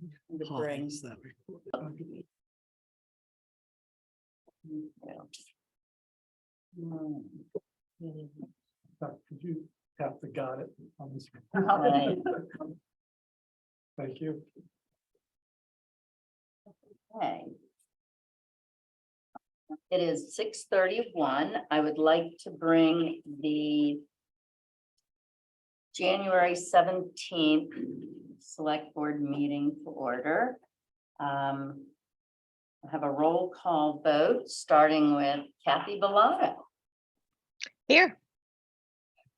to Oh, bring. is that recorded? Could you have the got it on this? Right. Thank you. Okay. It is 6:31. I would like to bring the January 17th Select Board meeting to order. I have a roll call vote, starting with Kathy Bellata Here.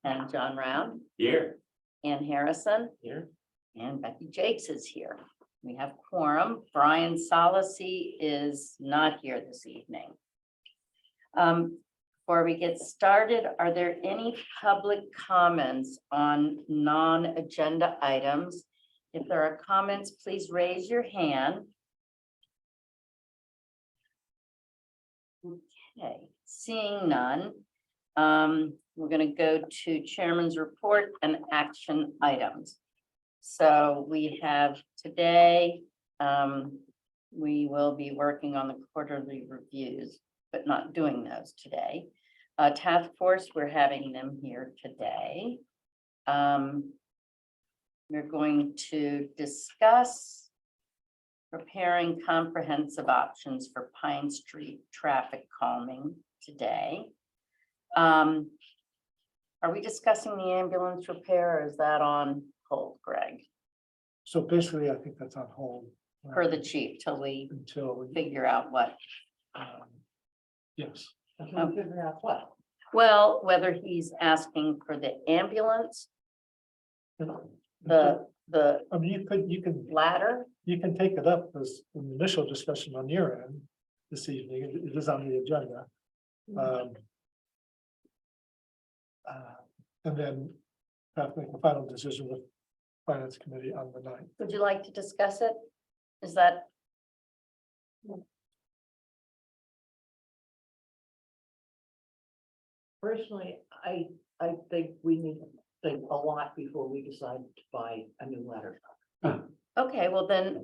and John Round, Here. Ann Harrison, Here. and Becky Jakes is here. We have quorum. Brian Solacey is not here this evening. Before we get started, are there any public comments on non-agenda items? If there are comments, please raise your hand. Okay, seeing none, we're going to go to Chairman's report and action items. So we have today, we will be working on the quarterly reviews, but not doing those today. Task force, we're having them here today. We're going to discuss preparing comprehensive options for Pine Street traffic calming today. Are we discussing the ambulance repair, or is that on hold, Greg? So basically, I think that's on hold. Per the chief, till we Until we, figure out what, yes. Until we figure out what? well, whether he's asking for the ambulance, the I mean, ladder. you can take it up as an initial discussion on your end this evening. It is on the agenda. And then have to make a final decision with Finance Committee on the 9th. Would you like to discuss it? Is that? Personally, I think we need to think a lot before we decide to buy a new ladder. Okay, well then,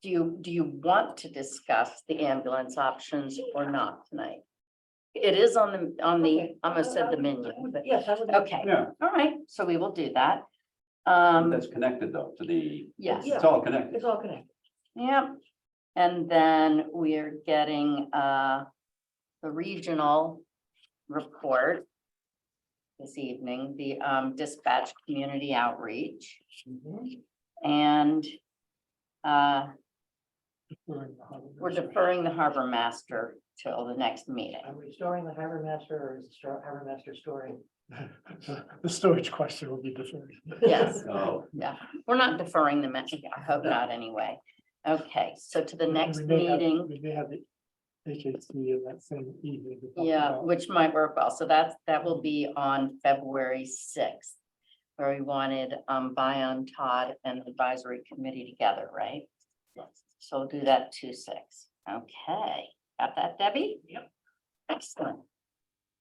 do you want to discuss the ambulance options or not tonight? It is on the, I almost said the menu, but, Yes, I would. okay, Yeah, all right, so we will do that. that's connected though to the, Yes, it's all connected. It's all connected. yeah. And then we're getting, the regional report this evening, the, dispatch community outreach. And, we're deferring the harbor master till the next meeting. Are we storing the harbor master, or is the harbor master storing? The storage question will be deferred. Yes. Oh, Yeah, we're not deferring them, I hope not anyway. Okay, so to the next We may have- meeting, We may have the HHC in that same evening. to talk yeah, about. which might work well. So that will be on February 6th. Where we wanted Bion, Todd, and advisory committee together, right? Yes. So we'll do that 2/6. Okay, got that, Debbie? Yep. Excellent.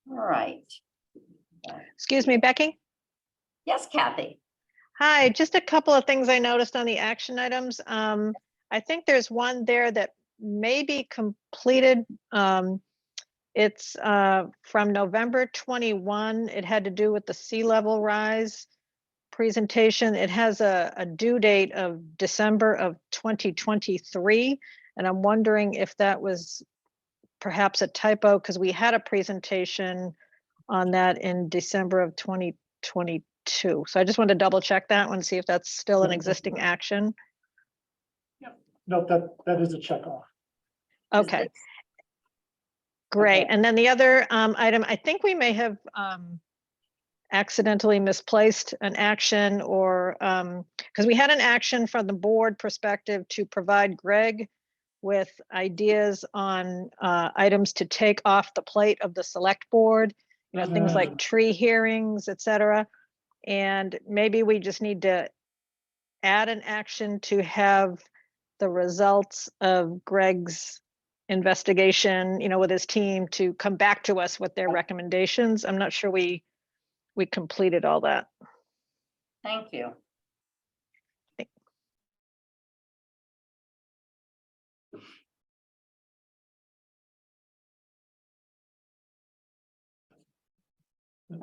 All right. Excuse me, Becky. Yes, Kathy. Hi, just a couple of things I noticed on the action items. I think there's one there that may be completed. It's from November 21. It had to do with the sea level rise presentation. It has a due date of December of 2023. And I'm wondering if that was perhaps a typo, because we had a presentation on that in December of 2022. So I just wanted to double check that one, see if that's still an existing action. No, that is a check off. Okay, great. Okay. And then the other item, I think we may have accidentally misplaced an action, or because we had an action from the board perspective to provide Greg with ideas on items to take off the plate of the select board, you know, things like tree hearings, et cetera. And maybe we just need to add an action to have the results of Greg's investigation, you know, with his team to come back to us with their recommendations. I'm not sure we completed all that. Thank you.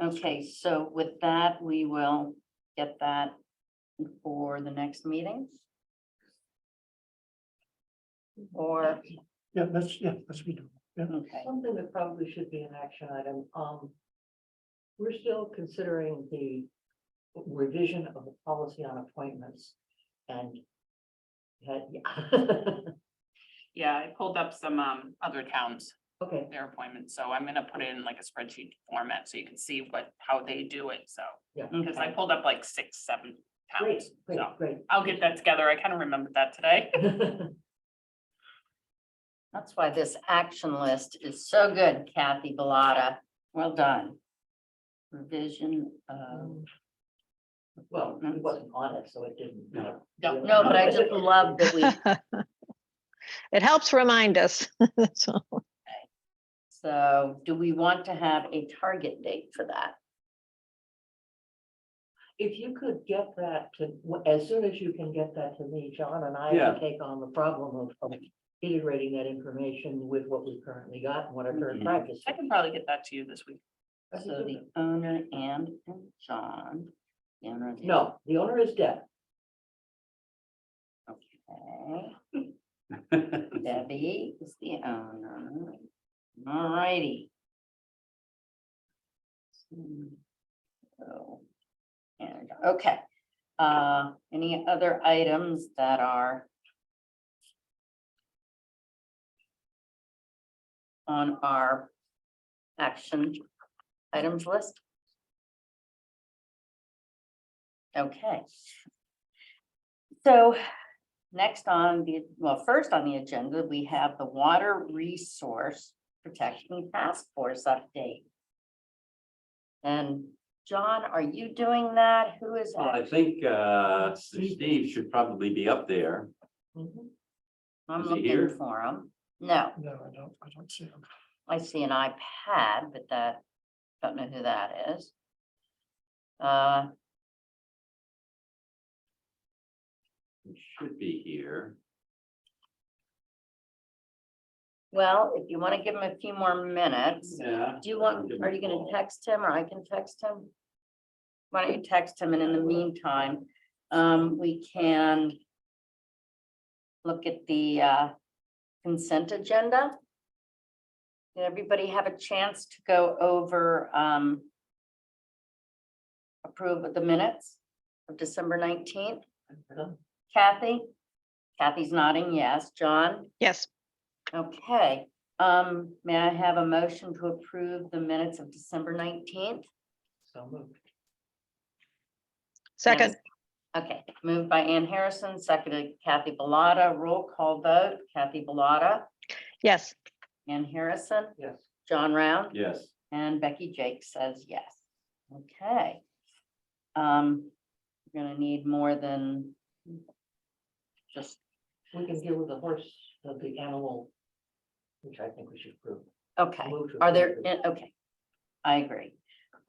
Okay, so with that, we will get that for the next meeting. Or, Yeah, that's be doable. Yeah, okay, Something that probably should be an action item, we're still considering the revision of the policy on appointments and had, Yeah, I pulled up some other towns, okay, their appointments, so I'm gonna put it in like a spreadsheet format so you can see how they do it, so. yeah. Because I pulled up like 6, 7 Great, towns, great, so great. I'll get that together. I kind of remembered that today. that's why this action list is so good, Kathy Bellata. Well done. Revision of. Well, he wasn't on it, so it didn't. No. No, but I just love that we, It helps remind us. So, so do we want to have a target date for that? If you could get that to, as soon as you can get that to me, John and I Yeah. will take on the problem of integrating that information with what we've currently got and what our current Mhm. practice. I can probably get that to you this week. So the owner and John. the owner of the- No, the owner is Deb. Okay, Debbie is the owner. All righty. So, and, okay, any other items that are on our action items list? Okay. So next on the, well, first on the agenda, we have the Water Resource Protection Task Force update. And John, are you doing that? Who is Well, I that? think Steve should probably be up there. Mhm. I'm is he looking here? for him. No, no, I don't see them. I see an iPad, but that, don't know who that is. He should be here. Well, if you want to give him a few more minutes. Yeah. Do you want, are you gonna text him or I can text him? Why don't you text him and in the meantime, we can look at the consent agenda. Did everybody have a chance to go over approve of the minutes of December 19th? Kathy? Kathy's nodding yes. John? yes, Okay, may I have a motion to approve the minutes of December 19th? So moved. second, Okay, moved by Ann Harrison, seconded Kathy Bellata, roll call vote, Kathy Bellata, yes, Ann Harrison, Yes. John Round, Yes. and Becky Jake says yes. Okay. We're gonna need more than just, We can deal with the horse, the animal, which I think we should prove. okay, Move to are there, approve it. okay, I agree.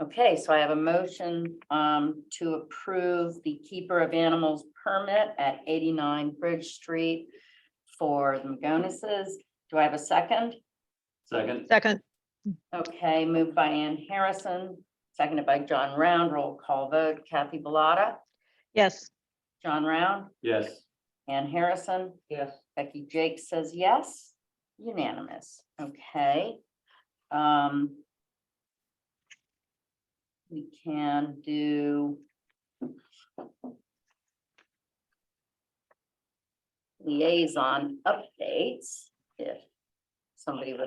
Okay, so I have a motion to approve the keeper of animals permit at 89 Bridge Street for the McGonis's. Do I have a second? Second. second, Okay, moved by Ann Harrison, seconded by John Round, roll call vote, Kathy Bellata, yes, John Round, Yes. Ann Harrison, Yes. Becky Jake says yes, unanimous, okay. We can do liaison updates if somebody would,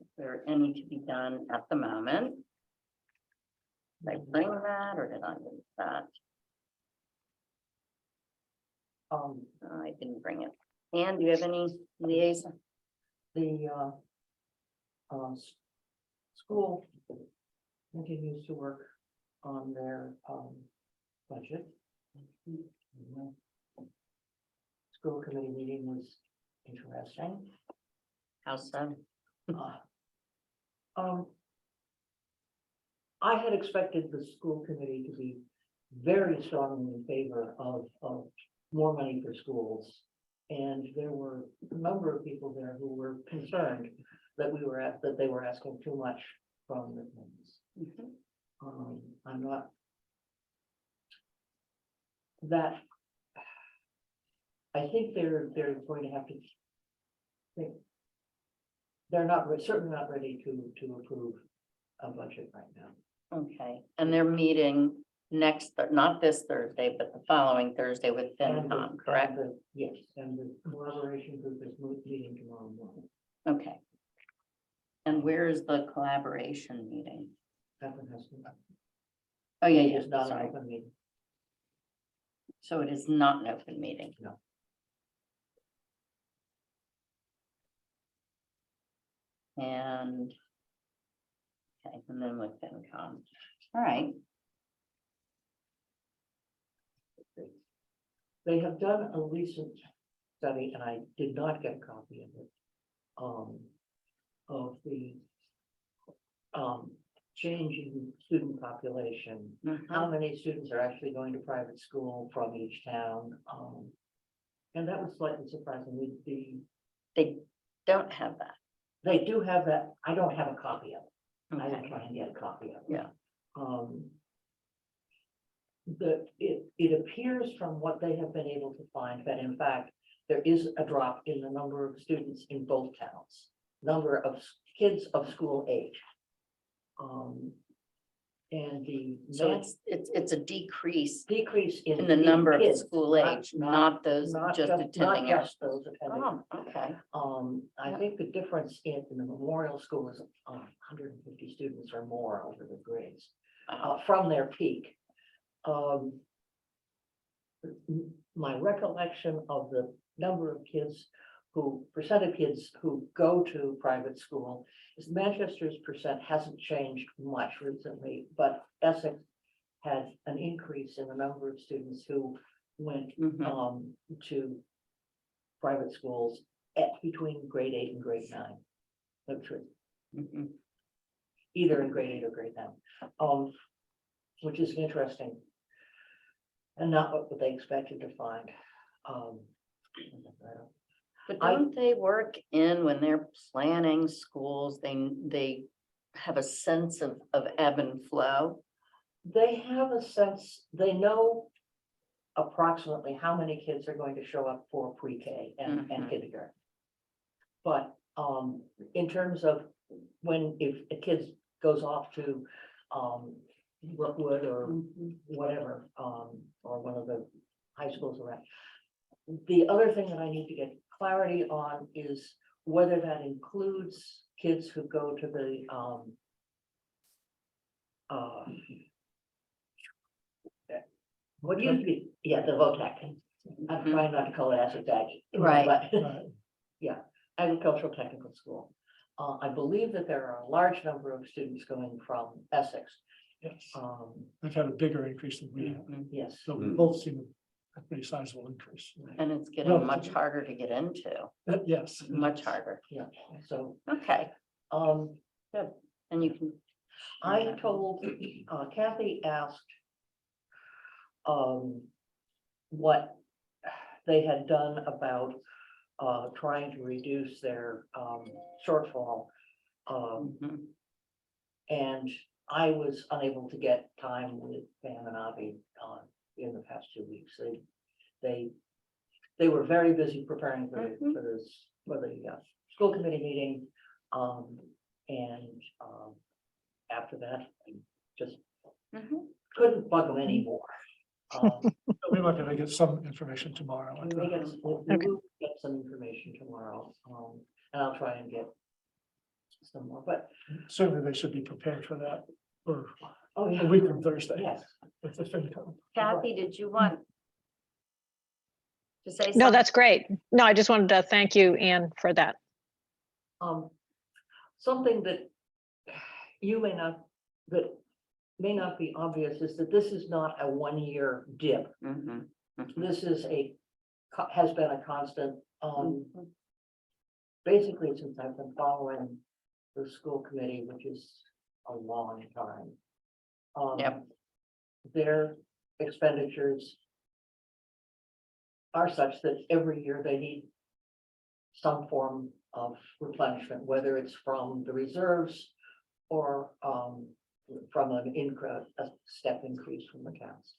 if there are any to be done at the moment. Did I bring that or did I leave that? I didn't bring it. Ann, do you have any liaison? The school continues to work on their budget. School committee meeting was interesting. How so? I had expected the school committee to be very strongly in favor of more money for schools. And there were a number of people there who were concerned that that they were asking too much from the committees. I'm not. That. I think they're going to have to. Think. They're not, certainly not ready to approve a budget right now. Okay, and they're meeting next, not this Thursday, but the following Thursday with And the- FinCom, correct? and the- Yes, and the collaboration group is meeting tomorrow morning. Okay. And where is the collaboration meeting? That one has been. Oh, yeah, It yeah, is not an sorry. open meeting. So it is not an open meeting? No. And. Okay, and then with FinCom, all right, They have done a recent study, and I did not get a copy of it. Of the. Change in student population, how Mhm. many students are actually going to private school from each town? And that was slightly surprising, They don't have that. they do have that, I don't have a copy of it. I will Okay, try and get a copy of it. Yeah. It appears from what they have been able to find that in fact, there is a drop in the number of students in both towns. Number of kids of school age. And the so net it's a decrease decrease in the number of kids, school age, not those not just not attending. our just those attending. Oh, okay, I Yeah. think the difference in the Memorial School is 150 students or more over the grades. From their peak. My recollection of the number of kids percent of kids who go to private school is Manchester's percent hasn't changed much recently, but Essex had an increase in the number of students who went Mhm. to private schools at between grade 8 and grade 9. That's right. Mhm. Either in grade 8 or grade 9, which is interesting. And not what they expected to find. But I- don't they work in when they're planning schools, they have a sense of ebb and flow? They have a sense, they know approximately how many kids are going to show up for pre-K and Mhm. kindergarten. But, in terms of if a kid goes off to, Brookwood or Mhm. whatever, or one of the high schools around. The other thing that I need to get clarity on is whether that includes kids who go to the, what used to be, yeah, the VOTEC. I'm Mhm. trying not to call it Essex Ag. Right. but- Right. Yeah, agricultural technical school. I believe that there are a large number of students going from Essex. Yes, Um, they've had a bigger increase than we have, Mhm. yes, so we Mm. both seen a pretty sizable increase. And it's getting Well, much harder to get into, Yes. much harder. yeah, so, Okay, um, and you can. I told, Kathy asked. What they had done about, trying to reduce their, shortfall. Mhm. And I was unable to get time with Pam and Avi, in the past 2 weeks. They were very busy preparing Mhm. for the school committee meeting. And, after that, I just Mhm. couldn't bug them anymore. We might be able to get some information tomorrow. We will get some information tomorrow, and I'll try and get some more, but, Certainly they should be prepared for that for oh, a yeah. week from Thursday Yes, with the FinCom. Kathy, did you want? To say something? No, that's great. No, I just wanted to thank you, Anne, for that. something that that may not be obvious is that this is not a 1-year dip. Mhm. Mhm. This is has been a constant, Mhm. basically since I've been following the school committee, which is a long time. Yep. Their expenditures are such that every year they need some form of replenishment, whether it's from the reserves or from an a step increase from the counts.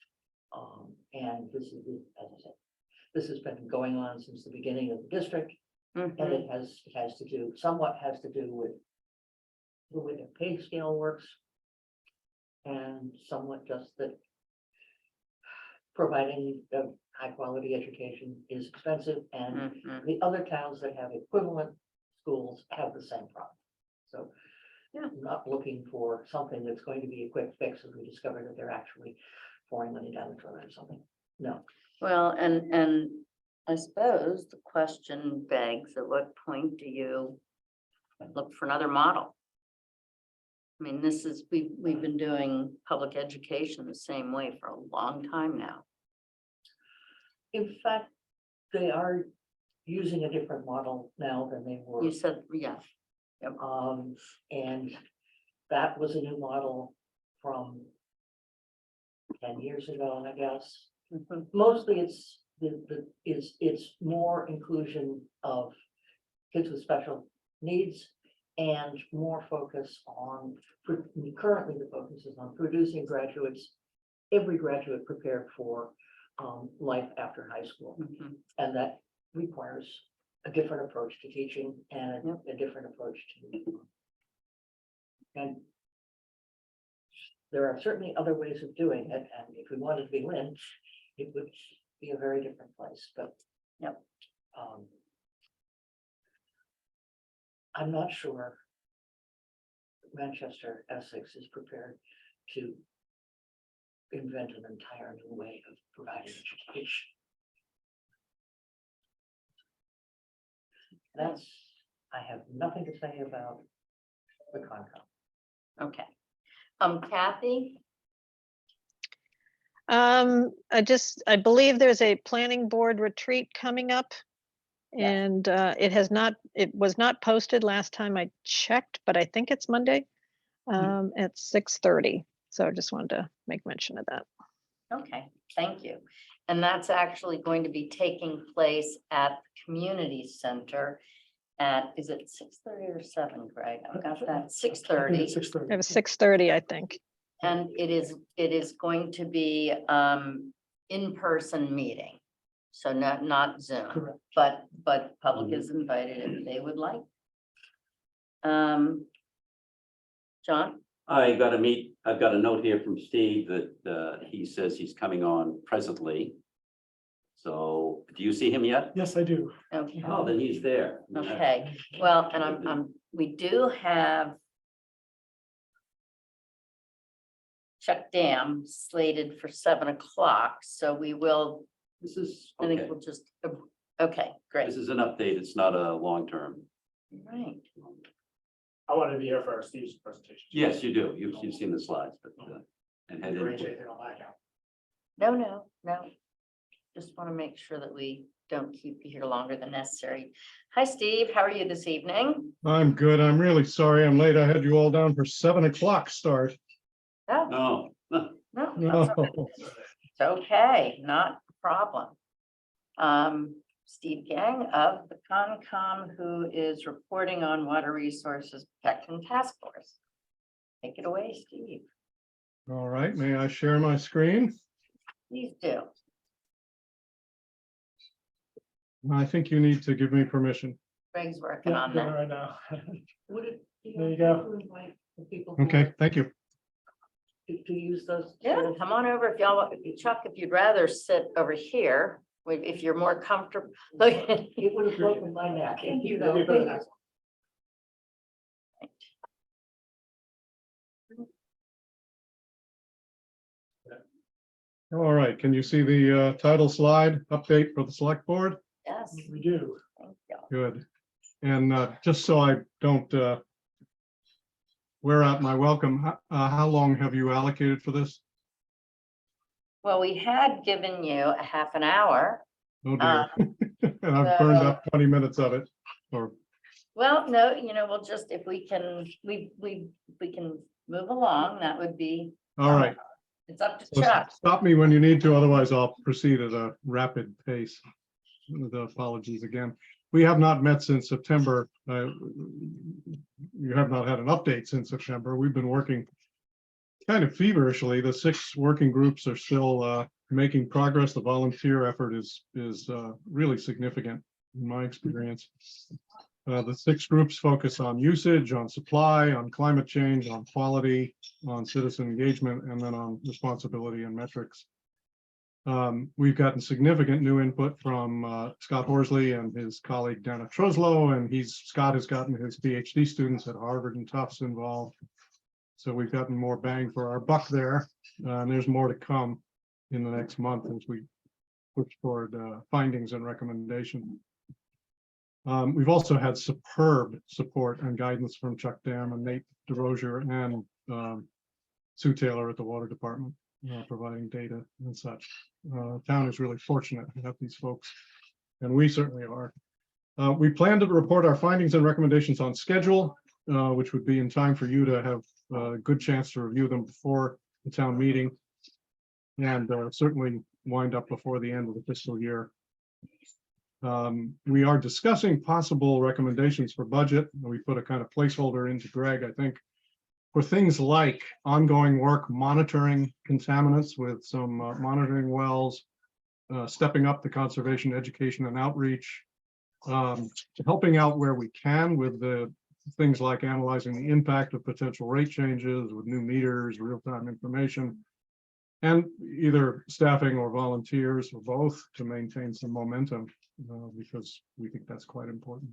And this is, as I said, this has been going on since the beginning of the district, and Mhm. it has to do, somewhat has to do with the way the pay scale works. And somewhat just that providing a high quality education is expensive, and Mhm. the other towns that have equivalent schools have the same problem. So. Yeah. I'm not looking for something that's going to be a quick fix if we discover that they're actually pouring money down the toilet or something. No, Well, and I suppose the question begs, at what point do you look for another model? I mean, this is, we've been doing public education the same way for a long time now. in fact, they are using a different model now than they were. You said, yeah, And that was a new model from 10 years ago, I guess. mhm, Mostly it's more inclusion of kids with special needs and more focus on, currently the focus is on producing graduates, every graduate prepared for life after high school. mhm. And that requires a different approach to teaching and Yep. a different approach to. And there are certainly other ways of doing it, and if we wanted to be Lynn, it would be a very different place, but. Yep. I'm not sure Manchester, Essex is prepared to invent an entire new way of providing education. That's, I have nothing to say about the Concom. Okay. Kathy, I believe there's a planning board retreat coming up. Yes. And it was not posted last time I checked, but I think it's Monday at 6:30. So I just wanted to make mention of that. okay, thank you. And that's actually going to be taking place at the community center at, is it 6:30 or 7, Greg? I've got that, 6:30. 6:30. It was 6:30, I think. And it is going to be in-person meeting. So not Zoom, Correct. but public is invited if they would like. John, I've got a note here from Steve that he says he's coming on presently. So do you see him yet? Yes, I do. okay, Oh, then he's there. okay, well, and we do have Chuck Dam slated for 7 o'clock, so we will, This is, I think okay, we'll just, okay, great, this is an update. It's not a long-term. right. I wanted to be here for Steve's presentation. Yes, you do. You've seen the slides, but. And had Arrange input. anything on my account. No. Just want to make sure that we don't keep you here longer than necessary. Hi, Steve, how are you this evening? I'm good. I'm really sorry I'm late. I had you all down for 7 o'clock start. Oh, No, no, No, that's okay. It's okay, not a problem. Steve Gang of the Concom, who is reporting on Water Resources Protection Task Force. Take it away, Steve. all right, may I share my screen? Please do. I think you need to give me permission. Greg's working Yeah, on doing it that. right now. Would it? be There you helpful go. to invite the people who Okay, want thank you. to use those? Yeah, tools? come on over if y'all, Chuck, if you'd rather sit over here, if you're more comfortable. It would have broken my neck. You know. Maybe for the next one. All right, can you see the title slide update for the select board? Yes, We do. thank you. Good. And just so I don't wear out my welcome, how long have you allocated for this? Well, we had given you a half an hour. Oh dear. And I've burned up 20 minutes of it. Or, Well, no, we'll just, if we can, we can move along, that would be, all right. it's up to So Chuck. stop me when you need to, otherwise I'll proceed at a rapid pace. With apologies again. We have not met since September. You have not had an update since September. We've been working kind of feverishly. The 6 working groups are still making progress. The volunteer effort is really significant in my experience. The 6 groups focus on usage, on supply, on climate change, on quality, on citizen engagement, and then on responsibility and metrics. We've gotten significant new input from Scott Horsley and his colleague Dana Troslow, and Scott has gotten his PhD students at Harvard and Tufts involved. So we've gotten more bang for our buck there, and there's more to come in the next month as we push toward findings and recommendations. We've also had superb support and guidance from Chuck Dam and Nate DeRozier and Sue Taylor at the Water Department, providing data and such. Town is really fortunate to have these folks, and we certainly are. We plan to report our findings and recommendations on schedule, which would be in time for you to have a good chance to review them before the town meeting, and certainly wind up before the end of the fiscal year. We are discussing possible recommendations for budget. We put a kind of placeholder into Greg, I think, for things like ongoing work monitoring contaminants with some monitoring wells, stepping up the conservation education and outreach, helping out where we can with the things like analyzing the impact of potential rate changes with new meters, real-time information, and either staffing or volunteers or both to maintain some momentum, because we think that's quite important.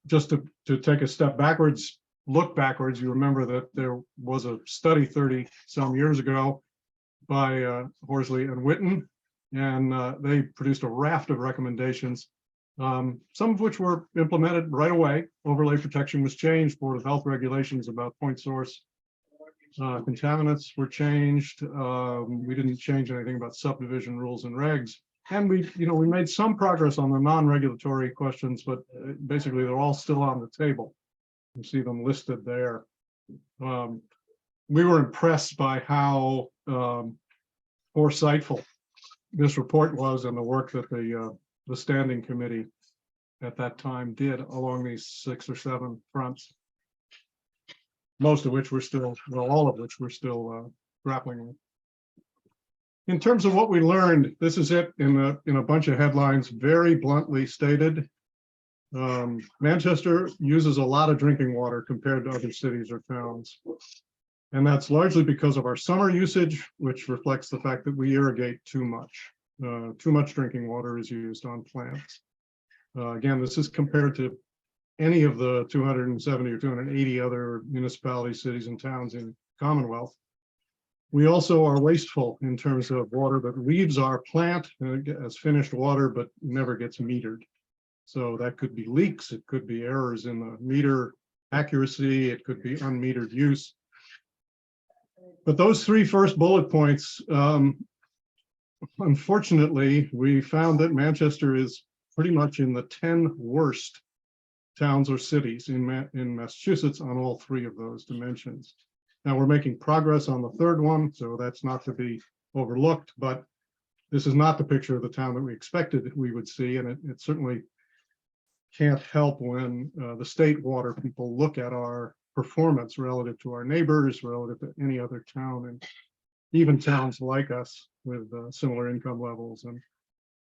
Just to take a step backwards, look backwards, you remember that there was a study 30 some years ago by Horsley and Witten, and they produced a raft of recommendations, some of which were implemented right away. Overlay protection was changed, Board of Health regulations about point source contaminants were changed. We didn't change anything about subdivision rules and regs, and we made some progress on the non-regulatory questions, but basically they're all still on the table. You see them listed there. We were impressed by how foresightful this report was and the work that the standing committee at that time did along these 6 or 7 fronts, most of which we're still, well, all of which we're still grappling with. In terms of what we learned, this is it in a bunch of headlines, very bluntly stated. Manchester uses a lot of drinking water compared to other cities or towns. And that's largely because of our summer usage, which reflects the fact that we irrigate too much. Too much drinking water is used on plants. Again, this is compared to any of the 270 or 280 other municipalities, cities, and towns in Commonwealth. We also are wasteful in terms of water that leaves our plant as finished water, but never gets metered. So that could be leaks, it could be errors in the meter accuracy, it could be unmetered use. But those 3 first bullet points, unfortunately, we found that Manchester is pretty much in the 10 worst towns or cities in Massachusetts on all 3 of those dimensions. Now we're making progress on the 3rd one, so that's not to be overlooked, but this is not the picture of the town that we expected that we would see, and it certainly can't help when the state water people look at our performance relative to our neighbors, relative to any other town, and even towns like us with similar income levels and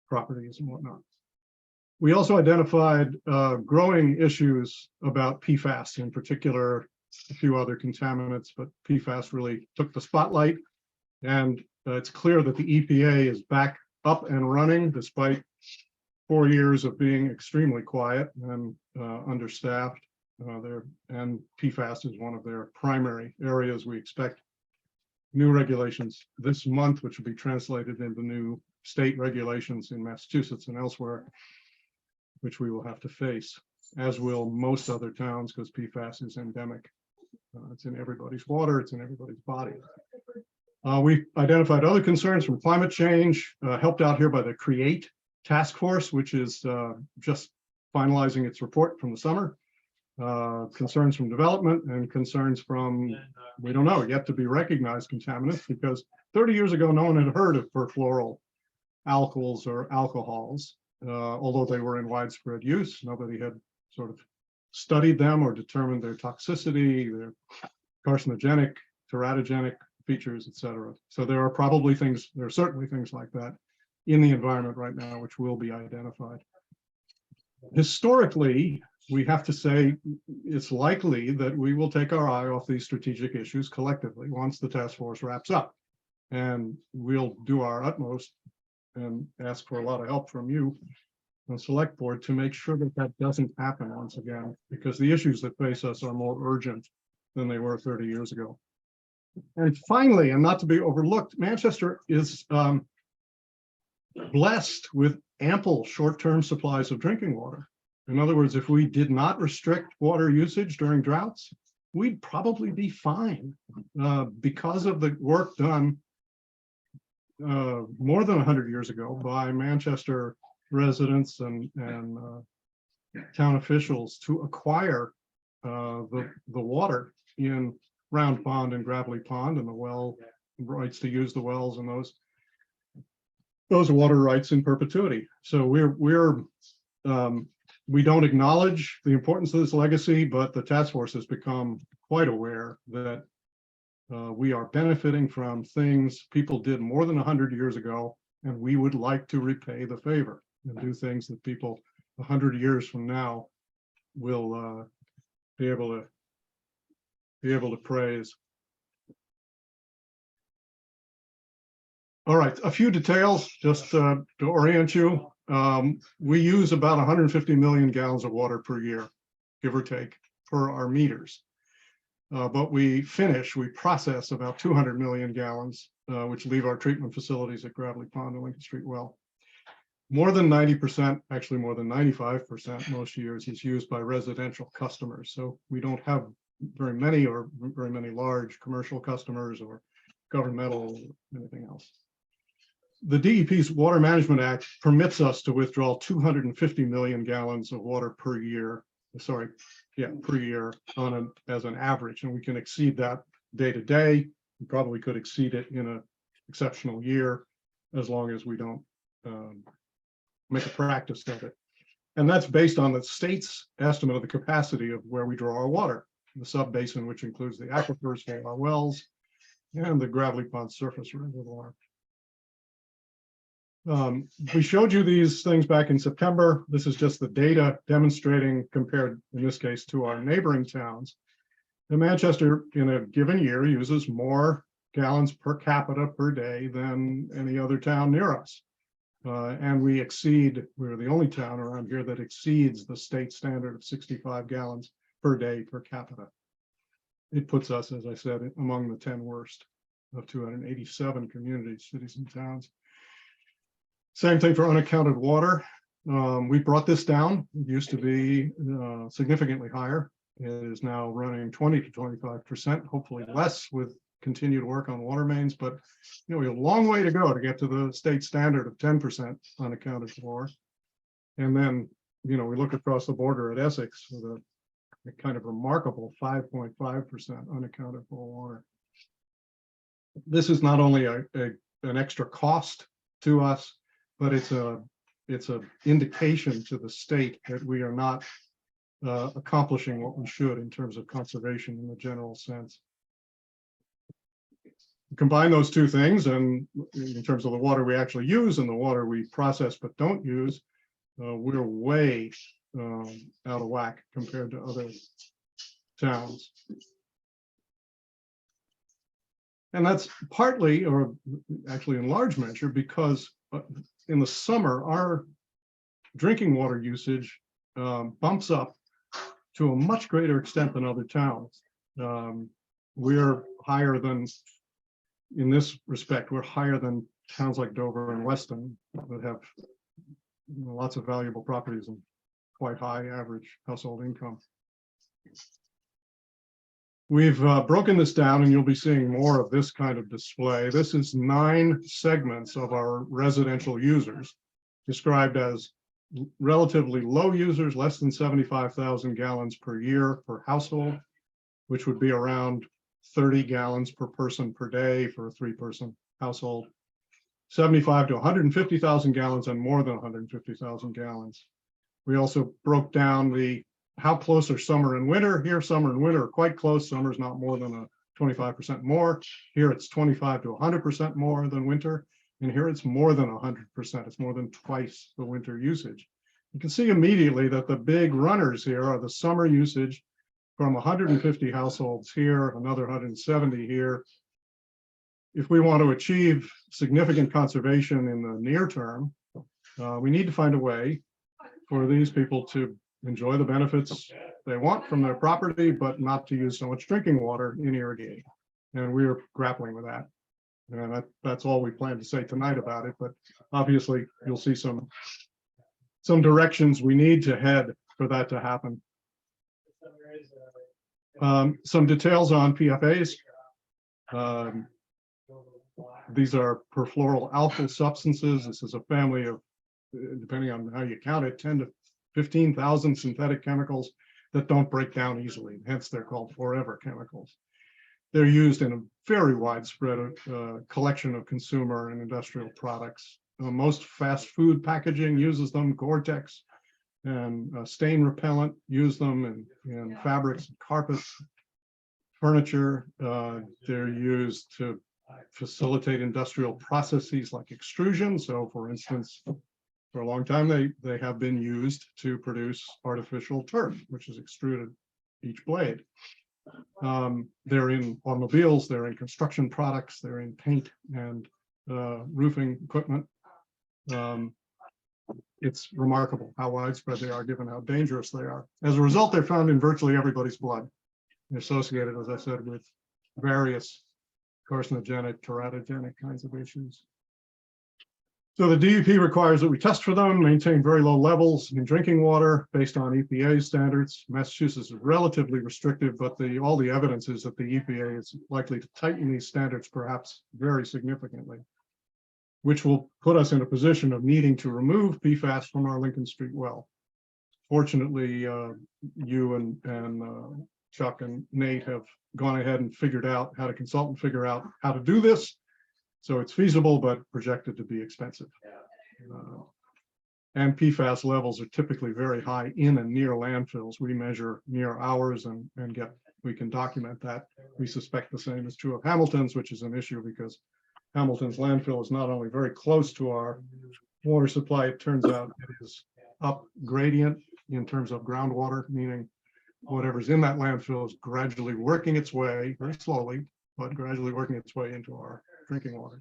properties and whatnot. We also identified growing issues about PFAS, in particular, a few other contaminants, but PFAS really took the spotlight. And it's clear that the EPA is back up and running despite 4 years of being extremely quiet and understaffed. And PFAS is one of their primary areas. We expect new regulations this month, which will be translated into new state regulations in Massachusetts and elsewhere, which we will have to face, as will most other towns, because PFAS is endemic. It's in everybody's water, it's in everybody's body. We identified other concerns from climate change, helped out here by the CREATE task force, which is just finalizing its report from the summer. Concerns from development and concerns from, we don't know, yet to be recognized contaminants, because 30 years ago, no one had heard of perfluoral alcohols or alcohols, although they were in widespread use. Nobody had sort of studied them or determined their toxicity, their carcinogenic, teratogenic features, et cetera. So there are certainly things like that in the environment right now, which will be identified. Historically, we have to say it's likely that we will take our eye off these strategic issues collectively once the task force wraps up. And we'll do our utmost and ask for a lot of help from you, the select board, to make sure that that doesn't happen once again, because the issues that face us are more urgent than they were 30 years ago. And finally, and not to be overlooked, Manchester is blessed with ample short-term supplies of drinking water. In other words, if we did not restrict water usage during droughts, we'd probably be fine because of the work done more than 100 years ago by Manchester residents and town officials to acquire the water in Round Pond and Gravelly Pond, and the well rights to use the wells and those water rights in perpetuity. So we don't acknowledge the importance of this legacy, but the task force has become quite aware that we are benefiting from things people did more than 100 years ago, and we would like to repay the favor and do things that people 100 years from now will be able to praise. All right, a few details just to orient you. We use about 150 million gallons of water per year, give or take, per our meters. But we process about 200 million gallons, which leave our treatment facilities at Gravelly Pond and Lincoln Street Well. More than 90%, actually more than 95% most years, is used by residential customers. So we don't have very many large commercial customers or governmental or anything else. The DEP's Water Management Act permits us to withdraw 250 million gallons of water per year. Per year as an average, and we can exceed that day to day. We probably could exceed it in an exceptional year, as long as we don't make a practice of it. And that's based on the state's estimate of the capacity of where we draw our water, the sub-basin, which includes the aquifers for our wells and the Gravelly Pond surface reservoir. We showed you these things back in September. This is just the data demonstrating, compared in this case to our neighboring towns. And Manchester in a given year uses more gallons per capita per day than any other town near us. And we're the only town around here that exceeds the state standard of 65 gallons per day per capita. It puts us, as I said, among the 10 worst of 287 communities, cities, and towns. Same thing for unaccounted water. We brought this down. It used to be significantly higher. It is now running 20 to 25%, hopefully less with continued work on water mains, but we have a long way to go to get to the state standard of 10% unaccounted for. And then, we look across the border at Essex with a kind of remarkable 5.5% unaccounted for water. This is not only an extra cost to us, but it's a indication to the state that we are not accomplishing what we should in terms of conservation in the general sense. Combine those two things, and in terms of the water we actually use and the water we process but don't use, we're way out of whack compared to other towns. And that's partly, or actually in large measure, because in the summer, our drinking water usage bumps up to a much greater extent than other towns. We're higher than, in this respect, we're higher than towns like Dover and Weston that have lots of valuable properties and quite high average household income. We've broken this down, and you'll be seeing more of this kind of display. This is 9 segments of our residential users, described as relatively low users, less than 75,000 gallons per year per household, which would be around 30 gallons per person per day for a 3-person household. 75 to 150,000 gallons and more than 150,000 gallons. We also broke down the how close are summer and winter? Here, summer and winter are quite close. Summer's not more than a 25% more. Here it's 25 to 100% more than winter. And here it's more than 100%. It's more than twice the winter usage. You can see immediately that the big runners here are the summer usage from 150 households here, another 170 here. If we want to achieve significant conservation in the near term, we need to find a way for these people to enjoy the benefits they want from their property, but not to use so much drinking water in irrigating. And we're grappling with that. And that's all we plan to say tonight about it. But obviously, you'll see some directions we need to head for that to happen. Some details on PFAS. These are perfluoroalkyl substances. This is a family of, depending on how you count it, 10 to 15,000 synthetic chemicals that don't break down easily. Hence, they're called forever chemicals. They're used in a very widespread collection of consumer and industrial products. Most fast food packaging uses them. Gore-Tex and stain repellent use them in fabrics, carpets, furniture. They're used to facilitate industrial processes like extrusion. So, for instance, for a long time, they have been used to produce artificial turf, which is extruded each blade. They're in automobiles, they're in construction products, they're in paint and roofing equipment. It's remarkable how widespread they are, given how dangerous they are. As a result, they're found in virtually everybody's blood, associated, as I said, with various carcinogenic, teratogenic kinds of issues. So the DEP requires that we test for them, maintain very low levels in drinking water based on EPA standards. Massachusetts is relatively restrictive, but all the evidence is that the EPA is likely to tighten these standards perhaps very significantly, which will put us in a position of needing to remove PFAS from our Lincoln Street well. Fortunately, you and Chuck and Nate have gone ahead and figured out how to consult and figure out how to do this. So it's feasible, but projected to be expensive. And PFAS levels are typically very high in and near landfills. We measure near ours and we can document that. We suspect the same is true of Hamilton's, which is an issue because Hamilton's landfill is not only very close to our water supply, it turns out it is up gradient in terms of groundwater, meaning whatever's in that landfill is gradually working its way, very slowly, but gradually working its way into our drinking water.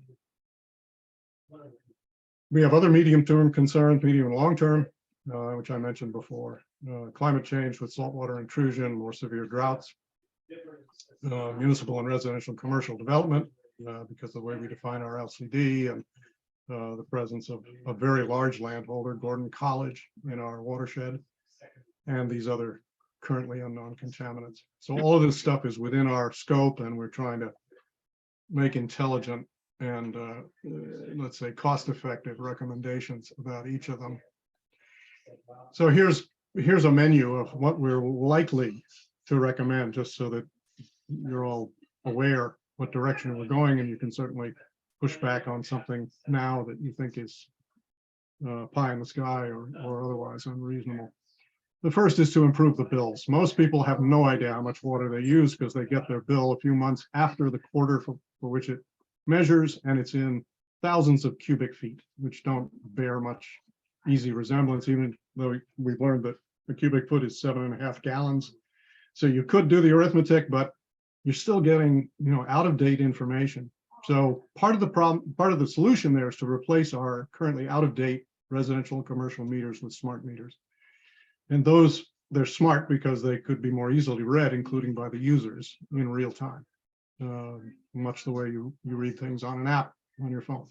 We have other medium-term concerns, medium and long-term, which I mentioned before. Climate change with saltwater intrusion, more severe droughts, municipal and residential commercial development, because of the way we define our LCD and the presence of a very large landholder, Gordon College, in our watershed, and these other currently unknown contaminants. So all of this stuff is within our scope, and we're trying to make intelligent and let's say cost-effective recommendations about each of them. So here's a menu of what we're likely to recommend, just so that you're all aware what direction we're going, and you can certainly push back on something now that you think is pie in the sky or otherwise unreasonable. The first is to improve the bills. Most people have no idea how much water they use because they get their bill a few months after the quarter for which it measures, and it's in thousands of cubic feet, which don't bear much easy resemblance, even though we've learned that a cubic foot is 7.5 gallons. So you could do the arithmetic, but you're still getting, out of date information. So part of the problem, part of the solution there is to replace our currently out of date residential and commercial meters with smart meters. And those, they're smart because they could be more easily read, including by the users in real time, much the way you read things on an app on your phone.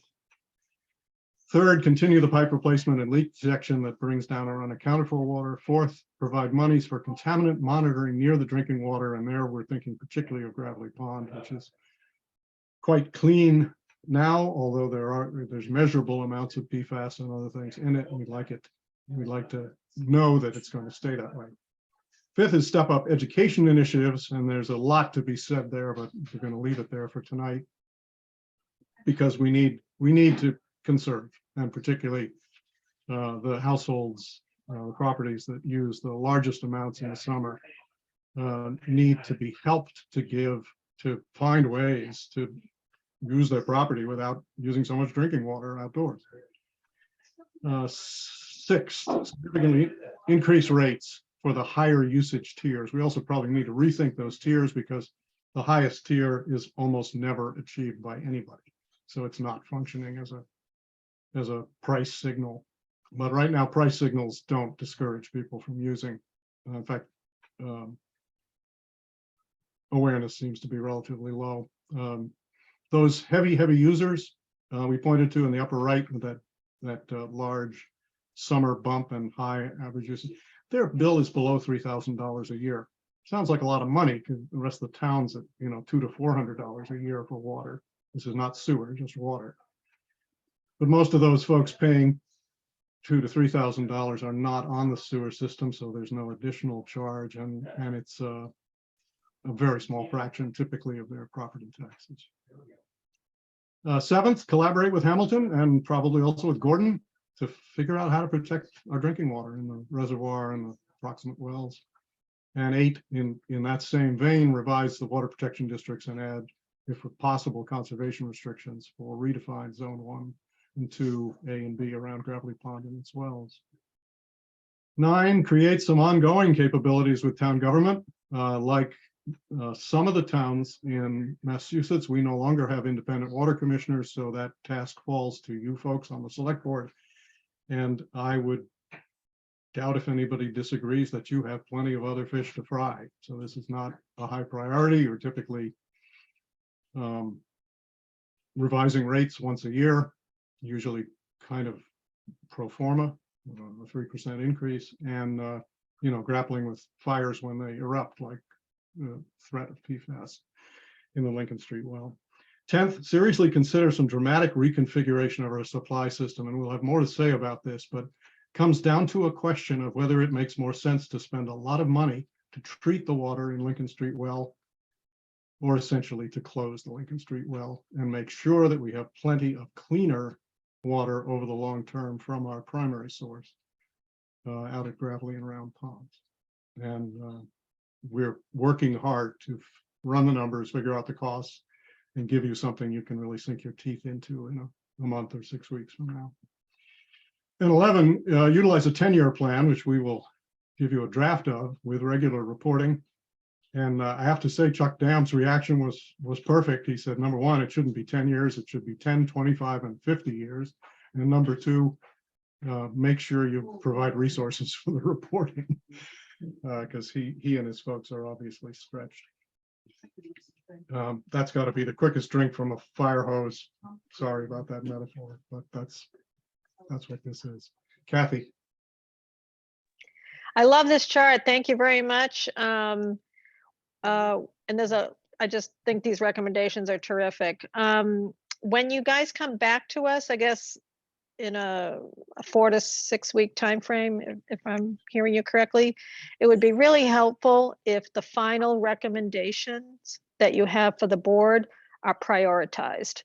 Third, continue the pipe replacement and leak detection that brings down our unaccounted for water. Fourth, provide monies for contaminant monitoring near the drinking water. And there we're thinking particularly of Gravelly Pond, which is quite clean now, although there's measurable amounts of PFAS and other things in it. And we'd like to know that it's going to stay that way. Fifth is step up education initiatives. And there's a lot to be said there, but we're going to leave it there for tonight because we need to conserve, and particularly the households the properties that use the largest amounts in the summer, need to be helped to find ways to use their property without using so much drinking water outdoors. 6, significantly increase rates for the higher usage tiers. We also probably need to rethink those tiers because the highest tier is almost never achieved by anybody. So it's not functioning as a price signal. But right now, price signals don't discourage people from using. In fact, awareness seems to be relatively low. Those heavy users we pointed to in the upper right with that large summer bump and high average usage, their bill is below $3,000 a year. Sounds like a lot of money because the rest of the towns at $200 to $400 a year for water. This is not sewer, just water. But most of those folks paying $2,000 to $3,000 are not on the sewer system, so there's no additional charge, and it's a very small fraction typically of their property taxes. 7th, collaborate with Hamilton and probably also with Gordon to figure out how to protect our drinking water in the reservoir and the proximate wells. And 8, in that same vein, revise the water protection districts and add, if possible, conservation restrictions for redefined zone 1 and 2, A and B around Gravelly Pond and its wells. 9, create some ongoing capabilities with town government, like some of the towns in Massachusetts, we no longer have independent water commissioners, so that task falls to you folks on the select board. And I would doubt if anybody disagrees that you have plenty of other fish to fry. So this is not a high priority. You're typically revising rates once a year, usually kind of pro forma, a 3% increase, and grappling with fires when they erupt, like the threat of PFAS in the Lincoln Street well. 10th, seriously consider some dramatic reconfiguration of our supply system, and we'll have more to say about this, but comes down to a question of whether it makes more sense to spend a lot of money to treat the water in Lincoln Street well, or essentially to close the Lincoln Street well and make sure that we have plenty of cleaner water over the long term from our primary source out at Gravelly and Round Ponds. And we're working hard to run the numbers, figure out the costs, and give you something you can really sink your teeth into in a month or 6 weeks from now. And 11, utilize a 10-year plan, which we will give you a draft of with regular reporting. And I have to say, Chuck Dam's reaction was perfect. He said, number one, it shouldn't be 10 years, it should be 10, 25, and 50 years. And number two, make sure you provide resources for the reporting, because he and his folks are obviously stretched. That's got to be the quickest drink from a fire hose. Sorry about that metaphor, but that's what this is. Kathy. I love this chart. Thank you very much. And I just think these recommendations are terrific. When you guys come back to us, I guess in a 4 to 6 week time frame, if I'm hearing you correctly, it would be really helpful if the final recommendations that you have for the board are prioritized.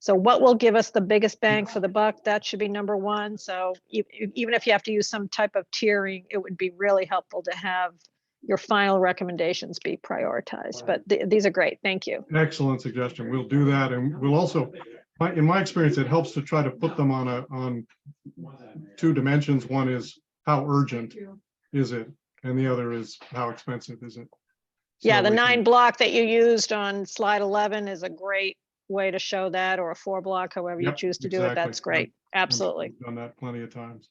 So what will give us the biggest bang for the buck? That should be number one. So even if you have to use some type of tiering, it would be really helpful to have your final recommendations be prioritized. But these are great. Thank you. Excellent suggestion. We'll do that. And we'll also, in my experience, it helps to try to put them on 2 dimensions. One is how urgent is it? And the other is how expensive is it? Yeah, So the we 9 can- block that you used on slide 11 is a great way to show that, or a 4 block, however you Yep, choose to do it. exactly. That's great. Absolutely. I've done that plenty of times.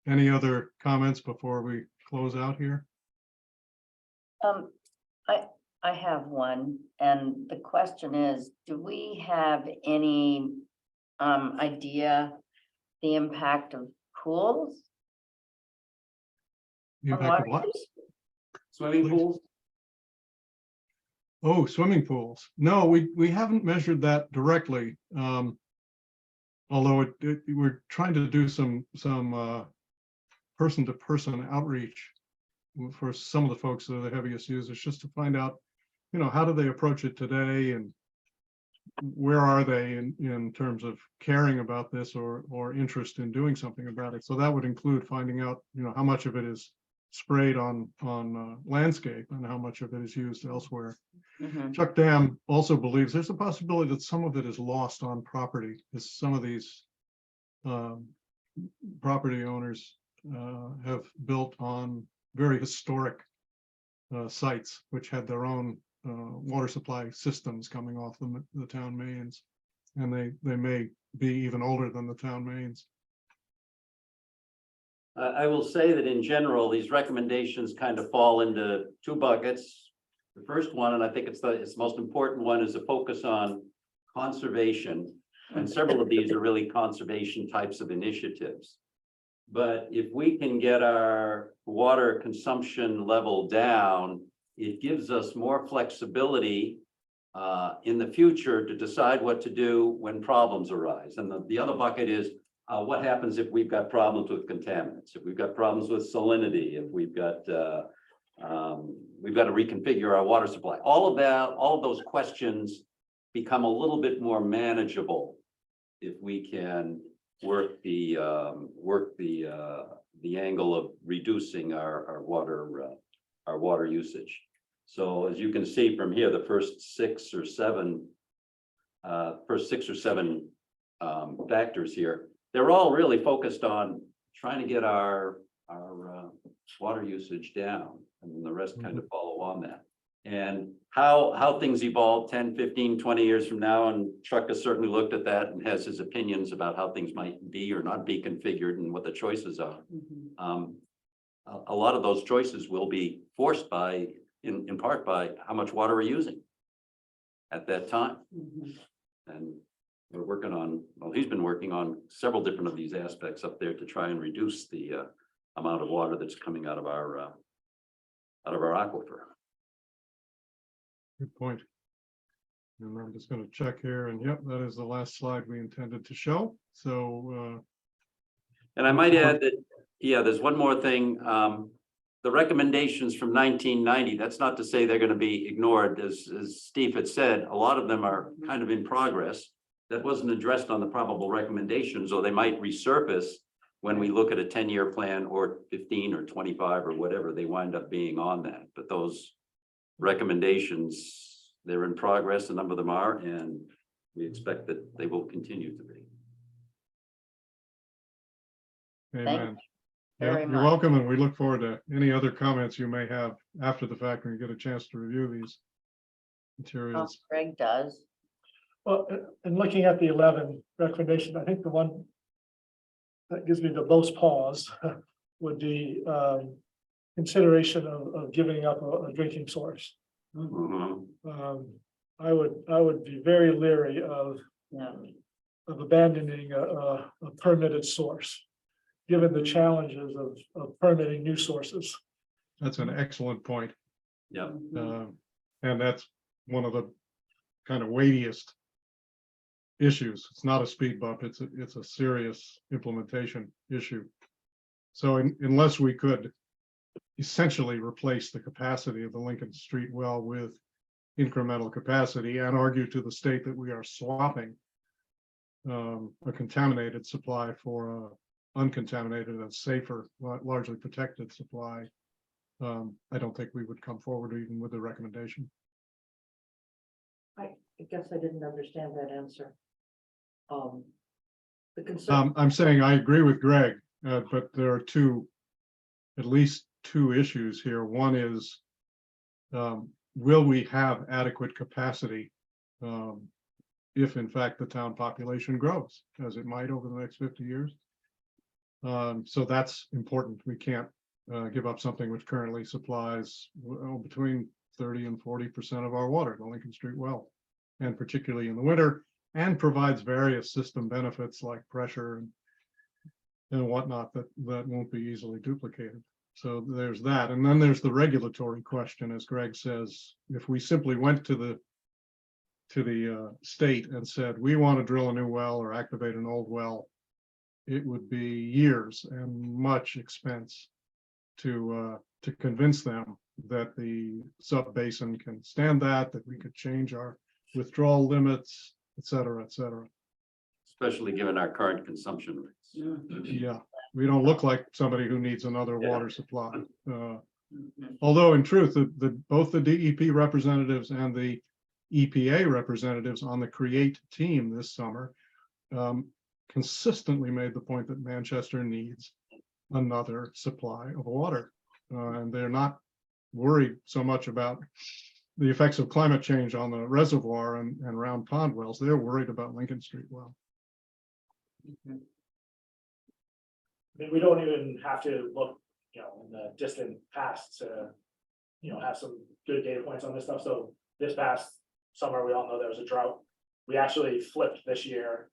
Any other comments before we close out here? I have one, and the question is, do we have any idea the impact of pools? The on impact of water what? use? Swimming pools? Oh, swimming pools. No, we haven't measured that directly. Although we're trying to do some person-to-person outreach for some of the folks that are the heaviest users, just to find out, how do they approach it today, and where are they in terms of caring about this or interest in doing something about it? So that would include finding out, how much of it is sprayed on landscape and how much of it is used elsewhere. Mhm. Chuck Dam also believes there's a possibility that some of it is lost on property, as some of these property owners have built on very historic sites, which had their own water supply systems coming off the town mains. And they may be even older than the town mains. I will say that in general, these recommendations kind of fall into two buckets. The first one, and I think it's the most important one, is a focus on conservation. And several of these are really conservation types of initiatives. But if we can get our water consumption level down, it gives us more flexibility in the future to decide what to do when problems arise. And the other bucket is what happens if we've got problems with contaminants, if we've got problems with salinity, if we've got to reconfigure our water supply. All of those questions become a little bit more manageable if we can work the angle of reducing our water usage. So as you can see from here, the first six or seven factors here, they're all really focused on trying to get our water usage down, and then the rest kind of follow on that. And how things evolve 10, 15, 20 years from now, and Chuck has certainly looked at that and has his opinions about how things might be or not be configured and what the choices are. A lot of those choices will be forced in part by how much water we're using at that time. And we're working on, well, he's been working on several different of these aspects up there to try and reduce the amount of water that's coming out of our aquifer. Good point. And I'm just going to check here, and yep, that is the last slide we intended to show. So And I might add that, yeah, there's one more thing. The recommendations from 1990, that's not to say they're going to be ignored. As Steve had said, a lot of them are kind of in progress. That wasn't addressed on the probable recommendations, or they might resurface when we look at a 10-year plan or 15 or 25 or whatever they wind up being on that. But those recommendations, they're in progress, a number of them are, and we expect that they will continue to be. amen. you very You're much. welcome, and we look forward to any other comments you may have after the fact when you get a chance to review these materials. Greg does. Well, in looking at the 11 recommendation, I think the one that gives me the most pause would be consideration of giving up a drinking source. Mhm. I would be very leery of Yeah. abandoning a permitted source, given the challenges of permitting new sources. That's an excellent point. Yep. And that's one of the kind of weightiest issues. It's not a speed bump. It's a serious implementation issue. So unless we could essentially replace the capacity of the Lincoln Street well with incremental capacity and argue to the state that we are swapping a contaminated supply for a uncontaminated and safer, largely protected supply, I don't think we would come forward even with a recommendation. I guess I didn't understand that answer. The concern, I'm saying I agree with Greg, but there are at least two issues here. One is, will we have adequate capacity if in fact the town population grows, as it might over the next 50 years? So that's important. We can't give up something which currently supplies between 30 and 40% of our water, the Lincoln Street well, and particularly in the winter, and provides various system benefits like pressure and whatnot that won't be easily duplicated. So there's that. And then there's the regulatory question, as Greg says. If we simply went to the state and said, we want to drill a new well or activate an old well, it would be years and much expense to convince them that the sub-basin can stand that we could change our withdrawal limits, et cetera, et cetera. Especially given our current consumption rates. Yeah, we don't look like somebody who needs another Yeah. water supply. Mhm. Although in truth, both the DEP representatives and the EPA representatives on the CREATE team this summer consistently made the point that Manchester needs another supply of water. And they're not worried so much about the effects of climate change on the reservoir and round pond wells. They're worried about Lincoln Street well. Mhm. I mean, we don't even have to look, in the distant past to, have some good data points on this stuff. So this past summer, we all know there was a drought. We actually flipped this year.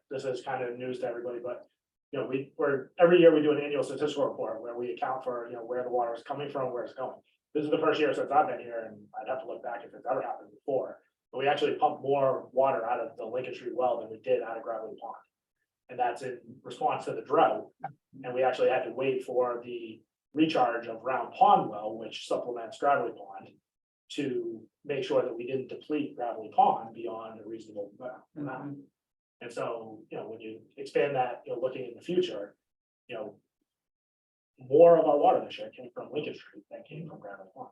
This is kind of news to everybody, but, every year we do an annual statistical report where we account for, where the water is coming from, where it's going. This is the first year since I've been here, and I'd have to look back if it's ever happened before. But we actually pumped more water out of the Lincoln Street well than we did out of Gravelly Pond. And that's in response to the drought. And we actually had to wait for the recharge of Round Pond well, which supplements Gravelly Pond, to make sure that we didn't deplete Gravelly Pond beyond a reasonable amount. And so, when you expand that, looking in the future, more of our water this year came from Lincoln Street than came from Gravelly Pond.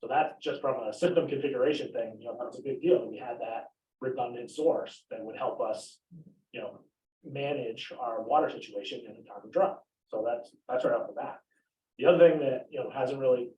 So that's just from a system configuration thing, that's a big deal. We had that redundant source that would help us, manage our water situation in a time of drought. So that's right off the bat. The other thing that, hasn't really,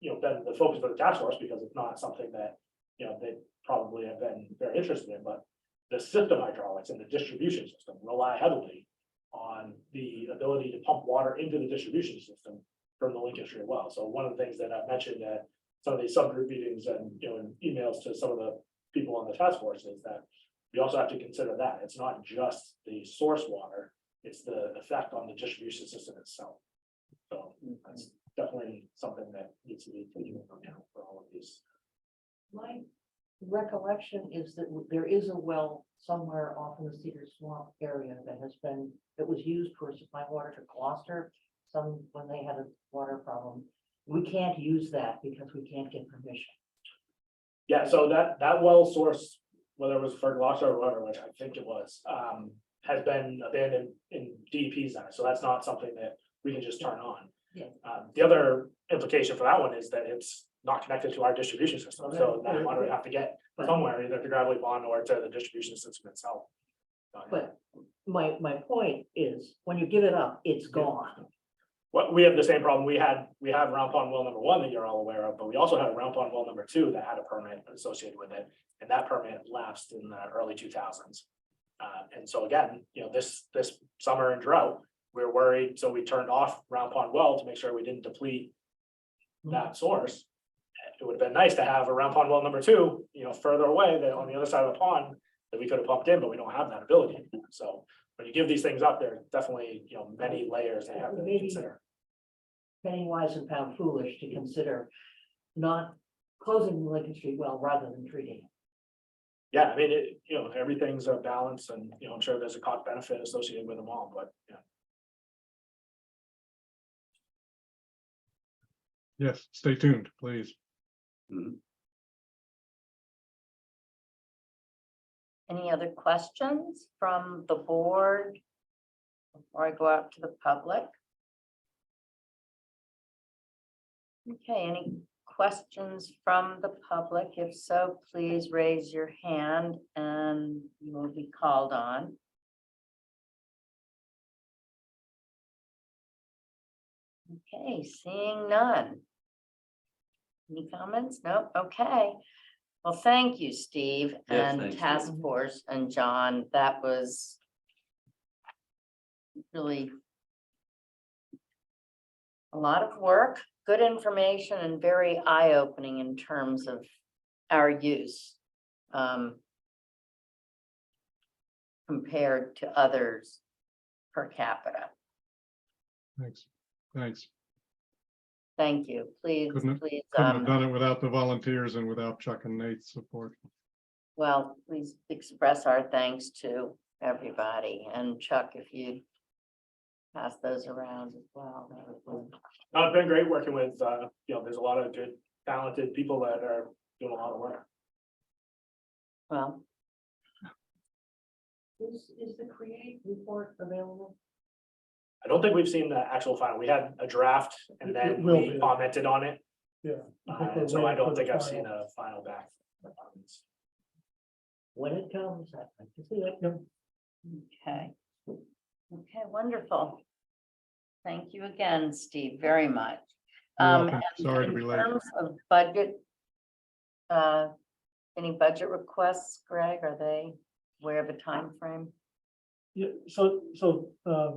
been the focus of the task force, because it's not something that, they probably have been very interested in, but the system hydraulics and the distribution system rely heavily on the ability to pump water into the distribution system from the Lincoln Street well. So one of the things that I mentioned at some of these subgroup meetings and, in emails to some of the people on the task force is that we also have to consider that it's not just the source water, it's the effect on the distribution system itself. So that's definitely something that needs to be taken into account for all of these. My recollection is that there is a well somewhere off in the Cedar Swamp area that was used for supplying water to Gloucester. When they had a water problem. We can't use that because we can't get permission. Yeah, so that well source, whether it was for Gloucester or whatever, which I think it was, has been abandoned in DEP center, so that's not something that we can just turn on. Yeah. The other implication for that one is that it's not connected to our distribution system, so that water would have to get somewhere, either to Gravelly Pond or to the distribution system itself. But my point is, when you give it up, it's gone. What, we have the same problem. We have Round Pond well number 1 that you're all aware of, but we also had Round Pond well number 2 that had a permit associated with it. And that permit lapsed in the early 2000s. And so again, this summer in drought, we were worried, so we turned off Round Pond well to make sure we didn't deplete that source. It would have been nice to have a Round Pond well number 2, further away, that on the other side of the pond, that we could have pumped in, but we don't have that ability anymore. So when you give these things up, there are definitely, many layers that you have to consider. Penny wise and pound foolish to consider not closing the Lincoln Street well rather than treating it. Yeah, I mean, everything's a balance, and, I'm sure there's a cost benefit associated with them all, but, yeah. Yes, stay tuned, please. Any other questions from the board before I go out to the public? Okay, any questions from the public? If so, please raise your hand and you will be called on. Okay, seeing none. Any comments? No, okay. Well, thank you, Steve, Yes, and thanks, Task Steve. Force and John. That was really a lot of work, good information, and very eye-opening in terms of our use compared to others per capita. Thanks. Thanks. Thank you. Please, Couldn't please, have done it without the volunteers and without Chuck and Nate's support. well, please express our thanks to everybody. And Chuck, if you pass those around as well. That would be- It's been great working with, there's a lot of good, talented people that are doing a lot of work. Well, Is the create report available? I don't think we've seen the actual final. We had a draft and It then will we be. commented on it. Yeah. I think we're So I waiting for don't the think I've final. seen a final back. When it comes, I'd like to see it. Okay. Okay, wonderful. Thank you again, Steve, very much. You're welcome. And Sorry to in be late. terms of budget, any budget requests, Greg, are they aware of a time frame? Yeah, so,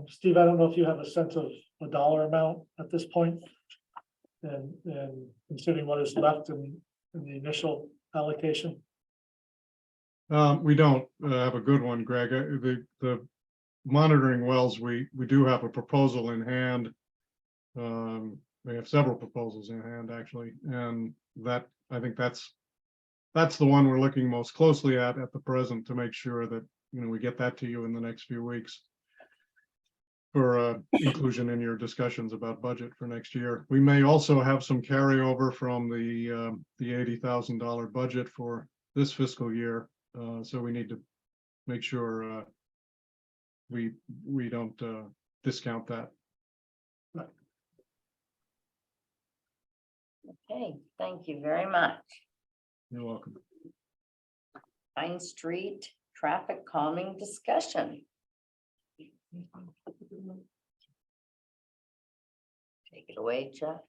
Steve, I don't know if you have a sense of a dollar amount at this point. And considering what is left in the initial allocation. We don't have a good one, Greg. The monitoring wells, we do have a proposal in hand. We have several proposals in hand, actually, and that, I think that's the one we're looking most closely at the present, to make sure that, you know, we get that to you in the next few weeks for inclusion in your discussions about budget for next year. We may also have some carryover from the $80,000 budget for this fiscal year. So we need to make sure we don't discount that. Okay, thank you very much. You're welcome. Pine Street traffic calming discussion. Take it away, Jeff.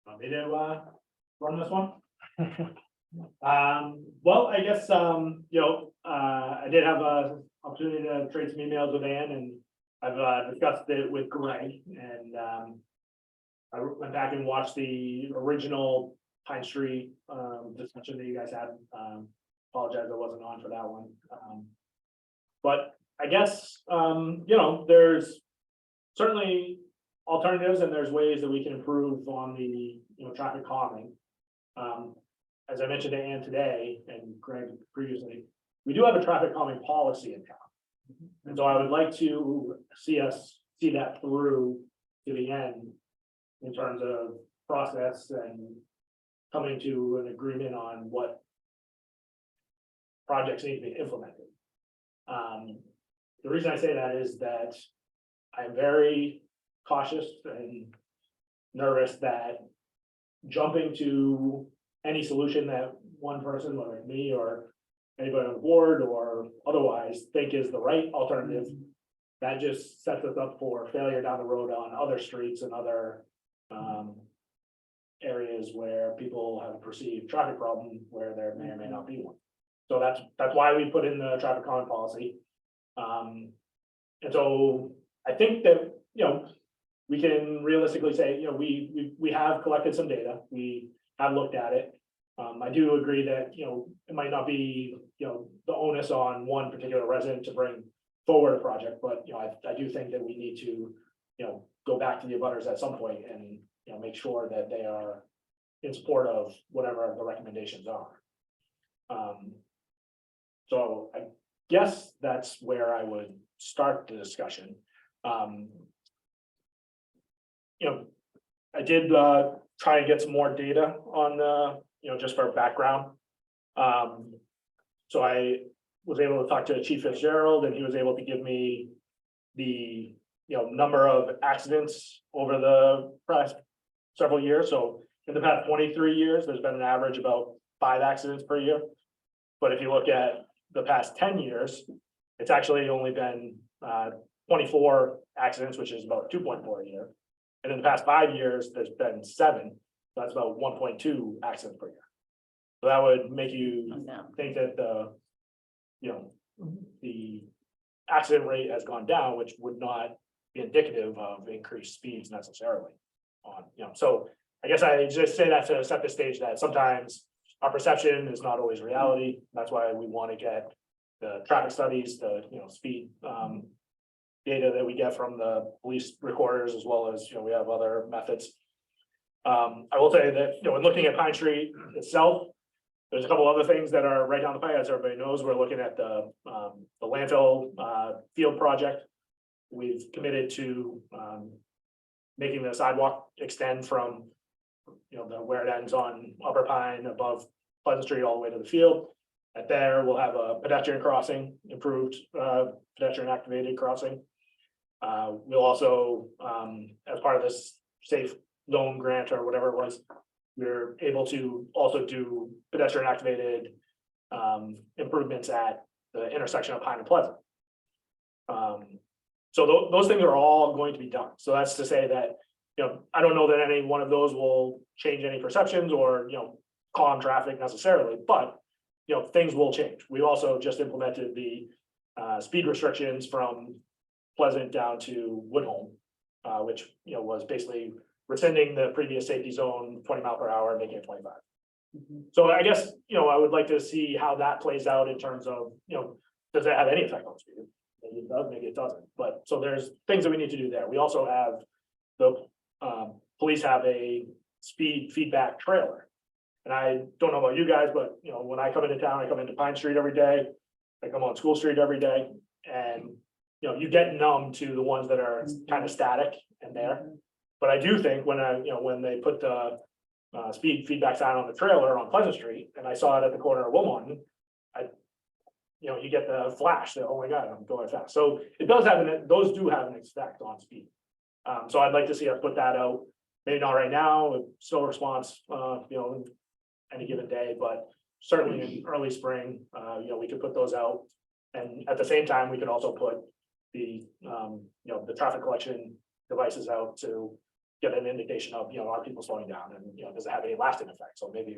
Want me to run this one? Well, I guess, I did have a opportunity to trade some emails with Ann, and I've discussed it with Greg, and I went back and watched the original Pine Street discussion that you guys had. Apologize I wasn't on for that one. But I guess, there's certainly alternatives, and there's ways that we can improve on the, traffic calming. As I mentioned to Ann today and Greg previously, we do have a traffic calming policy in town. And so I would like to see us see that through to the end in terms of process and coming to an agreement on what projects need to be implemented. The reason I say that is that I'm very cautious and nervous that jumping to any solution that one person, whether it's me or anybody on the board or otherwise, think is the right alternative, that just sets us up for failure down the road on other streets and other areas where people have a perceived traffic problem where there may or may not be one. So that's why we put in the traffic calming policy. And so I think that, we can realistically say, we have collected some data, we have looked at it. I do agree that, it might not be, the onus on one particular resident to bring forward a project, but, I do think that we need to, go back to the abutters at some point and, make sure that they are in support of whatever the recommendations are. So I guess that's where I would start the discussion. I did try and get some more data on just for background. So I was able to talk to Chief Fitzgerald, and he was able to give me the number of accidents over the past several years. So in the past 23 years, there's been an average about 5 accidents per year. But if you look at the past 10 years, it's actually only been 24 accidents, which is about 2.4 a year. And in the past 5 years, there's been 7. So that's about 1.2 accidents per year. So that would make you No. think that the accident rate has gone down, which would not be indicative of increased speeds necessarily. So I guess I just say that to set the stage that sometimes our perception is not always reality. That's why we want to get the traffic studies, the speed data that we get from the police recorders, as well as we have other methods. I will say that when looking at Pine Street itself, there's a couple other things that are right down the pipe. As everybody knows, we're looking at the landfill field project. We've committed to making the sidewalk extend from where it ends on Upper Pine above Pleasant Street all the way to the field. At there, we'll have a pedestrian crossing, improved pedestrian activated crossing. We'll also, as part of this safe zone grant or whatever it was, we're able to also do pedestrian activated improvements at the intersection of Pine and Pleasant. So those things are all going to be done. So that's to say that, I don't know that any one of those will change any perceptions or, calm traffic necessarily, but, things will change. We also just implemented the speed restrictions from Pleasant down to Woodholm, which, was basically rescinding the previous safety zone 20 mile per hour, making it 25. So I guess, I would like to see how that plays out in terms of, does it have any effect on speed? Maybe it does, maybe it doesn't, but so there's things that we need to do there. We also have the police have a speed feedback trailer. And I don't know about you guys, but when I come into town, I come into Pine Street every day. I come on School Street every day, and you get numb to the ones that are kind of static and there. But I do think when when they put the speed feedback sign on the trailer on Pleasant Street, and I saw it at the corner of Wilmot, you get the flash that, oh my God, I'm going fast. So it does have those do have an effect on speed. So I'd like to see us put that out, maybe not right now, still response, any given day, but certainly in early spring, we could put those out. And at the same time, we could also put the, the traffic collection devices out to get an indication of, are people slowing down and, does it have any lasting effect? So maybe,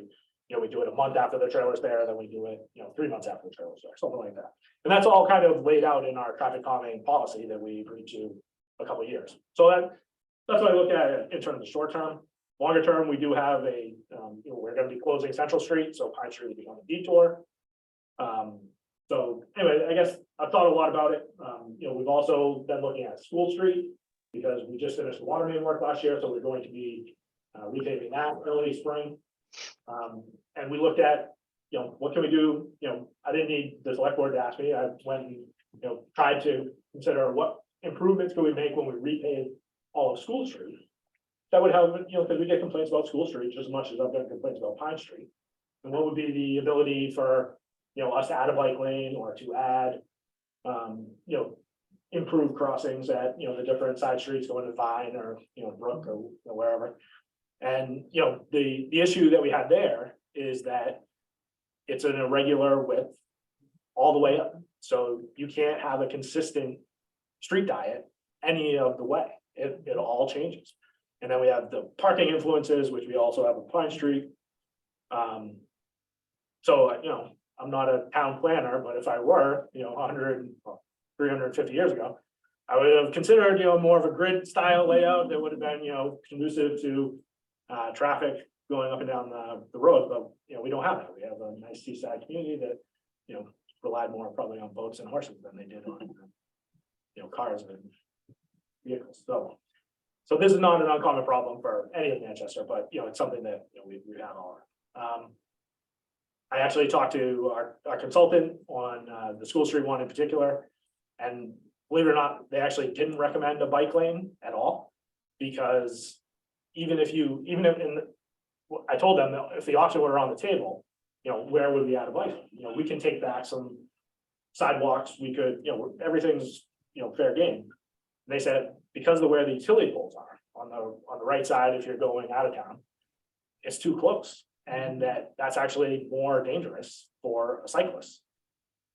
we do it a month after the trailer's there, then we do it, 3 months after the trailer's there, something like that. And that's all kind of laid out in our traffic calming policy that we agreed to a couple of years. So that's what I look at in terms of short term. Longer term, we do have we're gonna be closing Central Street, so Pine Street will become a detour. So anyway, I guess I've thought a lot about it. We've also been looking at School Street because we just finished the water main work last year, so we're going to be repaving that early spring. And we looked at, what can we do? I didn't need the select board to ask me. I went and, tried to consider what improvements could we make when we repave all of School Street. That would help, because we get complaints about School Street just as much as I've got complaints about Pine Street. And what would be the ability for, us to add a bike lane or to add, improve crossings at, the different side streets going to Vine or, Brook or wherever. And, the issue that we had there is that it's an irregular width all the way up. So you can't have a consistent street diet any of the way. It all changes. And then we have the parking influences, which we also have on Pine Street. So, I'm not a town planner, but if I were, 350 years ago, I would have considered, more of a grid style layout that would have been, conducive to traffic going up and down the road, but, we don't have that. We have a nice seaside community that, relied more probably on boats and horses than they did on, cars and vehicles. So this is not an uncommon problem for any of Manchester, but, it's something that, we have all around. I actually talked to our consultant on the School Street one in particular, and believe it or not, they actually didn't recommend a bike lane at all, because I told them that if the option were on the table, where would we add a bike lane? We can take back some sidewalks, we could, everything's, fair game. They said, because of where the utility poles are on the right side, if you're going out of town, it's too close. And that's actually more dangerous for a cyclist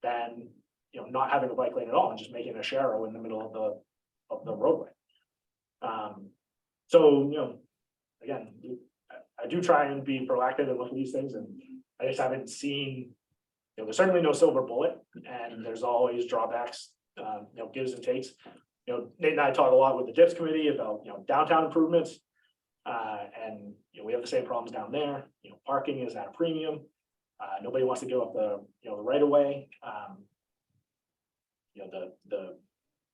than, not having a bike lane at all and just making a sharrow in the middle of the roadway. So, again, I do try and be proactive and look at these things, and I just haven't seen, there's certainly no silver bullet, and there's always drawbacks, gives and takes. Nate and I talk a lot with the DIPS committee about, downtown improvements. And, we have the same problems down there. Parking is at a premium. Nobody wants to give up the right of way. The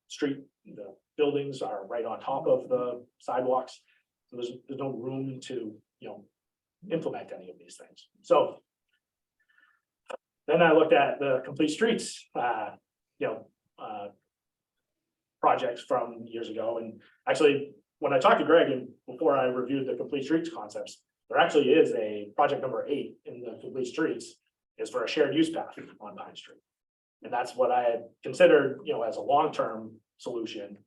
street, the buildings are right on top of the sidewalks. So there's no room to, implement any of these things. So then I looked at the Complete Streets, projects from years ago. And actually, when I talked to Greg and before I reviewed the Complete Streets concepts, there actually is a project number 8 in the Complete Streets. is for a shared use path on Pine Street. And that's what I had considered, you know, as a long-term solution,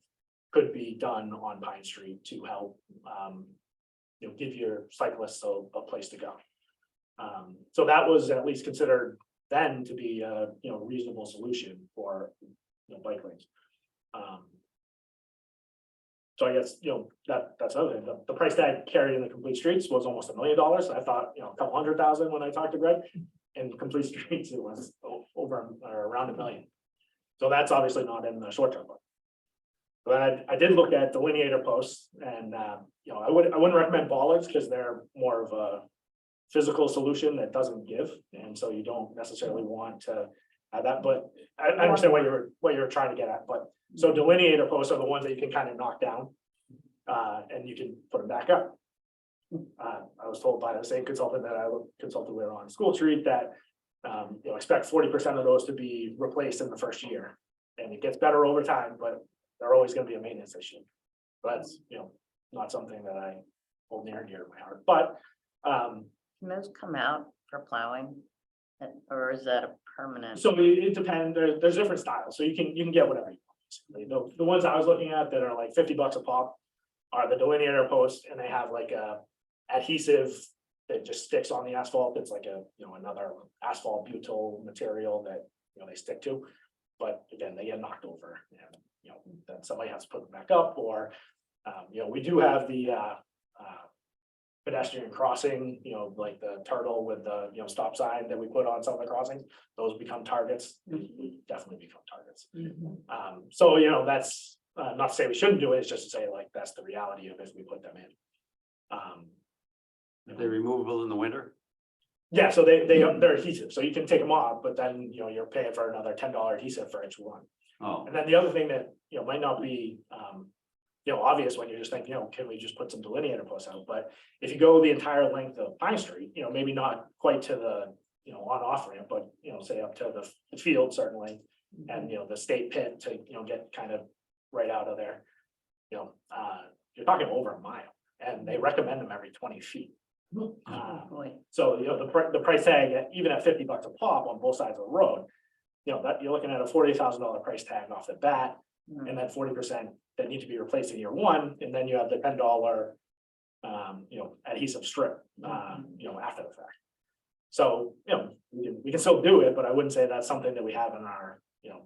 could be done on Pine Street to help, you know, give your cyclists a place to go. So that was at least considered then to be a, you know, reasonable solution for, you know, bike lanes. So I guess, you know, that's another thing, the price tag carried in the complete streets was almost $1 million. I thought, you know, a couple 100,000 when I talked to Greg. In complete streets, it was over or around $1 million. So that's obviously not in the short term. But I did look at delineator posts and, you know, I wouldn't recommend bollards because they're more of a physical solution that doesn't give. And so you don't necessarily want to have that, but I understand what you're trying to get at, but so delineator posts are the ones that you can kind of knock down. And you can put them back up. I was told by the same consultant that I consulted with on School Street that, you know, expect 40% of those to be replaced in the first year. And it gets better over time, but they're always gonna be a maintenance issue. But that's, you know, not something that I hold near and dear to my heart, but, Can those come out for plowing? Or is that a permanent? so it depends, there's different styles, so you can get whatever you want. The ones I was looking at that are like $50 a pop are the delineator posts, and they have like a adhesive that just sticks on the asphalt. It's like a, you know, another asphalt butyl material that, you know, they stick to. But again, they get knocked over and, you know, then somebody has to put them back up, or, you know, we do have the pedestrian crossing, you know, like the turtle with the, you know, stop sign that we put on some of the crossings, those become targets, definitely become targets. So, you know, that's not to say we shouldn't do it, it's just to say like, that's the reality of if we put them in. Are they removable in the winter? Yeah, so they're adhesive, so you can take them off, but then, you know, you're paying for another $10 adhesive for each one. Oh, And then the other thing that, you know, might not be, you know, obvious when you're just thinking, you know, can we just put some delineator posts out? But if you go the entire length of Pine Street, you know, maybe not quite to the, you know, on-off ramp, but, you know, say up to the field certainly. And, you know, the state pit to, you know, get kind of right out of there. You know, you're talking over a mile, and they recommend them every 20 feet. Oh, boy. So, you know, the price tag, even at $50 a pop on both sides of the road, you know, that you're looking at a $40,000 price tag off the bat, and then 40% that need to be replaced in year one, and then you have the $10, you know, adhesive strip, you know, after the fact. So, you know, we can still do it, but I wouldn't say that's something that we have in our, you know,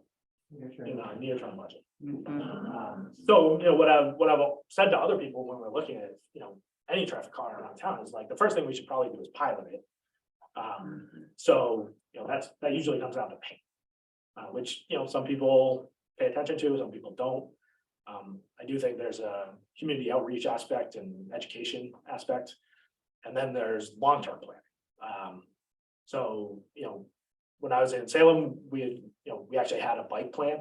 in our near-term budget. So, you know, what I've said to other people when we're looking at, you know, any traffic car around town is like, the first thing we should probably do is pilot it. So, you know, that usually comes down to paint, which, you know, some people pay attention to, some people don't. I do think there's a community outreach aspect and education aspect, and then there's long-term planning. So, you know, when I was in Salem, we actually had a bike plan.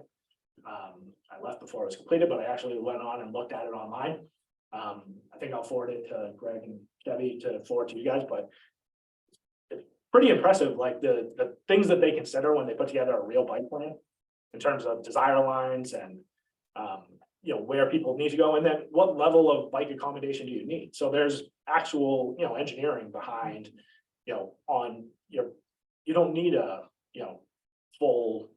I left before it was completed, but I actually went on and looked at it online. I think I'll forward it to Greg and Debbie to forward to you guys, but it's pretty impressive, like the things that they consider when they put together a real bike plan in terms of desire lines and, you know, where people need to go, and then what level of bike accommodation do you need? So there's actual, you know, engineering behind, you know, you don't need a, you know, full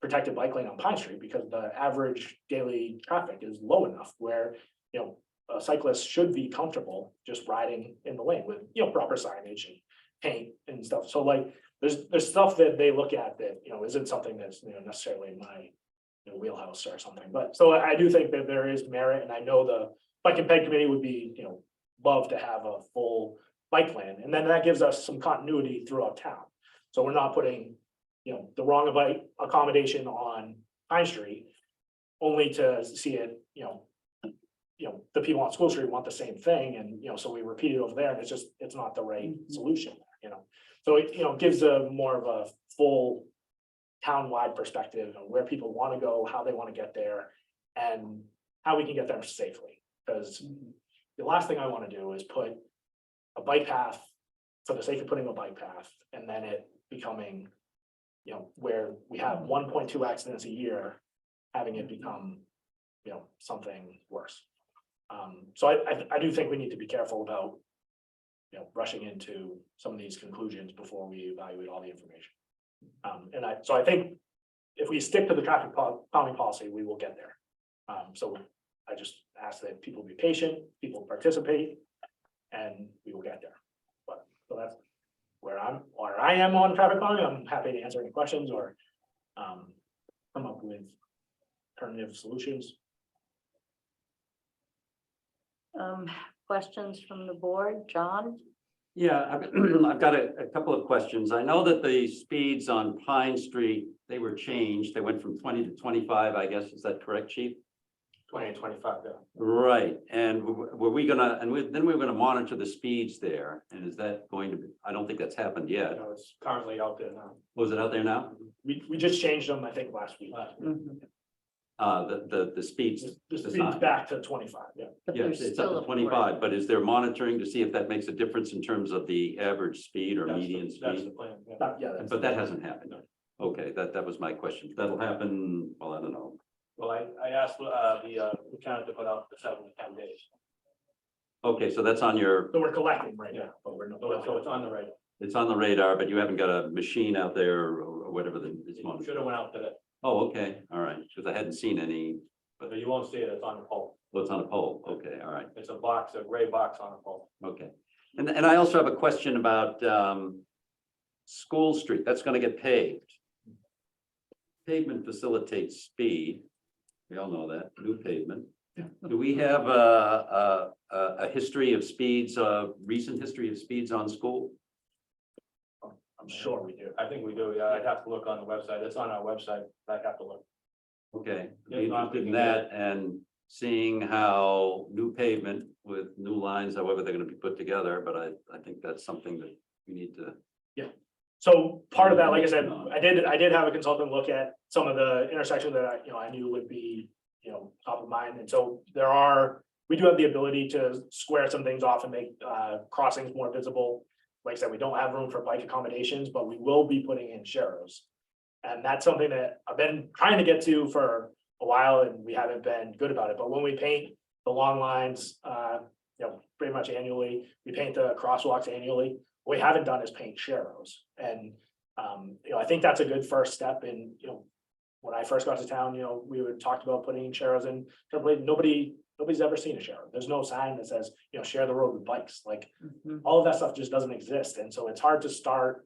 protected bike lane on Pine Street because the average daily traffic is low enough where, you know, a cyclist should be comfortable just riding in the lane with, you know, proper signage and paint and stuff. So like, there's stuff that they look at that, you know, isn't something that's, you know, necessarily in my, you know, wheelhouse or something. But so I do think that there is merit, and I know the Bike and Ped Committee would be, you know, love to have a full bike plan, and then that gives us some continuity throughout town. So we're not putting, you know, the wrong bike accommodation on Pine Street only to see it, you know, the people on School Street want the same thing, and, you know, so we repeat it over there, and it's not the right solution, you know. So it, you know, gives a more of a full town-wide perspective on where people want to go, how they want to get there, and how we can get there safely. Because the last thing I want to do is put a bike path for the sake of putting a bike path, and then it becoming, you know, where we have 1.2 accidents a year, having it become, you know, something worse. So I do think we need to be careful about, rushing into some of these conclusions before we evaluate all the information. So I think if we stick to the traffic calming policy, we will get there. So I just ask that people be patient, people participate, and we will get there. But, so that's where I am on traffic calming. I'm happy to answer any questions or come up with alternative solutions. Questions from the board, John? Yeah, I've got a couple of questions. I know that the speeds on Pine Street, they were changed. They went from 20 to 25, I guess. Is that correct, Chief? 20 and 25, yeah. Right, and were we gonna, then we were gonna monitor the speeds there, and is that going to be, I don't think that's happened yet. No, it's currently out there now. Was it out there now? We just changed them, I think, last week. Mhm. The speeds, The speed's back to 25, yeah. But yes, there's it's up still to a 25, but is there monitoring to see if that makes a difference in terms of the average speed or That's the- median That's the speed? plan. Yeah, that's. But that hasn't happened. Okay, that was my question. That'll happen, well, I don't know. Well, I asked the lieutenant to put out the 7 to 10 days. Okay, so that's on your, So we're collecting right now, but we're not. So it's on the radar. it's on the radar, but you haven't got a machine out there or whatever it's monitoring. Should have went out today, Oh, okay, all right, because I hadn't seen any, but you won't see it, it's on the pole. well, it's on a pole. Okay, all right. It's a box, a gray box on a pole. Okay, and I also have a question about School Street, that's gonna get paved. Pavement facilitates speed, we all know that, new pavement. Do we have a history of speeds, recent history of speeds on school? I'm sure we do. I think we do, yeah, I'd have to look on the website, it's on our website, I'd have to look. Okay, Yeah, be interested in that and seeing how new pavement with new lines, however they're gonna be put together, but I think that's something that we need to. So part of that, like I said, I did have a consultant look at some of the intersections that I knew would be, top of mind. And so we do have the ability to square some things off and make crossings more visible. Like I said, we don't have room for bike accommodations, but we will be putting in sharrows. And that's something that I've been trying to get to for a while and we haven't been good about it. But when we paint the long lines, pretty much annually, we paint the crosswalks annually. What we haven't done is paint sharrows. And, I think that's a good first step in, when I first got to town, we would talk about putting sharrows in. Nobody's ever seen a sharrow. There's no sign that says, share the road with bikes. Like Mhm. all of that stuff just doesn't exist. And so it's hard to start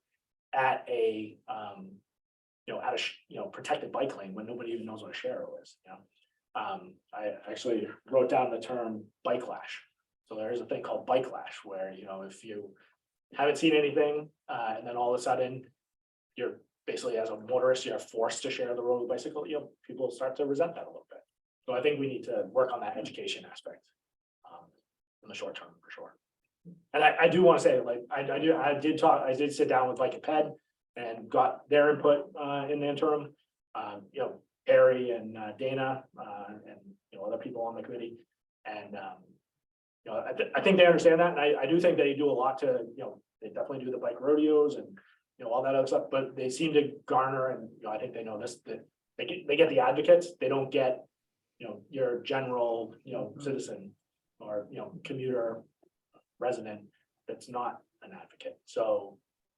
at a, protected bike lane when nobody even knows what a sharrow is, I actually wrote down the term bike lash. So there is a thing called bike lash where, if you haven't seen anything, and then all of a sudden you're basically as a motorist, you're forced to share the road with bicycle, people start to resent that a little bit. So I think we need to work on that education aspect in the short term for sure. And I do want to say, like, I did sit down with Bike and Ped and got their input in the interim. Harry and Dana and other people on the committee. And I think they understand that, and I do think they do a lot to, they definitely do the bike rodeos and all that other stuff, but they seem to garner, and I think they know this, that they get the advocates, they don't get your general citizen or commuter resident that's not an advocate. So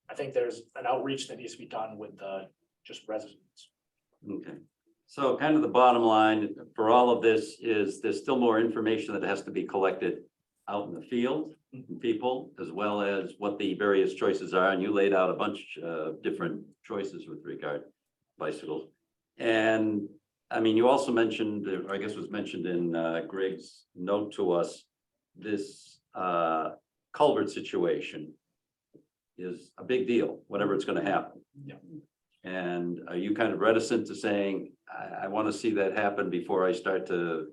I think there's an outreach that needs to be done with the just residents. Okay, so kind of the bottom line for all of this is there's still more information that has to be collected out in the field, from people, as well as what the various choices are. And you laid out a bunch of different choices with regard to bicycles. And I mean, you also mentioned, or I guess was mentioned in Greg's note to us, this culvert situation is a big deal, whatever it's going to happen. Yeah. And are you kind of reticent to saying, I want to see that happen before I start to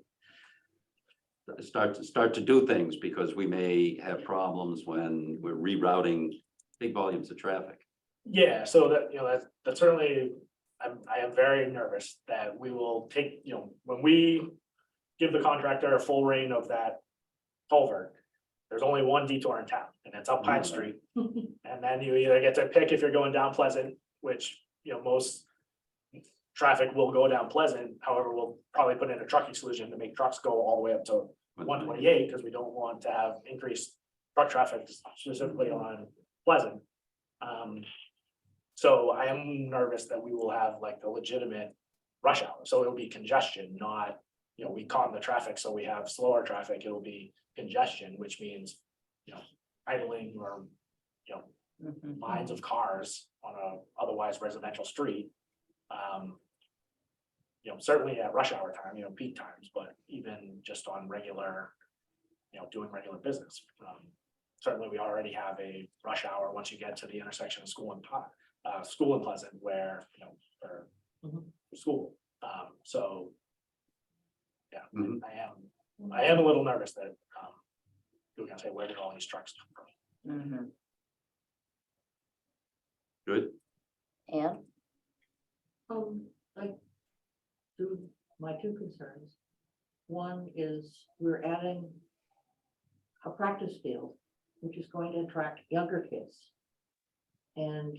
do things, because we may have problems when we're rerouting big volumes of traffic? Yeah, so that certainly, I am very nervous that we will take, when we give the contractor a full reign of that culvert, there's only one detour in town, and it's up Pine Street. And then you either get to pick if you're going down Pleasant, which, most traffic will go down Pleasant. However, we'll probably put in a trucking solution to make trucks go all the way up to 128, because we don't want to have increased truck traffic specifically on Pleasant. So I am nervous that we will have like the legitimate rush hour, so it'll be congestion, not, you know, we calm the traffic, so we have slower traffic, it'll be congestion, which means, you know, idling or, you know, Mhm. lines of cars on a otherwise residential street. You know, certainly at rush hour time, you know, peak times, but even just on regular, you know, doing regular business. Certainly, we already have a rush hour once you get to the intersection of school and school and Pleasant where, you know, for school. So, yeah, Mhm. I am a little nervous that, we're gonna say, where did all these trucks come from? Mhm. Good. And, Like, my two concerns. One is we're adding a practice field, which is going to attract younger kids. And,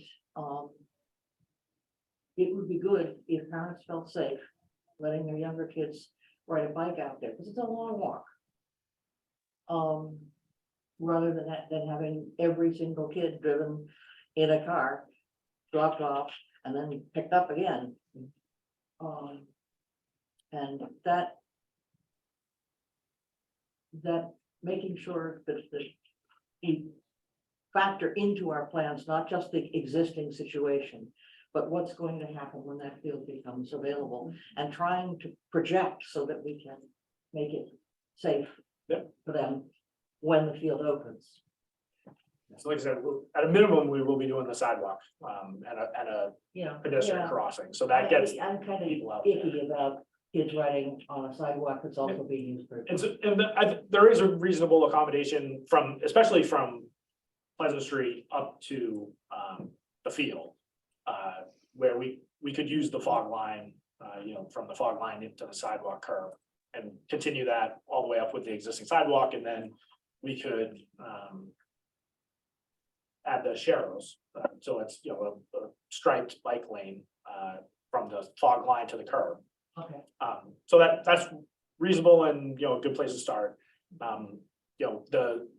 it would be good if parents felt safe letting their younger kids ride a bike out there, because it's a long walk. Rather than having every single kid driven in a car, dropped off and then picked up again. And that making sure that we factor into our plans, not just the existing situation, but what's going to happen when that field becomes available, and trying to project so that we can make it safe Yep. for them when the field opens. So like I said, at a minimum, we will be doing the sidewalk, and a Yeah. pedestrian crossing, so that gets. I'm kind of people out there. icky about kids riding on a sidewalk that's also being used for. There is a reasonable accommodation from, especially from Pleasant Street up to the field. Where we could use the fog line, you know, from the fog line into the sidewalk curb. And continue that all the way up with the existing sidewalk, and then we could add the sharrows. So it's, you know, a striped bike lane from the fog line to the curb. Okay. So that's reasonable and, you know, a good place to start. You know,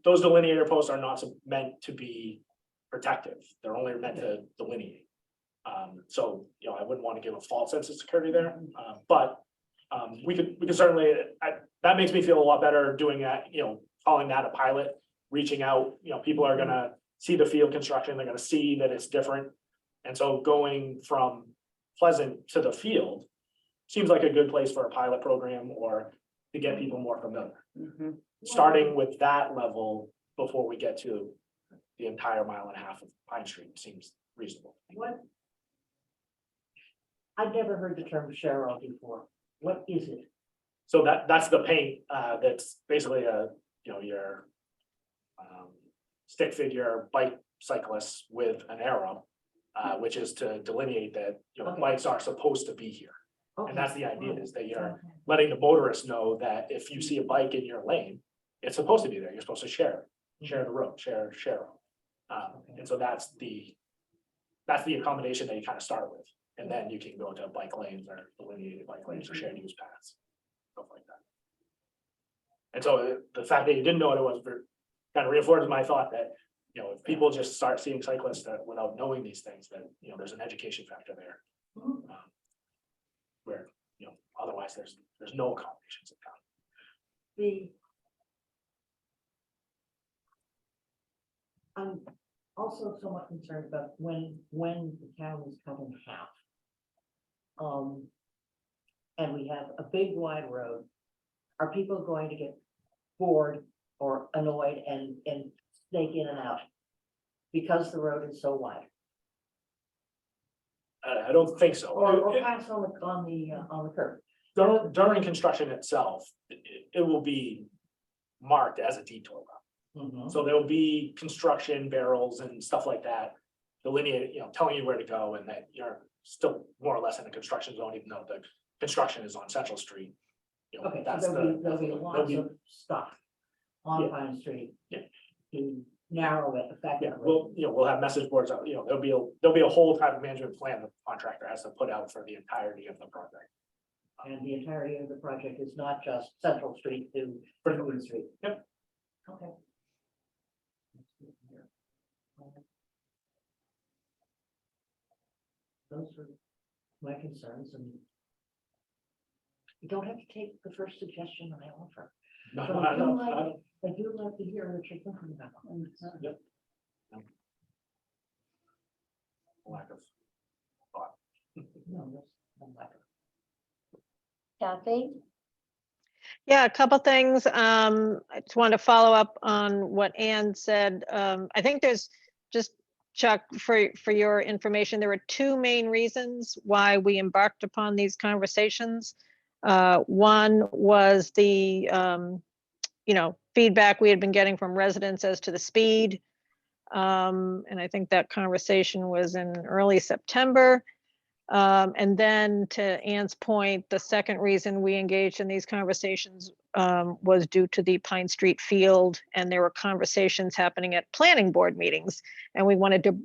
those delineator posts are not meant to be protective. They're only meant to delineate. So, you know, I wouldn't want to give a false sense of security there, but we could certainly, that makes me feel a lot better doing that, you know, calling that a pilot, reaching out, you know, people are gonna see the field construction, they're gonna see that it's different. And so going from Pleasant to the field seems like a good place for a pilot program or to get people more familiar. mhm. Starting with that level before we get to the entire 1.5 miles of Pine Street seems reasonable. What? I've never heard the term Sharrow before. What is it? So that's the paint, that's basically you know, your stick figure bike cyclists with an arrow, which is to delineate that, you know, Okay. bikes are supposed to be here. Okay. And that's the idea, is that you're Okay. letting the motorists know that if you see a bike in your lane, it's supposed to be there. You're supposed to share the road, share. And so that's the accommodation that you kind of start with. And then you can go to bike lanes or delineated bike lanes or shared use paths, stuff like that. And so the fact that you didn't know what it was kind of reinforces my thought that, you know, if people just start seeing cyclists without knowing these things, then, you know, there's an education factor there. Mhm. Where, you know, otherwise there's no accommodations in town. I'm also somewhat concerned about when the town is cut in half. And we have a big wide road. Are people going to get bored or annoyed and snake in and out? Because the road is so wide, I don't think so. or pass on the curb. During construction itself, it will be marked as a detour route. So there'll be construction barrels and stuff like that delineated, you know, telling you where to go, and that you're still more or less in a construction zone, even though the construction is on Central Street. You know, Okay, that's so there'll be there'll lots be- of stuff on Yeah. Pine Street. Yeah. To narrow it Yeah, effectively. we'll have message boards out, you know, there'll be a whole traffic management plan the contractor has to put out for the entirety of the project. And the entirety of the project is not just Central Street to Greenwood Street. Yep. Okay. those are my concerns, and you don't have to take the first suggestion I offer. No, But no, I do no, like, no. I do like to hear what you're thinking about. Yep. Lack of thought. No, that's, I'm like, Kathy? Yeah, a couple things. I just want to follow up on what Ann said. I think there's just, Chuck, for your information, there were two main reasons why we embarked upon these conversations. One was the, feedback we had been getting from residents as to the speed. And I think that conversation was in early September. And then to Ann's point, the second reason we engaged in these conversations was due to the Pine Street field, and there were conversations happening at planning board meetings. And we wanted to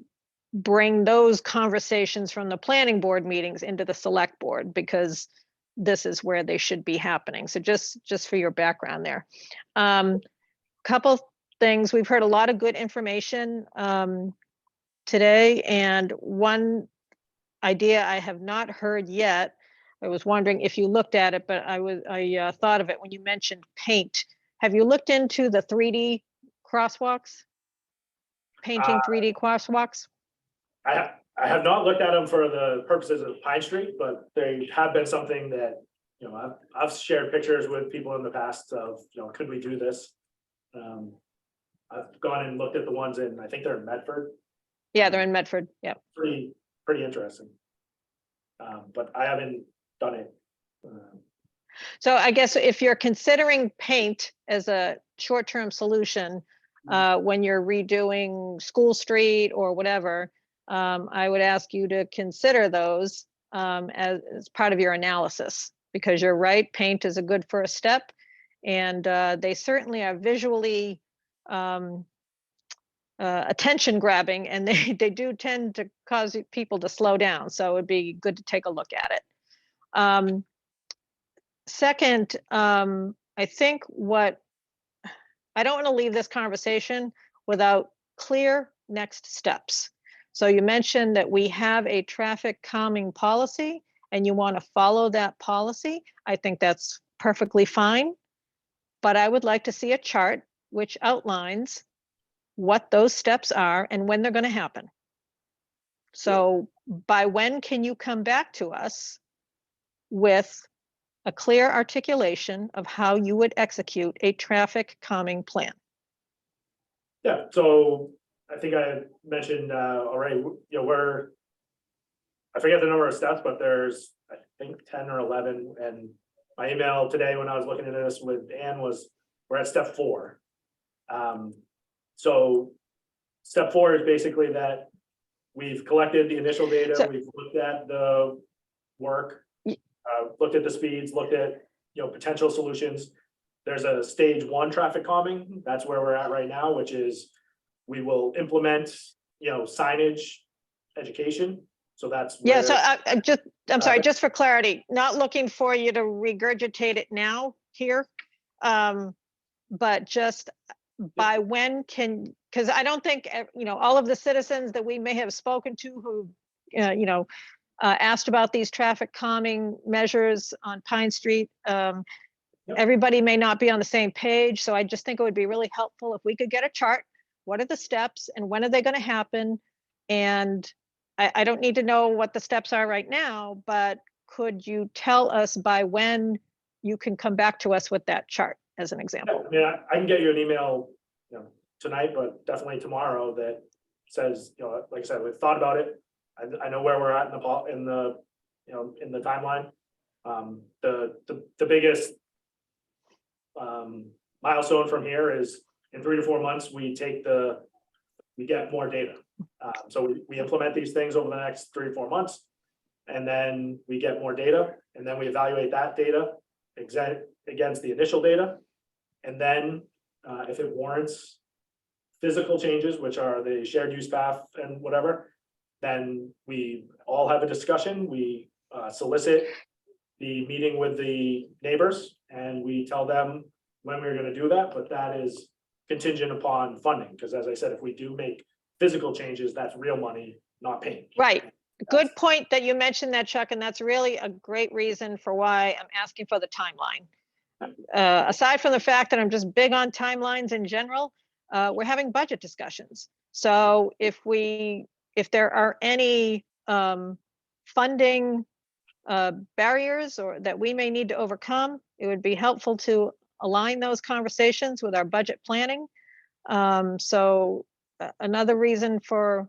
bring those conversations from the planning board meetings into the select board, because this is where they should be happening. So just for your background there. Couple things, we've heard a lot of good information today, and one idea I have not heard yet. I was wondering if you looked at it, but I thought of it when you mentioned paint. Have you looked into the 3D crosswalks? Painting 3D crosswalks? I have not looked at them for the purposes of Pine Street, but they have been something that, I've shared pictures with people in the past of, could we do this? I've gone and looked at the ones in, I think they're in Medford, Yeah, they're in Medford. Yeah. pretty interesting. But I haven't done it. So I guess if you're considering paint as a short-term solution, when you're redoing School Street or whatever, I would ask you to consider those as part of your analysis, because you're right, paint is a good first step. And they certainly are visually attention grabbing, and they do tend to cause people to slow down. So it'd be good to take a look at it. Second, I think I don't want to leave this conversation without clear next steps. So you mentioned that we have a traffic calming policy and you want to follow that policy. I think that's perfectly fine. But I would like to see a chart which outlines what those steps are and when they're going to happen. So by when can you come back to us with a clear articulation of how you would execute a traffic calming plan? Yeah, so I think I mentioned already, I forget the number of steps, but there's, I think, 10 or 11. And my email today when I was looking at this with Ann was, we're at step 4. So step 4 is basically that we've collected the initial data, So- we've looked at the work, looked at the speeds, looked at, potential solutions. There's a stage 1 traffic calming. That's where we're at right now, which is we will implement, signage education. So that's. Yeah, so where- I'm sorry, just for clarity, not looking for you to regurgitate it now here. But just by when because I don't think, all of the citizens that we may have spoken to who, asked about these traffic calming measures on Pine Street. Everybody may not be on the same page, so I just think it would be really helpful if we could get a chart. What are the steps and when are they going to happen? And I don't need to know what the steps are right now, but could you tell us by when you can come back to us with that chart as an Yeah, example? I mean, I can get you an email, tonight, but definitely tomorrow that says, like I said, we've thought about it. I know where we're at in the timeline. The biggest milestone from here is in 3 to 4 months, we get more data. So we implement these things over the next 3 to 4 months. And then we get more data, and then we evaluate that data against the initial data. And then if it warrants physical changes, which are the shared use path and whatever, then we all have a discussion. We solicit the meeting with the neighbors and we tell them when we're going to do that, but that is contingent upon funding. Because as I said, if we do make physical changes, that's real money, not paint. Right, Good point that you mentioned that, Chuck, and that's really a great reason for why I'm asking for the timeline. Aside from the fact that I'm just big on timelines in general, we're having budget discussions. So if there are any funding barriers or that we may need to overcome, it would be helpful to align those conversations with our budget planning. So another reason for,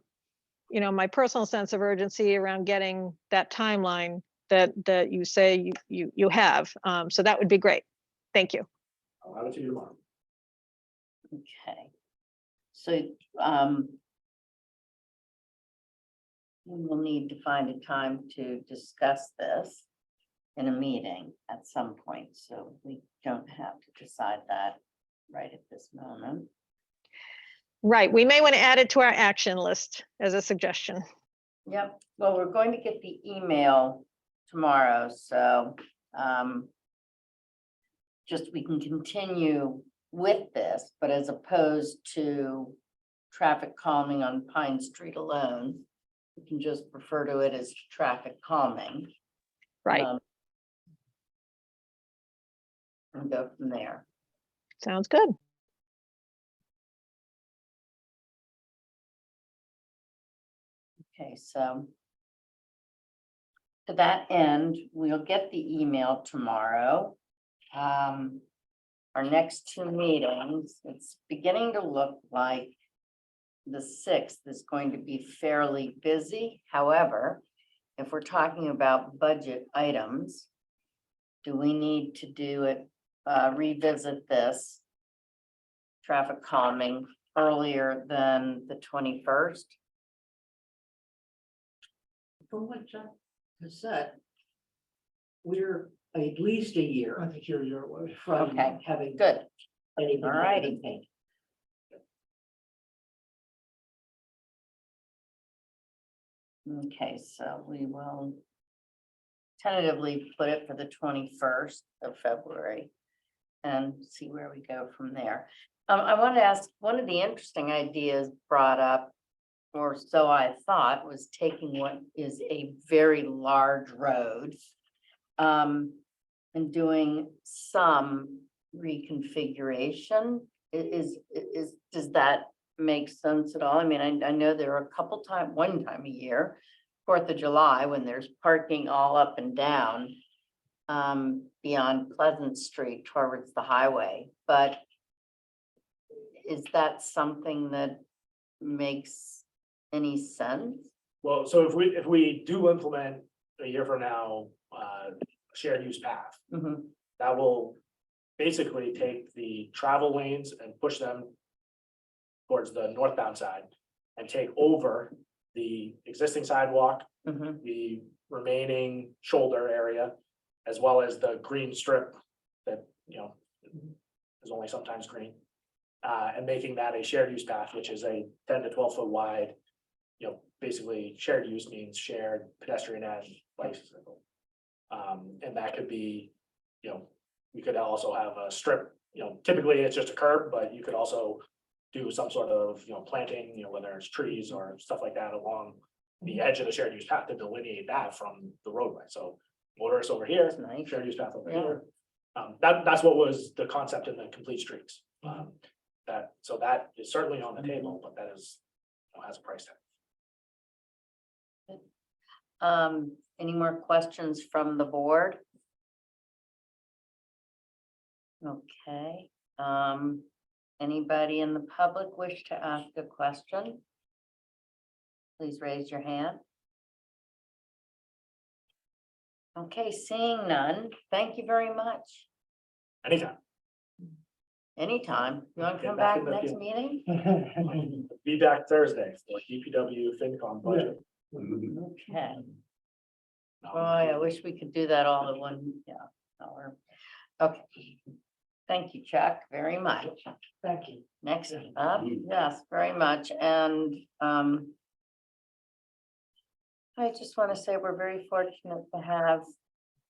my personal sense of urgency around getting that timeline that you say you have. So that would be great. Thank you. I'll have it to you tomorrow. Okay. So, we will need to find a time to discuss this in a meeting at some point, so we don't have to decide that right at this moment. Right. We may want to add it to our action list as a suggestion. Yep, well, we're going to get the email tomorrow, so just we can continue with this, but as opposed to traffic calming on Pine Street alone, we can just refer to it as traffic calming. Right. And go from there. Sounds good. Okay, so to that end, we'll get the email tomorrow. Our next two meetings, it's beginning to look like the 6th is going to be fairly busy. However, if we're talking about budget items, do we need to do it, revisit this traffic calming earlier than the 21st? From what Chuck has said, we're at least a I year think you're your way. from Okay, having Good. anything. All righty. paid. Okay, so we will tentatively put it for the 21st of February and see where we go from there. I wanted to ask, one of the interesting ideas brought up, or so I thought, was taking what is a very large road and doing some reconfiguration. Does that make sense at all? I mean, I know there are a couple times, one time a year, 4th of July, when there's parking all up and down beyond Pleasant Street towards the highway, but is that something that makes any sense? Well, so if we do implement a year from now, shared use path, Mhm. that will basically take the travel lanes and push them towards the northbound side and take over the existing sidewalk, Mhm. the remaining shoulder area, as well as the green strip that, is only sometimes green. And making that a shared use path, which is a 10 to 12 foot wide, basically shared use means shared pedestrian and bicycle. And that could be, we could also have a strip, typically it's just a curb, but you could also do some sort of, planting, whether it's trees or stuff like that along the edge of the shared use path to delineate that from the roadway. So motorists over here, That's nice. shared use path over Yeah. here. That's what was the concept in the complete streets. So that is certainly on the table, but that is, has a price tag. Any more questions from the board? Okay, anybody in the public wish to ask a question? Please raise your hand. Okay, seeing none, thank you very much. Anytime. Anytime. You want to Get come back back in the next field. meeting? Be back Thursday for DPW FinCom budget. Okay. Boy, I wish we could do that all in one, hour. Okay. Thank you, Chuck, very much. Thank you. Next up, yes, very much, and I just want to say we're very fortunate to have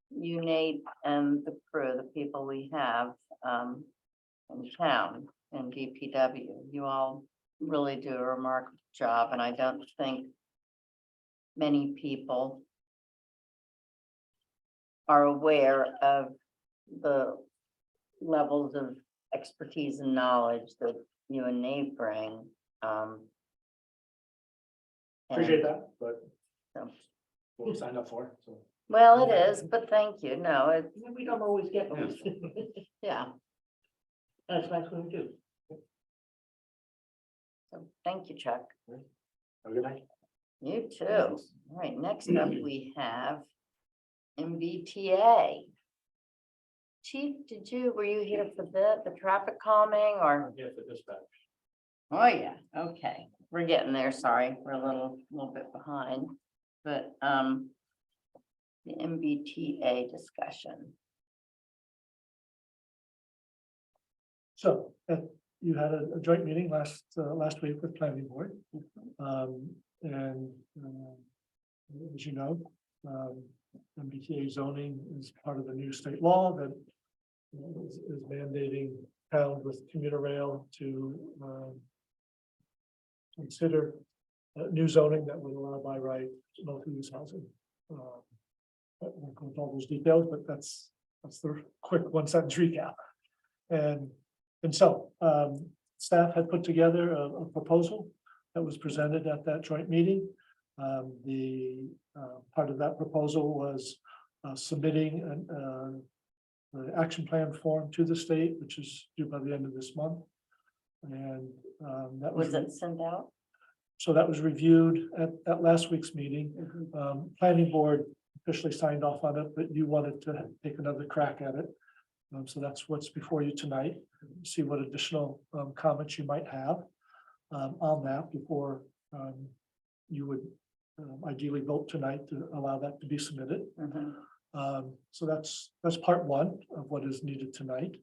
you, Nate, and the crew, the people we have in town and DPW. You all really do a remarkable job, and I don't think many people are aware of the levels of expertise and knowledge that you and Nate bring. Appreciate and that, but so- what we signed up for, so. Well, it is, but thank you. No, it, We don't always get those. yeah, That's nice when we do. so thank you, Chuck. Have a good night. You too. All right, next up we have MBTA. Chief, were you here for the traffic calming or? Yeah, for dispatch. Oh, yeah, okay, we're getting there, sorry, we're a little bit behind, but, the MBTA discussion. So, you had a joint meeting last week with planning board. And, as you know, MBTA zoning is part of the new state law that is mandating towns with commuter rail to, consider new zoning that would allow by right multi-use housing. I won't go into all those details, but that's the quick one sentence recap. And so, staff had put together a proposal that was presented at that joint meeting. The part of that proposal was submitting the action plan form to the state, which is due by the end of this month. And that Was it sent out? so that was reviewed at last week's meeting. Planning board officially signed off on it, but you wanted to take another crack at it. So that's what's before you tonight. See what additional comments you might have on that before you would ideally vote tonight to allow that to be submitted. Mhm. So that's part one of what is needed tonight.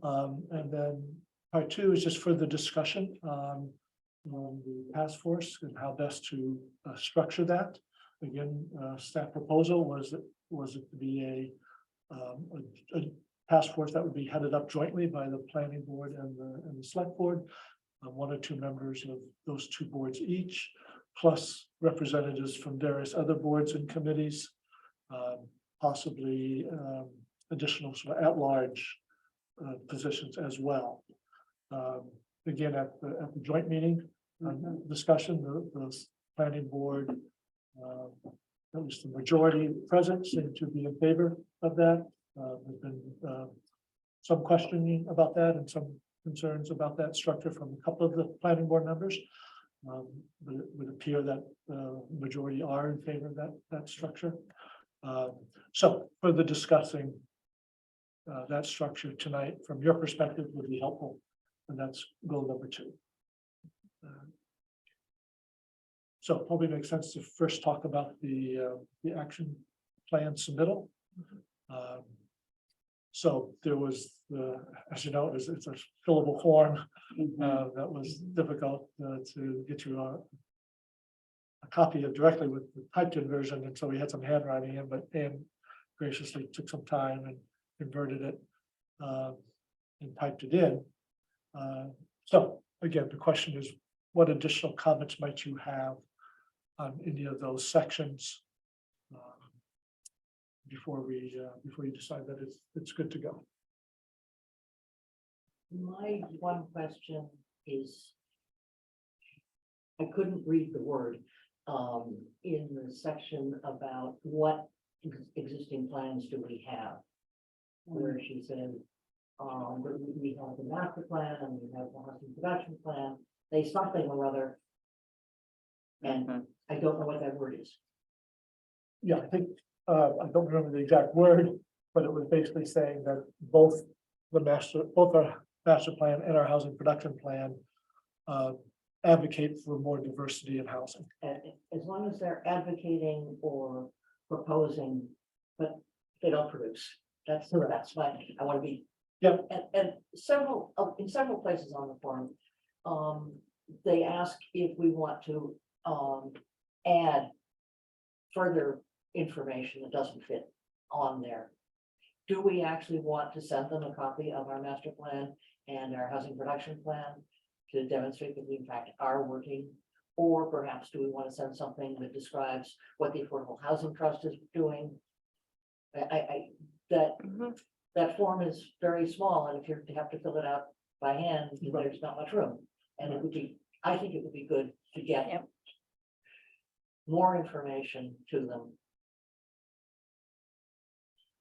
And then part two is just further discussion on the task force and how best to structure that. Again, staff proposal was it to be a task force that would be headed up jointly by the planning board and the select board. One or two members of those two boards each, plus representatives from various other boards and committees. Possibly additional sort of at-large positions as well. Again, at the joint meeting discussion, the planning board, at least the majority present, seemed to be in favor of that. There's been some questioning about that and some concerns about that structure from a couple of the planning board members. But it would appear that the majority are in favor of that structure. So further discussing that structure tonight from your perspective would be helpful. And that's goal number two. So probably makes sense to first talk about the action plan submittal. So there was as you know, it's a fillable form that was difficult to get you a copy of directly with the typed in version, and so we had some handwriting in, but Anne graciously took some time and converted it and typed it in. So again, the question is, what additional comments might you have on any of those sections before you decide that it's good to go? My one question is, I couldn't read the word in the section about what existing plans do we have? Where she said, we have the master plan and we have the housing production plan, they something or other. And I don't know what that word is. Yeah, I think, I don't remember the exact word, but it was basically saying that both our master plan and our housing production plan advocate for more diversity in housing. As long as they're advocating or proposing, but they don't produce. That's fine. I want to be. Yep. And in several places on the forum, they ask if we want to add further information that doesn't fit on there. Do we actually want to send them a copy of our master plan and our housing production plan to demonstrate that we in fact are working Or perhaps do we want to send something that describes what the Affordable Housing Trust is doing? Mhm. That form is very small, and if you have to fill it out by hand, there's not much room. And it would be, I think it would be good to get Yep. more information to them.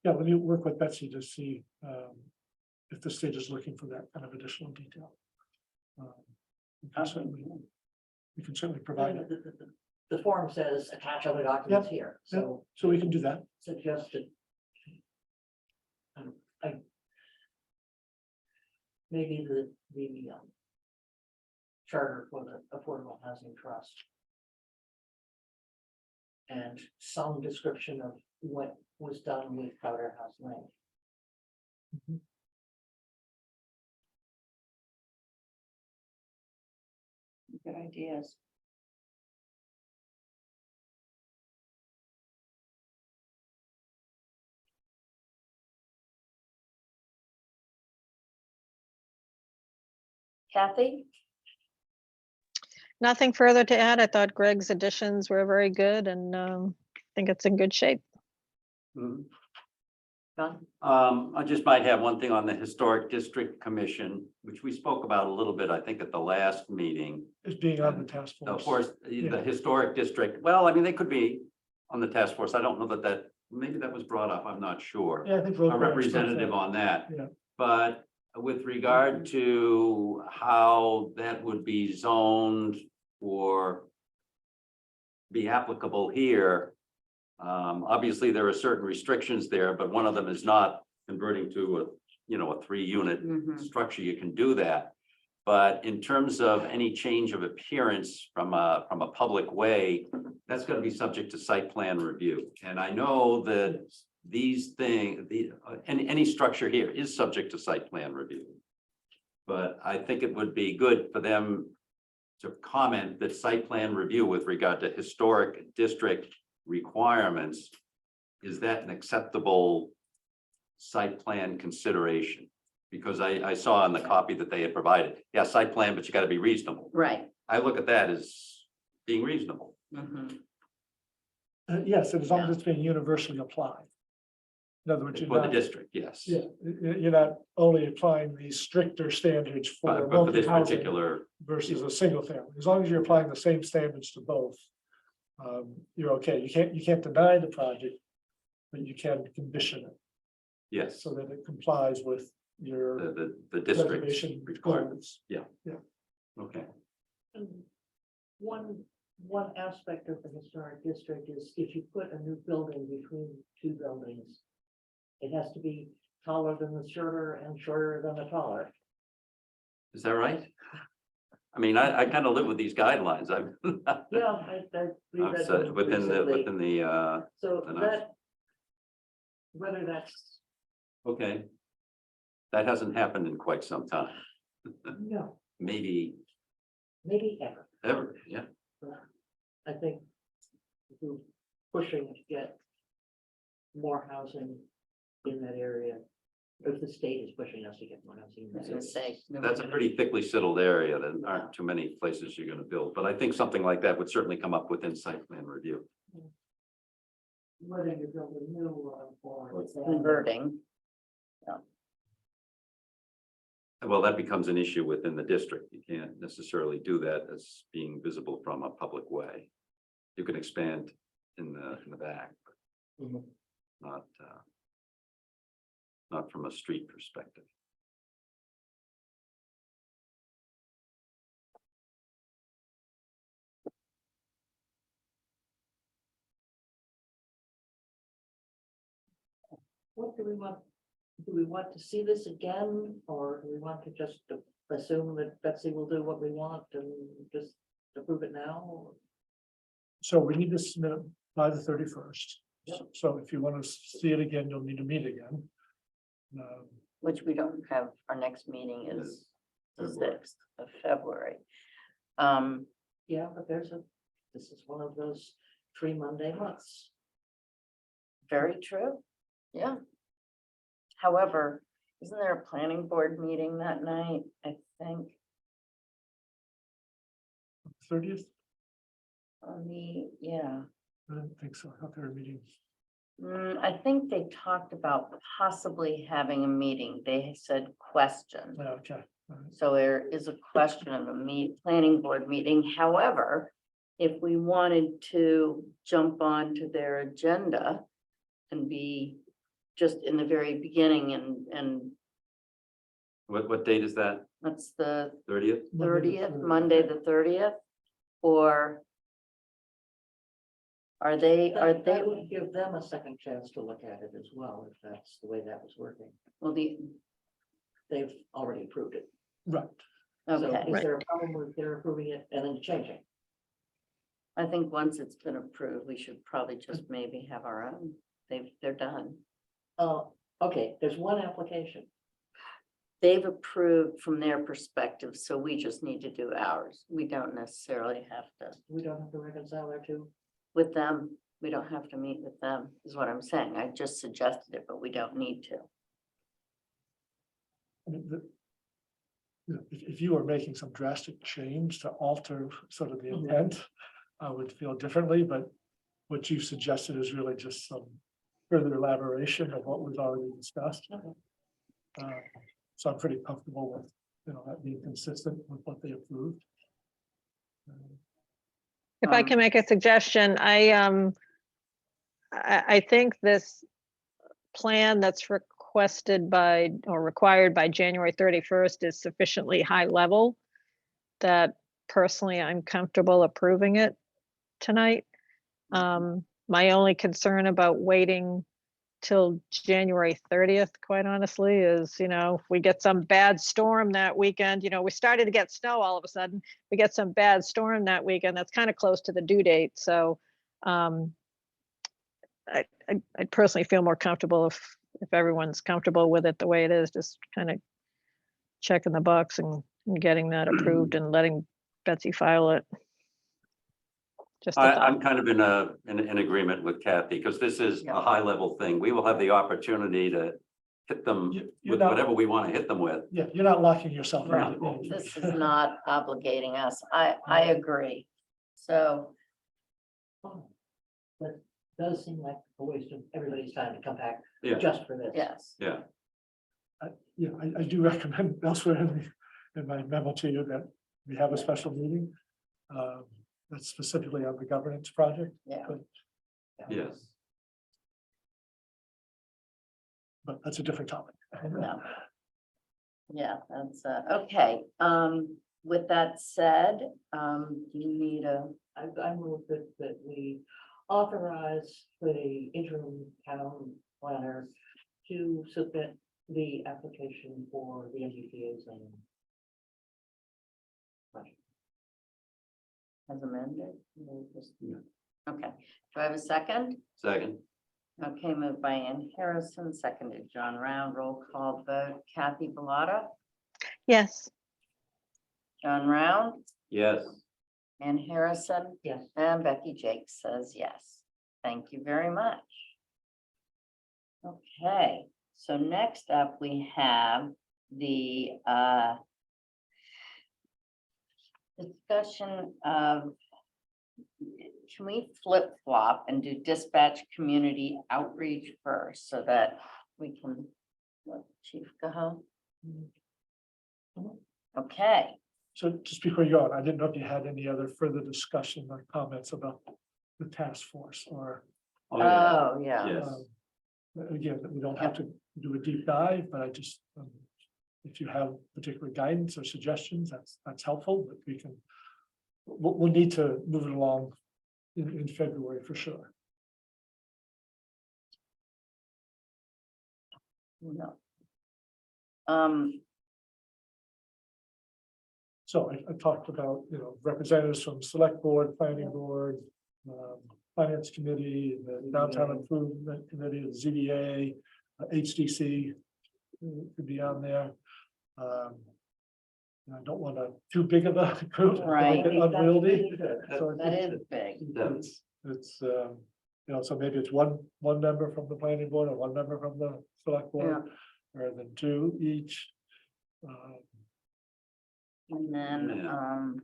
Yeah, when you work with Betsy to see if the state is looking for that kind of additional detail. We can certainly provide it. The form says attach other documents here, so So we can do that. suggested. I. Maybe the charter for the Affordable Housing Trust. And some description of what was done with Powder House Lane. Good ideas. Kathy? Nothing further to add. I thought Greg's additions were very good and I think it's in good shape. Mhm. John? I just might have one thing on the Historic District Commission, which we spoke about a little bit, I think, at the last meeting. Is being on the task force. Of course, Yeah. the Historic District, well, I mean, they could be on the task force. I don't know that maybe that was brought up. I'm not sure. Yeah, I think. A Roadrunner spoke to representative that. on that. Yeah. But with regard to how that would be zoned or be applicable here, obviously, there are certain restrictions there, but one of them is not converting to a, a 3-unit Mhm. structure. You can do that. But in terms of any change of appearance from a public way, that's going to be subject to site plan review. And I know that these things, any structure here is subject to site plan review. But I think it would be good for them to comment that site plan review with regard to historic district requirements, is that an acceptable site plan consideration? Because I saw in the copy that they had provided, yeah, site plan, but you got to be reasonable. Right. I look at that as being reasonable. Mhm. Yes, as long as it's being universally applied. In other words, you're For the not, district, yes. yeah, you're not only applying the stricter standards for But for this multi-housing particular, versus a single family. As long as you're applying the same standards to both, you're okay. You can't deny the project, but you can condition it yes, so that it complies with your the district reservation requirements. requirements. Okay, And one aspect of the historic district is if you put a new building between two buildings, it has to be taller than the shorter and shorter than the taller. is that right? I mean, I kind of live with these guidelines. I'm Yeah, I read that one within recently. the, So enough. that, whether that's, okay. That hasn't happened in quite some time. no, Maybe maybe ever. ever, yeah. I think we're pushing to get more housing in that area. If the state is pushing us to get more housing. in I was that gonna area. say. That's a pretty thickly settled area. There aren't too many places you're gonna build, but I think something like that would certainly come up within site plan review. Whether you're building new or. Converting. Well, that becomes an issue within the district. You can't necessarily do that as being visible from a public way. You can expand in the back, but Mhm. not from a street perspective. What do we want? Do we want to see this again, or do we want to just assume that Betsy will do what we want and just approve it now? So we need to submit it by the 31st. Yep. So if you want to see it again, you'll need to meet again. Which we don't have, our next meeting is the February. 6th of February. Yeah, but this is one of those 3 Monday months. Very true, yeah. However, isn't there a planning board meeting that night, I think? 30th, Yeah. I don't think so. I thought they were meeting. I think they talked about possibly having a meeting. They said question. Yeah, okay. All right. So there is a question of a planning board meeting. However, if we wanted to jump onto their agenda and be just in the very beginning and What date is that? that's the 30th? Monday, the 30th, or are they, That would give them a second chance to look at it as well, if that's the way that was working. well, They've already approved it. Right. So okay. is there a problem with their approving it and then changing? I think once it's been approved, we should probably just maybe have our own. They're done. Okay, there's one application. They've approved from their perspective, so we just need to do ours. We don't necessarily have to, We don't have to reconcile there too. with them, we don't have to meet with them, is what I'm saying. I just suggested it, but we don't need to. I mean, you know, if you were making some drastic change to alter sort of the intent, I would feel differently, but what you suggested is really just some further elaboration of what was already discussed. So I'm pretty comfortable with, you know, that being consistent with what they approved. If I can make a suggestion, I think this plan that's requested by or required by January 31st is sufficiently high level that personally I'm comfortable approving it tonight. My only concern about waiting till January 30th, quite honestly, is, you know, if we get some bad storm that weekend, you know, we started to get snow all of a sudden, we get some bad storm that weekend, that's kind of close to the due date. So I'd personally feel more comfortable if everyone's comfortable with it the way it is, just kind of checking the box and getting that approved and letting Betsy file it. Just a thought. I'm kind of in agreement with Kathy, because this is Yeah. a high level thing. We will have the opportunity to hit them You're with not- whatever we want to hit them with. Yeah, you're not locking yourself. into Right. anything. This is not obligating us. I agree. So, But it does seem like a waste of everybody's time to come back Yeah, just for this. yes, yeah. Yeah, I do recommend elsewhere in my memo to you that we have a special meeting. That's specifically on the governance project, yeah, Yes. but that's a different topic. no. Yeah, that's, okay. With that said, you need I move that we authorize the interim town planner to submit the application for the MBTA zoning. as amended. We'll just- Yeah. Okay, do I have a second? Second, Okay, moved by Ann Harrison, seconded John Round, roll call vote, Kathy Bellata, Yes. John Round, yes. Ann Harrison, Yes. and Becky Jakes says yes. Thank you very much. Okay, so next up we have the discussion of, can we flip flop and do dispatch community outreach first so that we can, let Chief go home? Okay, So just before you go on, I didn't know if you had any other further discussion or comments about the task force or. Oh, yeah. oh, yeah. Yes. Again, we don't have to do a deep dive, but I just, if you have particular guidance or suggestions, that's helpful, but we can. We'll need to move it along in February for sure. No. So I talked about, you know, representatives from select board, planning board, finance committee, the downtown improvement committee, the ZBA, HDC could be on there. I don't want too big of a group. Right. make it Unwieldy. Good. So That is big. it's, you know, so maybe it's one member from the planning board or one member from the select board, rather than two each. And then,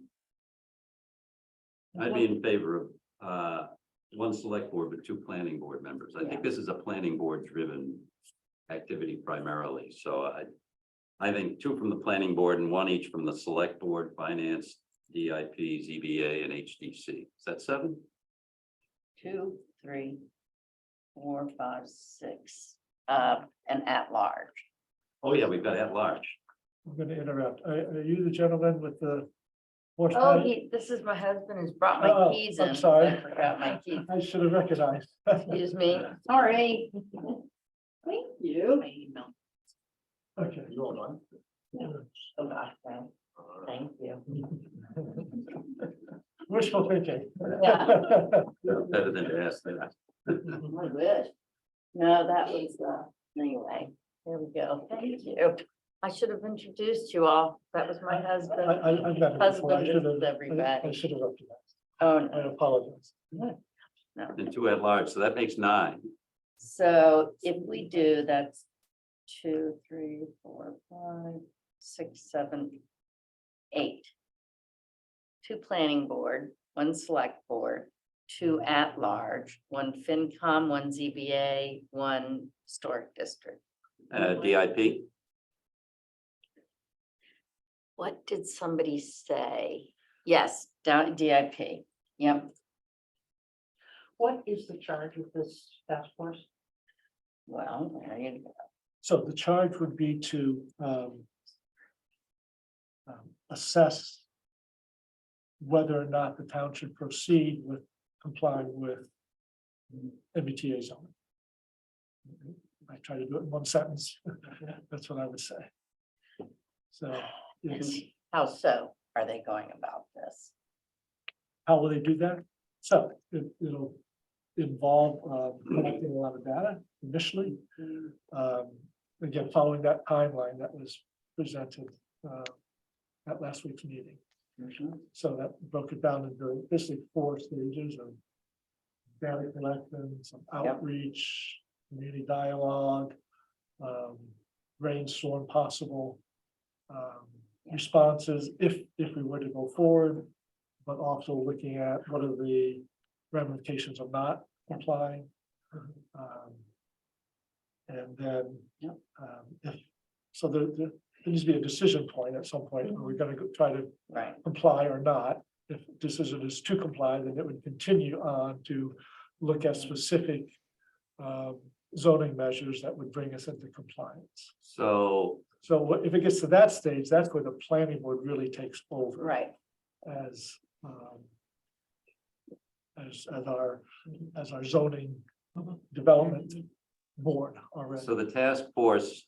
Yeah. I'd be in favor of one select board with two planning board members. I think this is a planning board driven activity primarily, so I think two from the planning board and one each from the select board, finance, DIP, ZBA, and HDC. Is that 7? 2, 3, 4, 5, 6, and at large. Oh, yeah, we've got at large. I'm gonna interrupt. Are you the gentleman with the? horse Oh, pie? this is my husband who's brought Oh, my keys I'm in. sorry. I forgot my keys. I should have recognized. Excuse me, sorry. Thank you. My email. Okay. You hold on. Oh, gosh, thank you. Wishful thinking. Yeah. Better than to ask that. I wish. No, that was, anyway, there we go. Thank you. I should have introduced you all. That was my husband. I've met him before. I Husband, should this is have, I everybody. should have recognized. Oh, I no. apologize. No. And two at large, so that makes 9. So if we do, that's 2, 3, 4, 5, 6, 7, 8. 2 planning board, 1 select board, 2 at large, 1 FinCom, 1 ZBA, 1 historic district. DIP, What did somebody say? Yes, down DIP. Yep. What is the charge of this task force? Well, there you go. So the charge would be to assess whether or not the town should proceed with complying with MBTA zoning. I try to do it in one sentence. That's what I would say. So And it's, how so are they going about this? how will they do that? So it'll involve collecting a lot of data initially. Again, following that timeline that was presented at last week's meeting. So that broke it down into basically 4 stages of data collection, some outreach, community dialogue, brainstorm possible responses if we were to go forward, but also looking at what are the ramifications of not complying. And then, if, so there needs to be a decision point at some point, are we gonna go try to Right. comply or not? If decision is to comply, then it would continue on to look at specific zoning measures that would bring us into compliance. so So if it gets to that stage, that's where the planning board really takes over. Right. As our zoning development board already. So the task force,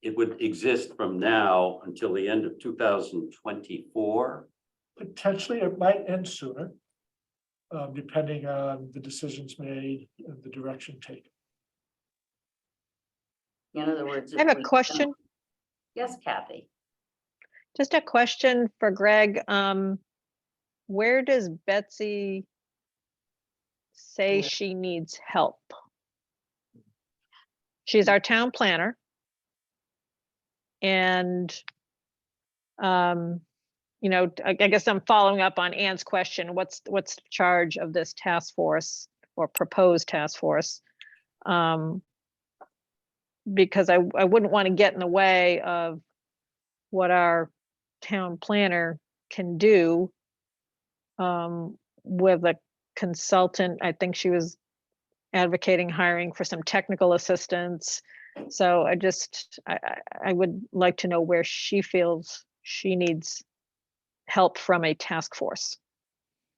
it would exist from now until the end of 2024. Potentially, it might end sooner. Depending on the decisions made and the direction taken. In other words. I have if a we question, don't- Yes, Kathy. just a question for Greg. Where does Betsy say she needs help? She's our town planner. And, you know, I guess I'm following up on Ann's question. What's the charge of this task force or proposed task force? Because I wouldn't want to get in the way of what our town planner can do with a consultant. I think she was advocating hiring for some technical assistance. So I would like to know where she feels she needs help from a task force.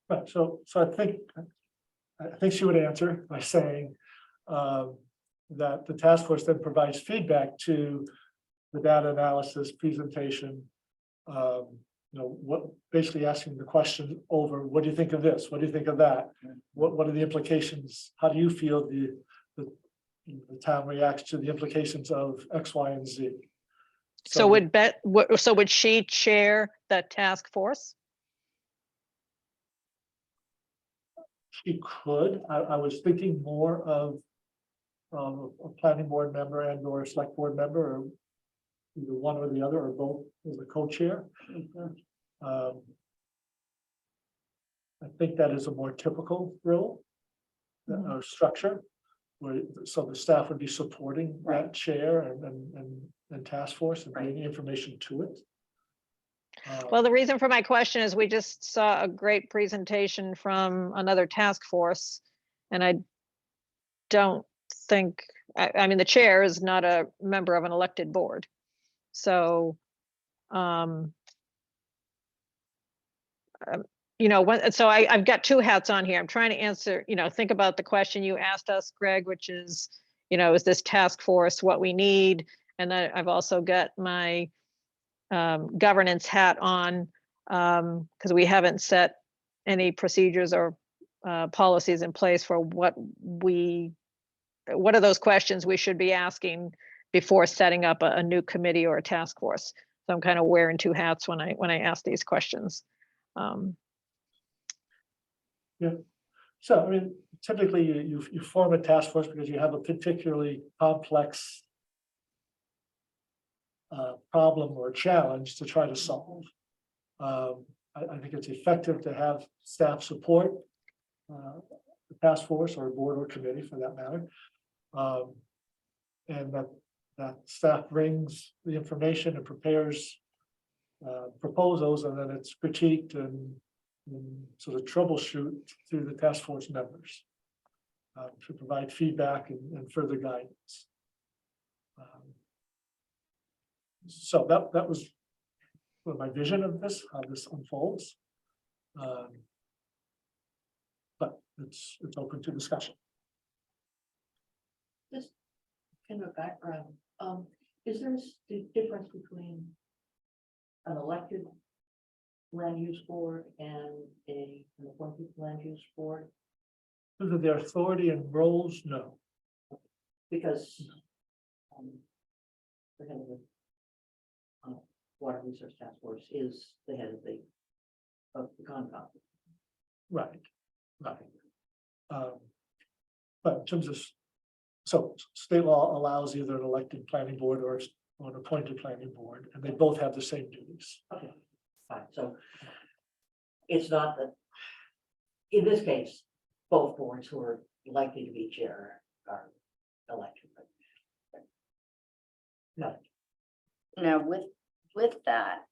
Right, so I think she would answer by saying that the task force then provides feedback to the data analysis presentation. You know, what, basically asking the question over, what do you think of this? What do you think of that? What are the implications? How do you feel the town reacts to the implications of X, Y, and Z? So would she chair the task force? She could, I was thinking more of a planning board member and or a select board member, or either one or the other, or both as a co-chair. I think that is a more typical role or structure. Where, so the staff would be supporting Right. that chair and task force and Right. bringing information to it. Well, the reason for my question is we just saw a great presentation from another task force. And I don't think, I mean, the chair is not a member of an elected board. So, you know, so I've got two hats on here. I'm trying to answer, you know, think about the question you asked us, Greg, which is, you know, is this task force what we need? And then I've also got my governance hat on, because we haven't set any procedures or policies in place for what are those questions we should be asking before setting up a new committee or a task force. So I'm kind of wearing two hats when I ask these questions. So, I mean, typically you form a task force because you have a particularly complex problem or challenge to try to solve. I think it's effective to have staff support the task force or board or committee for that matter. And that staff brings the information and prepares proposals, and then it's critiqued and sort of troubleshoot through the task force members to provide feedback and further guidance. So that was sort of my vision of this, how this unfolds. But it's open to discussion. Just kind of background, is there a difference between an elected land use board and an appointed land use board? Whether their authority and roles, no. Because the head of the Water Resource Task Force is the head of the Concom. Right. But in terms of, so state law allows either an elected planning board or an appointed planning board, and they both have the same duties. Okay, fine, so it's not that, in this case, both boards who are likely to be chair are elected. No, Now, with that,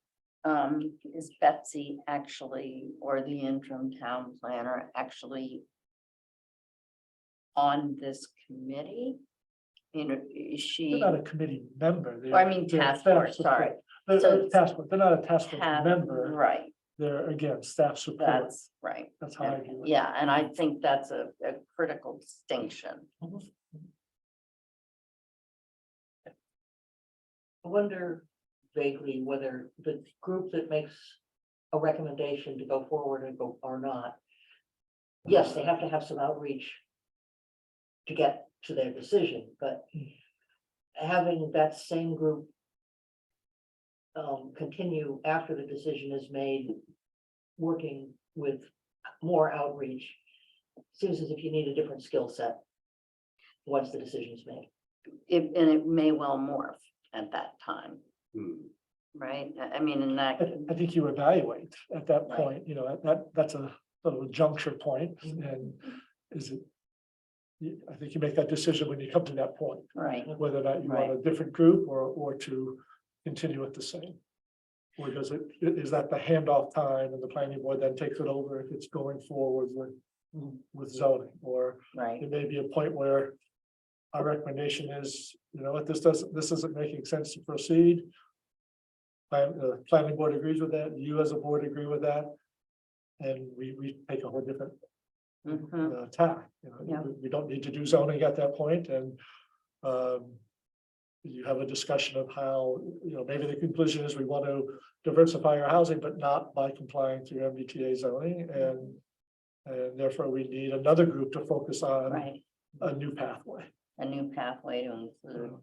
is Betsy actually, or the interim town planner actually on this committee? You know, is she? They're not a committee member. Oh, I mean, they're task staff force, support. sorry. They're So- a task force. They're not a task force have- member. Right, They're, again, staff support. that's right. That's how I view it. Yeah, and I think that's a critical distinction. I wonder vaguely whether the group that makes a recommendation to go forward and go or not. Yes, they have to have some outreach to get to their decision, but having that same group continue after the decision is made, working with more outreach, seems as if you need a different skill set once the decision is made. And it may well morph at that time, Hmm. right? I mean, in that, I think you evaluate at that Right. point, you know, that's a sort of a juncture point, and is it? I think you make that decision when you come to that point, right, whether or not you want a different group or to continue with the same. Or is that the handoff time and the planning board then takes it over if it's going forward with zoning? Or right, it may be a point where our recommendation is, you know what, this isn't making sense to proceed. The planning board agrees with that, you as a board agree with that. And we take a whole different mhm, tack, you Yeah. know, we don't need to do zoning at that point, and you have a discussion of how, you know, maybe the conclusion is we want to diversify our housing, but not by complying to MBTA zoning, and therefore we need another group to focus on right. a new pathway. A new pathway to include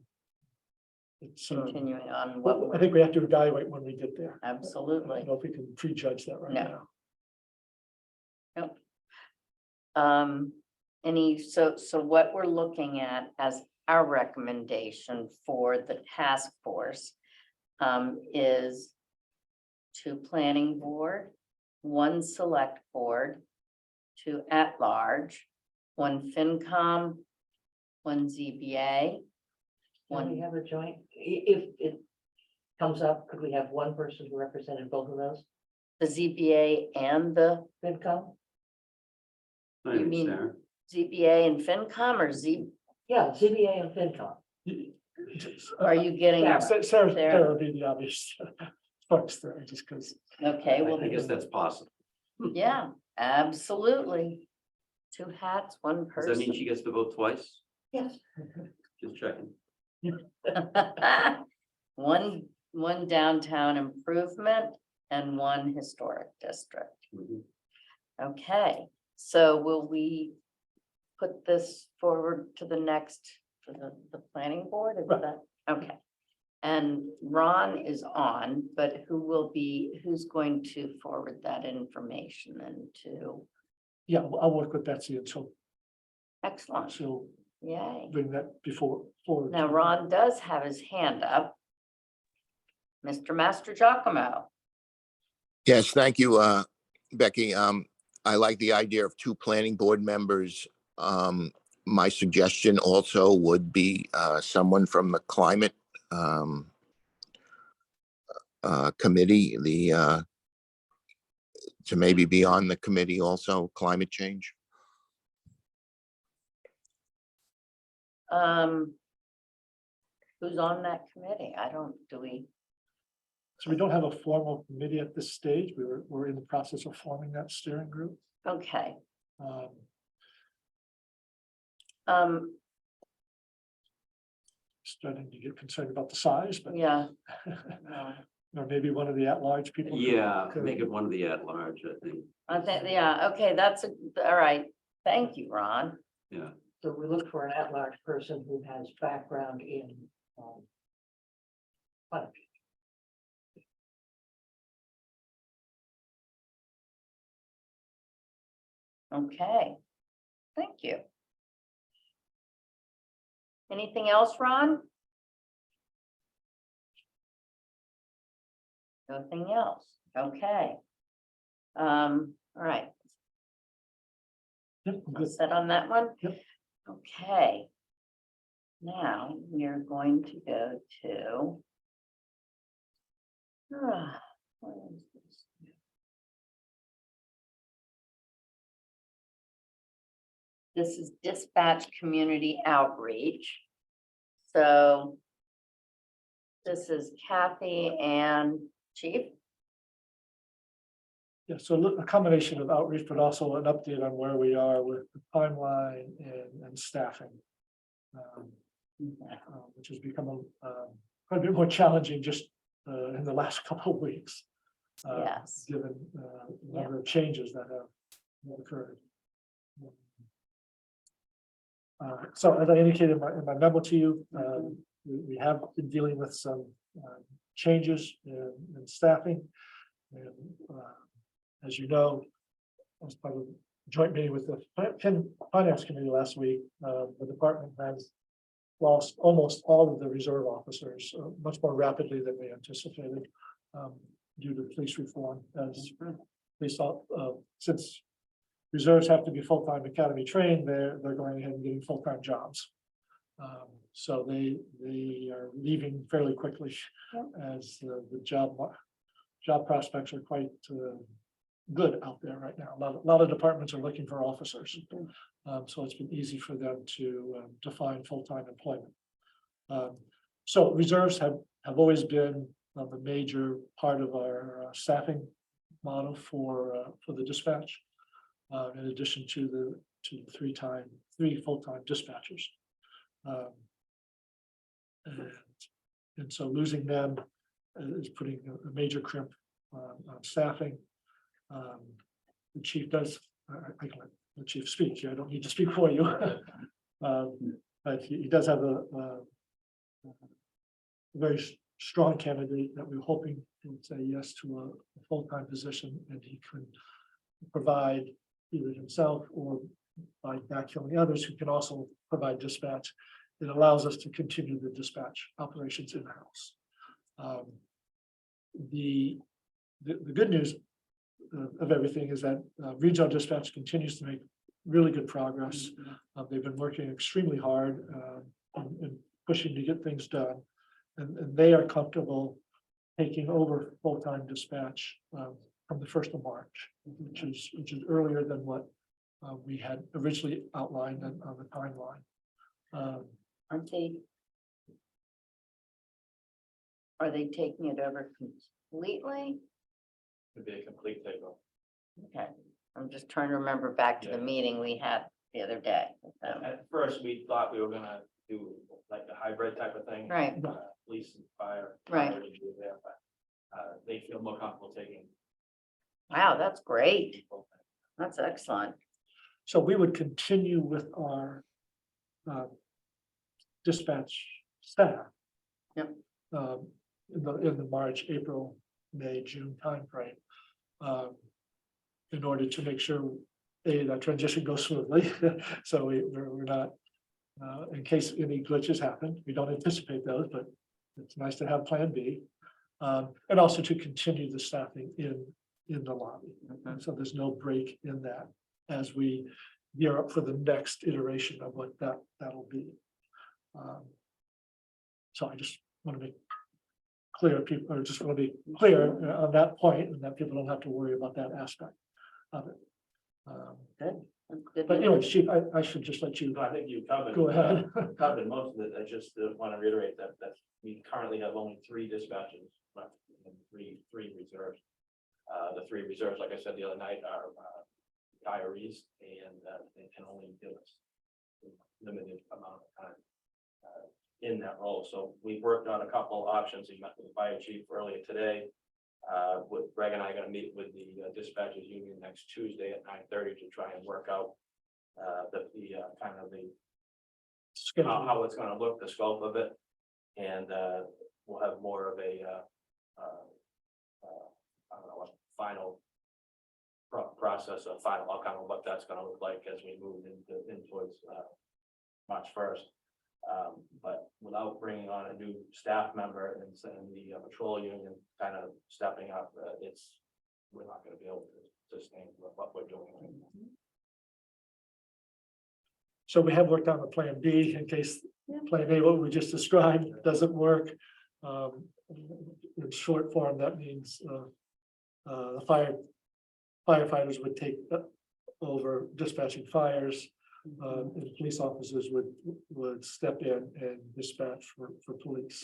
It's, continuing on but what I think we have to evaluate when we get there. I absolutely. don't know if we can prejudge that right No. now. So what we're looking at as our recommendation for the task force is 2 planning board, 1 select board, two at-large, one FinCom, one ZBA. Can we One, have a joint, if it comes up, could we have one person who represented both of those? the ZBA and the FinCom? Thanks, mean- Sarah. ZBA and FinCom or Yeah, ZBA and FinCom. are you getting? Sarah. Sarah Sarah. would be the obvious choice there, just because. Okay, well, I guess that's possible. yeah, absolutely. Two hats, one Does that mean she person. gets to vote twice? Yes. Just checking. One downtown improvement and one historic district. Mhm. Okay, so will we put this forward to the next, to the planning board? Is Right. that, okay. And Ron is on, but who's going to forward that information then to? Yeah, I'll work with Betsy and Excellent, she'll yay. bring that forward. Now, Ron does have his hand up. Mr. Master Giacomo. Yes, thank you, Becky. I like the idea of two planning board members. My suggestion also would be someone from the climate committee, to maybe be on the committee also, climate change. Who's on that committee? Do we? So we don't have a formal committee at this stage. We're in the process of forming that steering group. Okay, Um, Starting to get concerned about the size, but yeah. no. or maybe one of the at-large people. could- Yeah, could- make it one of the at-large, I think. I think, yeah, okay, all right. Thank you, Ron. Yeah. So we look for an at-large person who has background in climate change. Okay, thank you. Anything else, Ron? Nothing else, okay. All right, Yep, I'm all good. set on that one? Yep. Okay. Now, we are going to go to. Where is this? This is dispatch community outreach. So. This is Kathy and Chief. Yeah, so a combination of outreach, but also an update on where we are with the timeline and staffing. Which has become quite a bit more challenging just in the last couple of weeks. Yes. Given the number of changes that have occurred. So as I indicated in my memo to you, we have been dealing with some changes in staffing. And as you know, as part of a joint meeting with the finance committee last week, the department has lost almost all of the reserve officers much more rapidly than we anticipated due to police reform. As police, since reserves have to be full-time academy trained, they're going ahead and getting full-time jobs. So they are leaving fairly quickly as the job prospects are quite good out there right now. A lot of departments are looking for officers. So it's been easy for them to find full-time employment. So reserves have always been the major part of our staffing model for the dispatch. In addition to the three full-time dispatchers. And so losing them is putting a major crimp on staffing. The chief does, I can let the chief speak here, I don't need to speak for you. But he does have a very strong candidate that we're hoping would say yes to a full-time position, and he could provide either himself or by backfilling others who can also provide dispatch. It allows us to continue the dispatch operations in-house. The good news of everything is that regional dispatch continues to make really good progress. They've been working extremely hard and pushing to get things done. And they are comfortable taking over full-time dispatch from the 1st of March, which is earlier than what we had originally outlined on the timeline. Aren't they? Are they taking it over completely? It'd be a complete takeover. Okay, I'm just trying to remember back to the Yeah. meeting we had the other day. with them. At first, we thought we were gonna do like the hybrid type of thing. Right. Police and fire. Right. fire to do that, but, They feel more comfortable taking. Wow, that's great. That's excellent. So we would continue with our dispatch staff. Yep. In the March, April, May, June timeframe. In order to make sure that transition goes smoothly. So we're not, in case any glitches happen, we don't anticipate those, but it's nice to have Plan B. And also to continue the staffing in the lobby. Mhm. So there's no break in that as we gear up for the next iteration of what that'll be. So I just want to make clear, people, or just want to be clear on that point, and that people don't have to worry about that aspect of it. Good. That's good. But anyway, Chief, I should just let you No, I think you covered. go ahead. Covered most of it. I just want to reiterate that we currently have only 3 dispatches left and three reserves. The 3 reserves, like I said the other night, are retirees and they can only give us a limited amount of time in that role. So we worked on a couple options. We met with the fire chief earlier today. With Greg and I are going to meet with the dispatchers union next Tuesday at 9:30 to try and work out the kind of the Schedule. how it's gonna look, the scope of it. And we'll have more of a I don't know, what final process or final outcome of what that's gonna look like as we move in towards March 1st. But without bringing on a new staff member and the patrol union kind of stepping up, we're not gonna be able to sustain what we're doing. So we have worked on the Plan B in case Plan A, what we just described, doesn't work. In short form, that means the firefighters would take over dispatching fires. And police officers would step in and dispatch for police.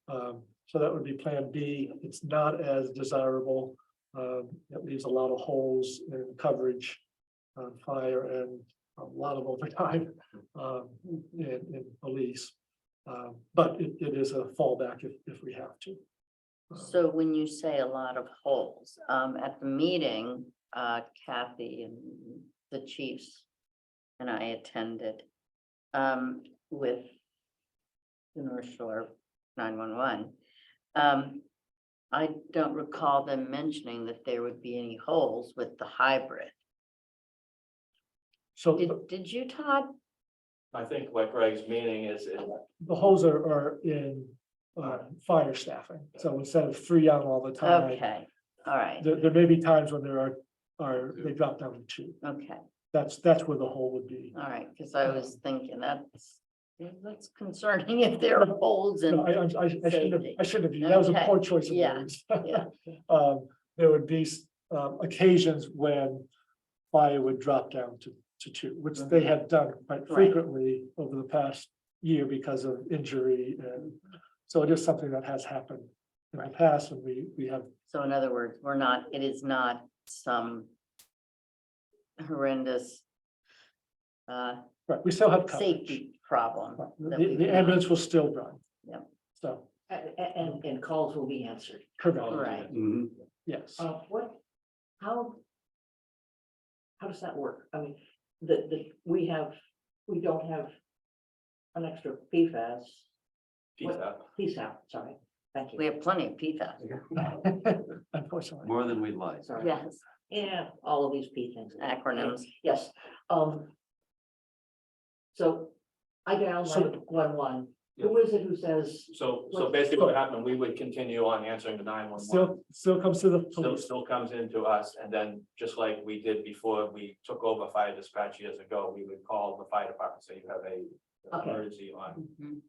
So that would be Plan B. It's not as desirable. It leaves a lot of holes in coverage on fire and a lot of overtime in police. But it is a fallback if we have to. So when you say a lot of holes, at the meeting, Kathy and the chiefs and I attended with the North Shore 911. I don't recall them mentioning that there would be any holes with the hybrid. So Did you, Todd? I think what Greg's meaning is the holes are in fire staffing. So instead of 3 on all the time, Okay, all right, there may be times when there are they drop down to 2. okay, That's where the hole would be. all right, because I was thinking that's concerning if there are holes in. No, I shouldn't have, that was a Okay, poor choice of yeah, words. yeah. There would be occasions when fire would drop down to 2, which they have done quite Right. frequently over the past year because of injury. And so it is something that has happened in the past, and we have, So in other words, it is not some horrendous right, we still have coverage. safety problem. Right, that The we've the got. ambulance will still run. Yep. So, And calls will be answered. correct, Right. Mhm. yes. How does that work? I mean, we don't have an extra PFAS, PSAP, sorry, thank We you. have plenty of PFAS. Unfortunately. More than we'd like. Sorry. Yes, Yeah, all of these P things. acronyms. Yes, so I dialed So- 911 Who is it who says, So basically what happened, we would continue on answering the 911. Still comes to the police. Still comes into us, and then just like we did before we took over fire dispatch years ago, we would call the fire department, say you have a Okay. emergency on, Mhm.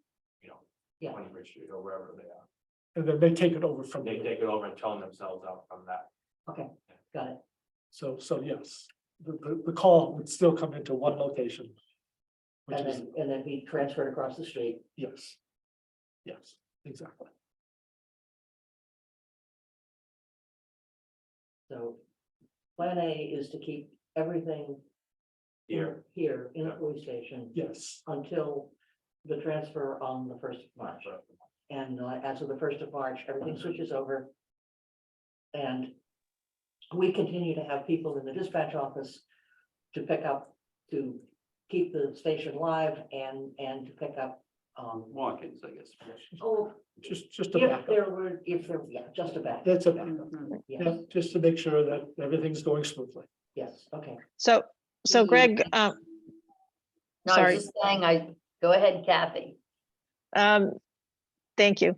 you know, Yeah. 20 Bridge Street or wherever they are. And then they take it over from They there. take it over and tone themselves out from that. got it, So yes, the call would still come into one location. Which and is, then be transferred across the street. yes. Yes, exactly. So plan A is to keep everything Here, here in the police station Yes, until the transfer on the 1st of March. And as of the 1st of March, everything switches over. And we continue to have people in the dispatch office to pick up, to keep the station live and to pick up. Walk-ins, I guess. Oh, just a if backup. there were, yeah, just a back. That's a backup. Mhm. Yeah, Yes, just to make sure that everything's going smoothly. yes, okay. So The- Greg, No, I sorry. was just saying, go ahead, Kathy. Thank you.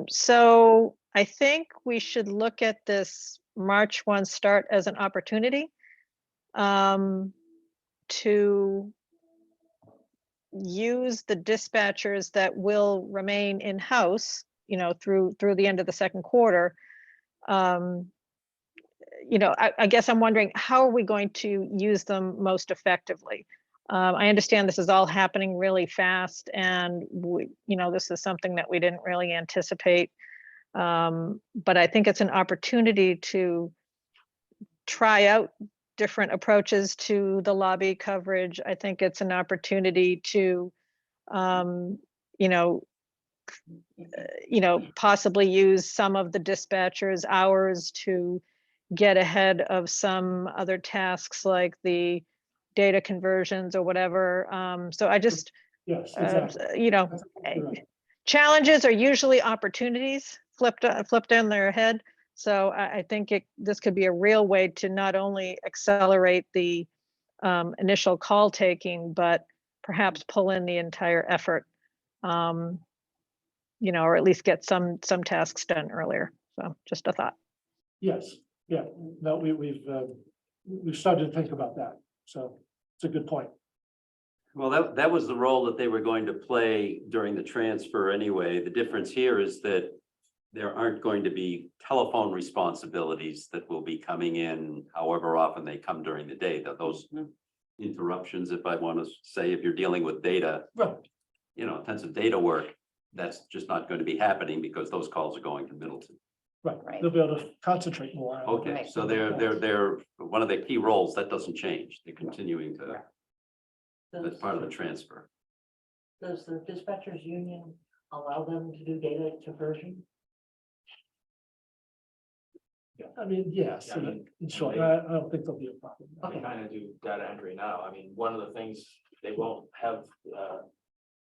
So I think we should look at this March 1 start as an opportunity to use the dispatchers that will remain in-house, through the end of the second quarter. I guess I'm wondering, how are we going to use them most effectively? I understand this is all happening really fast and this is something that we didn't really anticipate. But I think it's an opportunity to try out different approaches to the lobby coverage. I think it's an opportunity to, possibly use some of the dispatchers' hours to get ahead of some other tasks like the data conversions or whatever. So I just, Yes, exactly. That's exactly right. challenges are usually opportunities flipped on their head. So I think this could be a real way to not only accelerate the initial call taking, but perhaps pull in the entire effort, or at least get some tasks done earlier. So just a thought. Yes, yeah, no, we've started to think about that, so it's a good point. Well, that was the role that they were going to play during the transfer anyway. The difference here is that there aren't going to be telephone responsibilities that will be coming in however often they come during the day, that those interruptions, if I want to say, if you're dealing with data, Right, intensive data work, that's just not going to be happening because those calls are going to Middleton. right, Right. they'll be able to concentrate more. on- Okay, Right. so they're one of the key roles, that doesn't change. They're continuing to, that's part of the transfer. Does the dispatchers union allow them to do data conversion? I mean, yes, Yeah, I mean, in short, they- I don't think there'll be a problem. We kind of do data entry now. I mean, one of the things, they won't have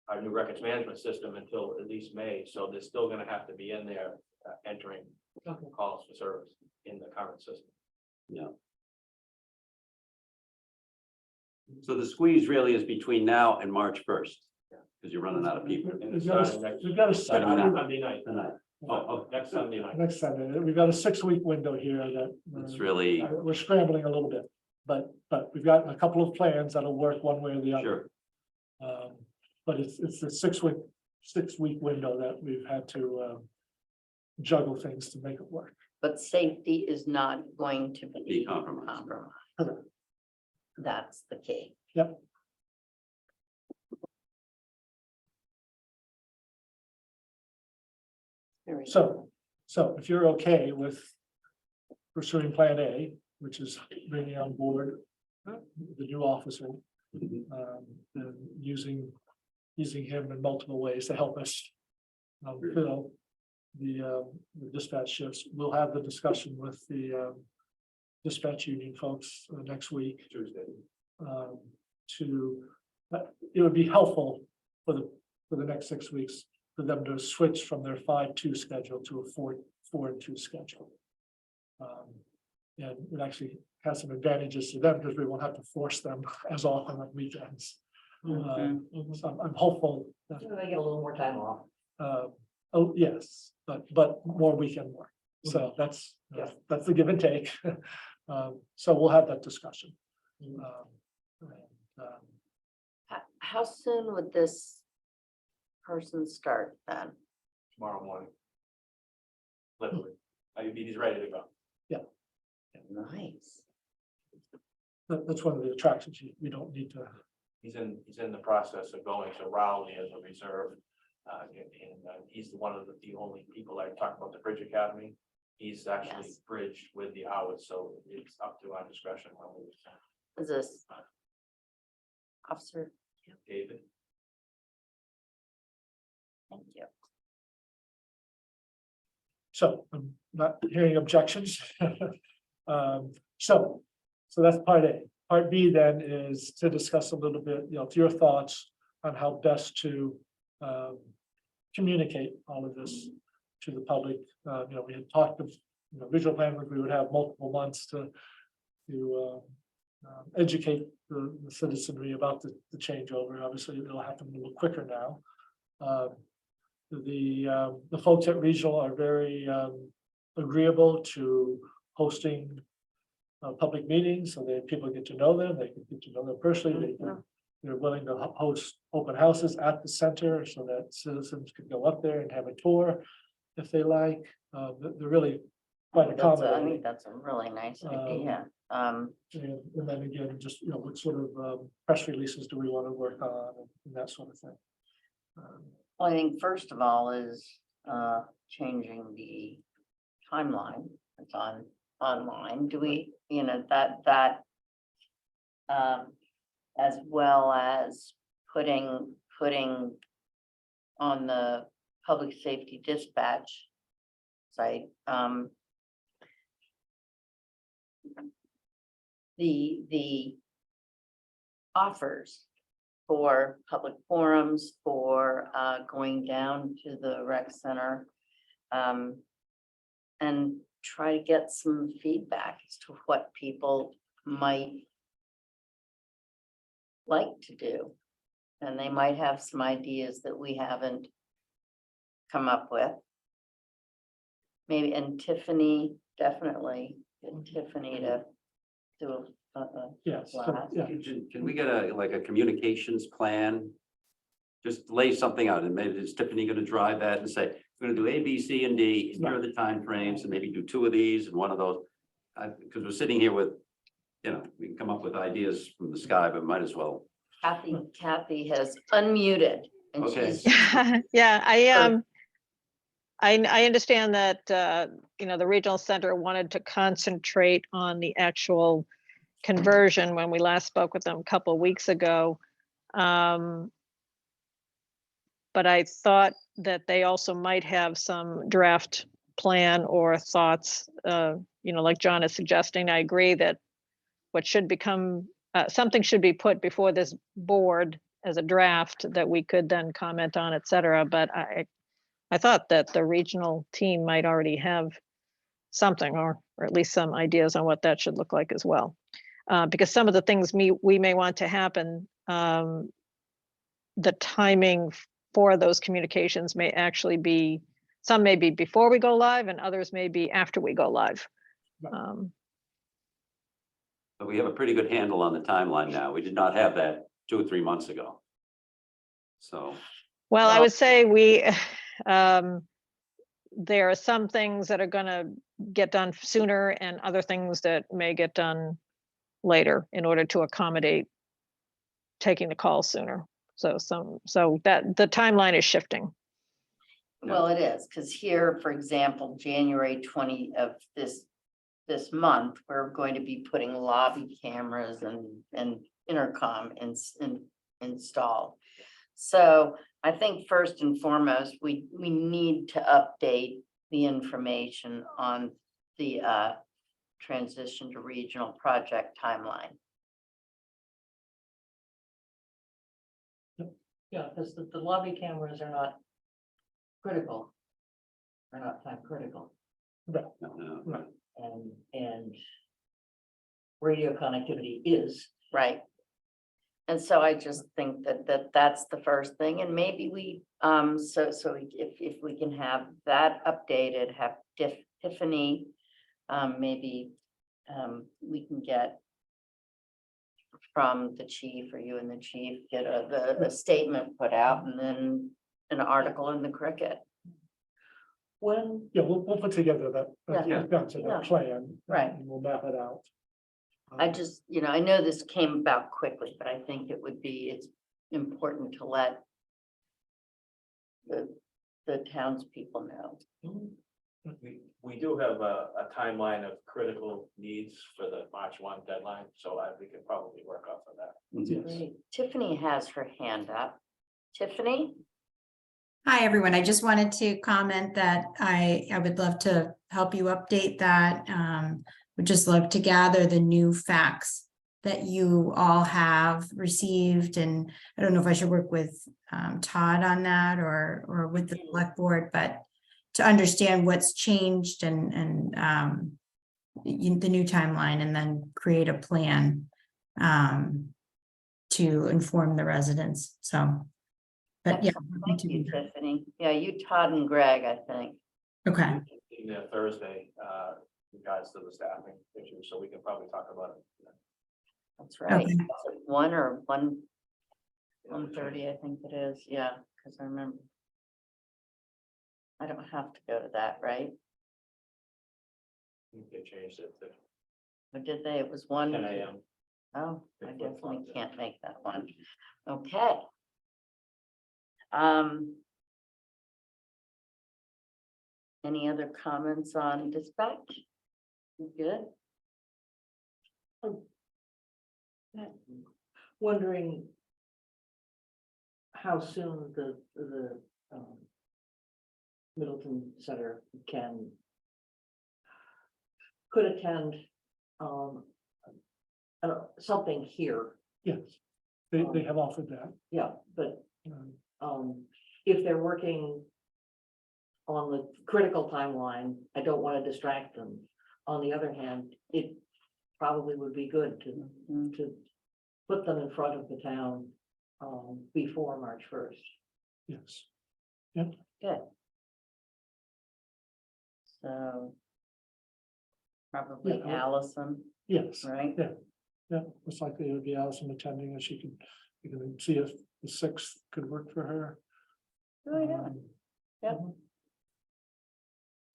our new records management system until at least May, so they're still gonna have to be in there entering calls for service in the current system. So the squeeze really is between now and March 1st, because you're running out of people. And We've it's got starting a, next we've got a Starting six- now. Sunday night. Tonight. Next Sunday night. next Sunday, we've got a 6-week window here that. It's really, We're scrambling a little bit, but we've got a couple of plans that'll work one way or the other. sure, But it's a 6-week window that we've had to juggle things to make it work. But safety is not going to Be be compromised. compromised. Correct. That's the key. Yep. Very good. So if you're okay with pursuing Plan A, which is bringing on board the new officer, and using him in multiple ways to help us fill the dispatch shifts. We'll have the discussion with the dispatch union folks next week. Tuesday. It would be helpful for the next 6 weeks for them to switch from their 5-2 schedule to a 4-4-2 schedule. And it actually has some advantages to them because we won't have to force them as often on weekends. So I'm hopeful that, They get a little more time off. oh, yes, but more weekend work. So that's the give and take. So we'll have that discussion. How soon would this person start then? Tomorrow morning. Literally, he's ready to go. Nice. That's one of the attractions. We don't need to. He's in the process of going to Rowley as a reserve. He's one of the only people that talk about the Bridge Academy. He's actually Yes. bridged with the hours, so it's up to our discretion when we, Is this officer? David. Thank you. So I'm not hearing objections. So that's part A. Part B then is to discuss a little bit, your thoughts on how best to communicate all of this to the public. We had talked of, visual plan, we would have multiple months to educate the citizenry about the changeover. Obviously, it'll happen a little quicker now. The folks at Regional are very agreeable to hosting public meetings, so that people get to know them, they can get to know them personally. They're willing to host open houses at the center so that citizens could go up there and have a tour if they like. They're really quite I think accommodating. that's a really nice idea. And then again, just, what sort of press releases do we want to work on and that sort of thing. Well, I think first of all is changing the timeline. It's online. Do we, that as well as putting on the public safety dispatch site, the offers for public forums, for going down to the rec center, and try to get some feedback as to what people might like to do. And they might have some ideas that we haven't come up with. Maybe, and Tiffany, definitely, get Tiffany to do Yes, so, Wow. yeah, Can we get a communications plan? Just lay something out, and maybe is Tiffany gonna drive that and say, we're gonna do A, B, C, and D, here are the timeframes, and maybe do 2 of these and 1 of those. Because we're sitting here with, we can come up with ideas from the sky, but might as well. Kathy has unmuted and Okay. she's, Yeah, I understand that, the regional center wanted to concentrate on the actual conversion when we last spoke with them a couple of weeks ago. But I thought that they also might have some draft plan or thoughts, like John is suggesting. I agree that what should become, something should be put before this board as a draft that we could then comment on, et cetera. But I thought that the regional team might already have something or at least some ideas on what that should look like as well. Because some of the things we may want to happen, the timing for those communications may actually be, some may be before we go live and others may be after we go live. Right. But we have a pretty good handle on the timeline now. We did not have that 2 or 3 months ago. So, Well, I Well- would say there are some things that are gonna get done sooner and other things that may get done later in order to accommodate taking the call sooner. So that the timeline is shifting. well, it is, because here, for example, January 20 of this month, we're going to be putting lobby cameras and intercom installed. So I think first and foremost, we need to update the information on the transition to regional project timeline. Yeah, because the lobby cameras are not critical. They're not time critical, no. and radio connectivity is. Right. And so I just think that's the first thing, and maybe we, if we can have that updated, have Tiffany, maybe, we can get from the chief or you and the chief, get a statement put out and then an article in the Cricket. When, Yeah, we'll put together that, Yeah. that's Yeah. a plan. Right. And we'll map it out. I just, I know this came about quickly, but I think it's important to let the townspeople know. We do have a timeline of critical needs for the March 1 deadline, so we can probably work off of that. Yes. Great. Tiffany has her hand up. Tiffany? Hi, everyone. I just wanted to comment that I would love to help you update that. Would just love to gather the new facts that you all have received. And I don't know if I should work with Todd on that or with the select board, but to understand what's changed and the new timeline, and then create a plan to inform the residents. So, but yeah. Thank you, Tiffany. Yeah, you, Todd and Greg, I think. Okay. In there Thursday, regards to the staffing issue, so we can probably talk about it. That's right. Okay. 1:30, I think it is. Yeah, because I remember. I don't have to go to that, right? They changed it to Or did they? It was 1. 10 a.m. Oh, I They definitely flip-flopped it. can't make that one. Okay. Any other comments on dispatch? You good? wondering how soon the Middleton Center could attend something here. Yes, they have offered that. Yeah, but Um, if they're working on the critical timeline, I don't want to distract them. On the other hand, it probably would be good to put them in front of the town before March 1st. Yes, Good. So. Probably Yeah, Allison, yes, right? yeah, it's likely it would be Allison attending, and you can see if the 6th could work for her. Oh, yeah. Um, Yep.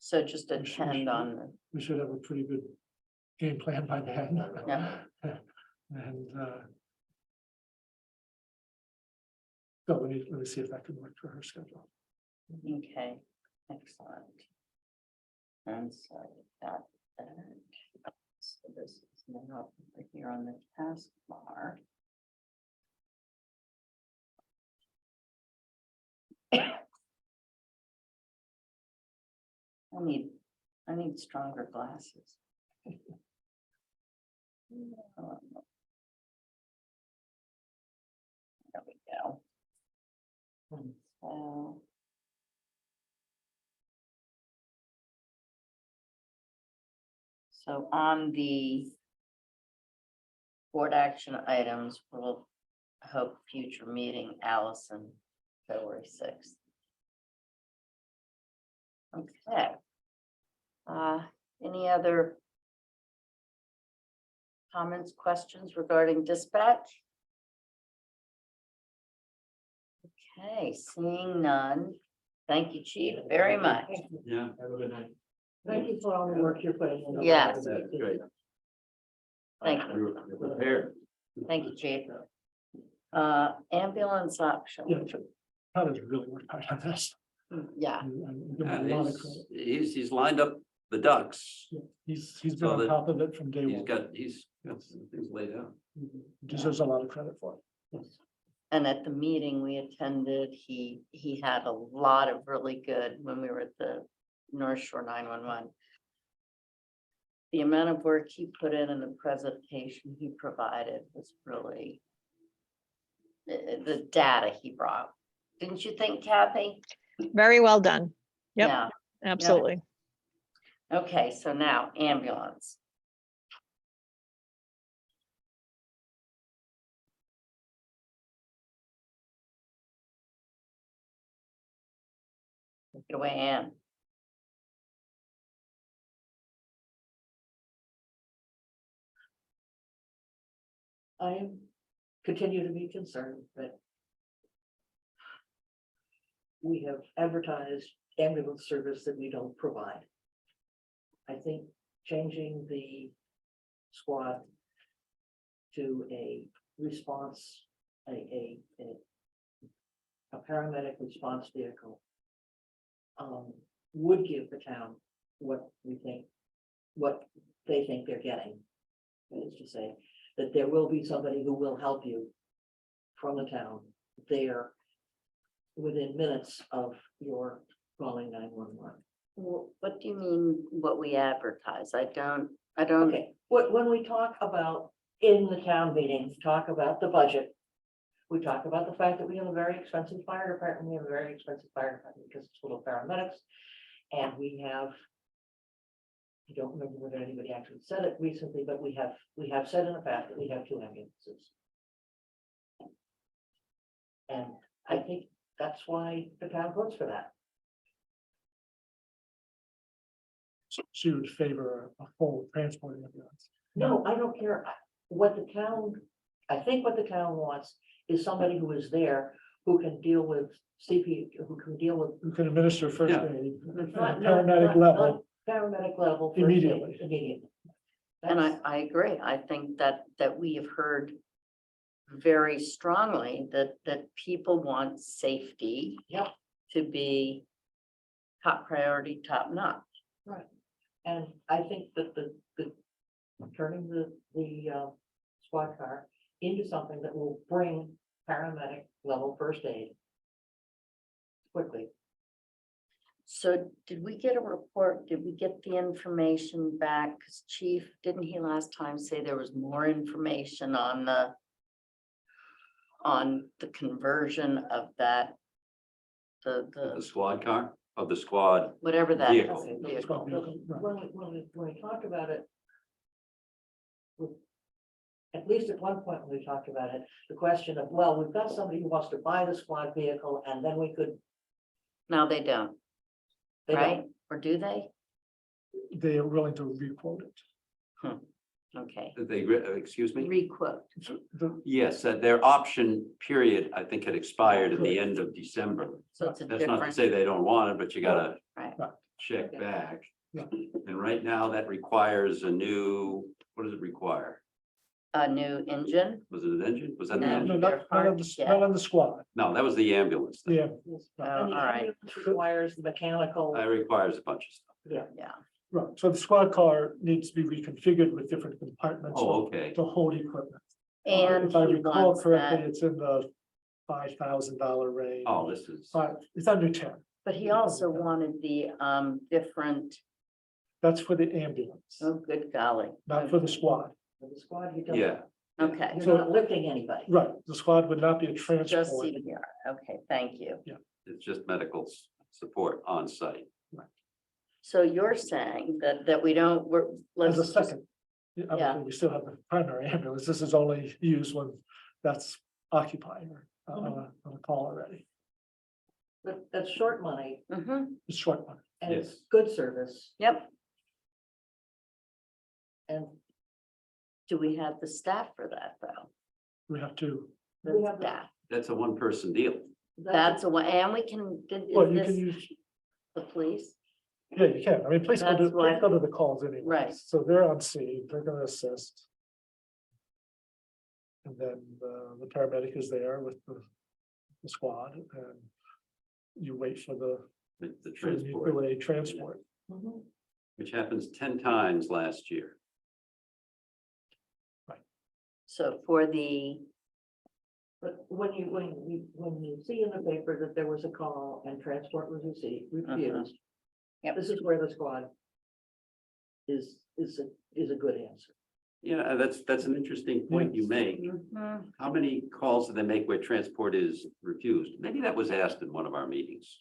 So just We should- attend on, We should have a pretty good game plan by then. Yeah. And so let me see if that can work for her schedule. okay, excellent. And so that. So this is now over here on the task bar. I need stronger glasses. There we go. So. So on the board action items, we'll hope future meeting, Allison, February 6th. Okay. Any other comments, questions regarding dispatch? Okay, seeing none. Thank you, Chief, very much. Yeah. Have a good night. Thank you for all the work you're putting in. Yes. That's great. Thank you. You're prepared. Thank you, Chief. Ambulance option. Yeah, Todd has really worked hard on this. Yeah, And give him a lot of credit. He's lined up the ducks. Yeah, He's been So on that top of it from day one. He's got some things laid out. He deserves a lot of credit for it. and at the meeting we attended, he had a lot of really good, when we were at the North Shore 911. The amount of work he put in and the presentation he provided was really the data he brought. Didn't you think, Kathy? Very well done. Yep. Yeah. Absolutely. Okay, so now ambulance. Take it away, Ann. I continue to be concerned that we have advertised ambulance service that we don't provide. I think changing the squad to a response, a paramedic response vehicle would give the town what they think they're getting. That is to say, that there will be somebody who will help you from the town there within minutes of your calling 911. What do you mean, what we advertise? I don't, Okay, when we talk about in the town meetings, talk about the budget. We talk about the fact that we have a very expensive fire department, we have a very expensive fire department because it's full of paramedics. And we have, I don't remember whether anybody actually said it recently, but we have said in the past that we have 2 ambulances. And I think that's why the town votes for that. So you would favor a full transporting ambulance? No, I don't care what the town, I think what the town wants is somebody who is there, who can deal with CP, who can deal with. Who can administer first Yeah. aid, not- paramedic not- level, not Paramedic level. first aid Immediately. Immediately. and That's- I agree. I think that we have heard very strongly that people want safety Yep. to be top priority, top notch. And I think that the turning the squad car into something that will bring paramedic level first aid quickly. So did we get a report? Did we get the information back? Because Chief, didn't he last time say there was more information on the conversion of that? The squad car, of the squad, Whatever that Vehicle. is, That's vehicle. what vehicle, right. When we talked about it. At least at one point when we talked about it, the question of, well, we've got somebody who wants to buy the squad vehicle and then we could. No, they don't, they don't. right? Or do they? They are willing to requote it. Okay, excuse me? requote. So the, Yes, their option period, I think, had expired at the end of December. So it's a That's not to different, say they don't want it, but you gotta right? check Okay. back. Yeah. And right now that requires a new, what does it require? A new engine? Was it an engine? Was that the No. no, engine? not, They're not hard on to the, get. not on the squad, No, that was the ambulance. thing. yeah. Oh, And all the right, ambulance requires mechanical. That requires a bunch of stuff. yeah. Right, so the squad car needs to be reconfigured with different compartments Oh, okay. to hold equipment. And If I he recall wants correctly, that, it's in the $5,000 range. Oh, this is, It's under 10, but he also wanted the different, that's for the ambulance, oh, good golly. not for the squad. For the squad, you don't. yeah, Okay, You're So- not lifting anybody. Right, the squad would not be a just transport. CPR. Okay, thank you. it's just medical support on site. So you're saying that we don't, let's As a just, second. Yeah, obviously, we still have the primary ambulance. This is only used when that's occupying or on a call already. But that's short money Mhm, It's short one. and it's Yes. good service yep. and. Do we have the staff for that, though? We have to, The We have the- staff, That's a one-person deal. that's a one, and we can, well, is you can this use, the police? yeah, you can. I mean, please go to, That's why- please go to the calls anyway. Right. So they're on scene, they're gonna assist. And then the paramedic is there with the squad and you wait for the The for the transport, mutual aid transport. Mhm. which happens 10 times last year. So for the, But when you see in the paper that there was a call and transport was refused. Yep. This is where the squad. Is a good answer. Yeah, that's an interesting point you make. Mhm. How many calls do they make where transport is refused? Maybe that was asked in one of our meetings.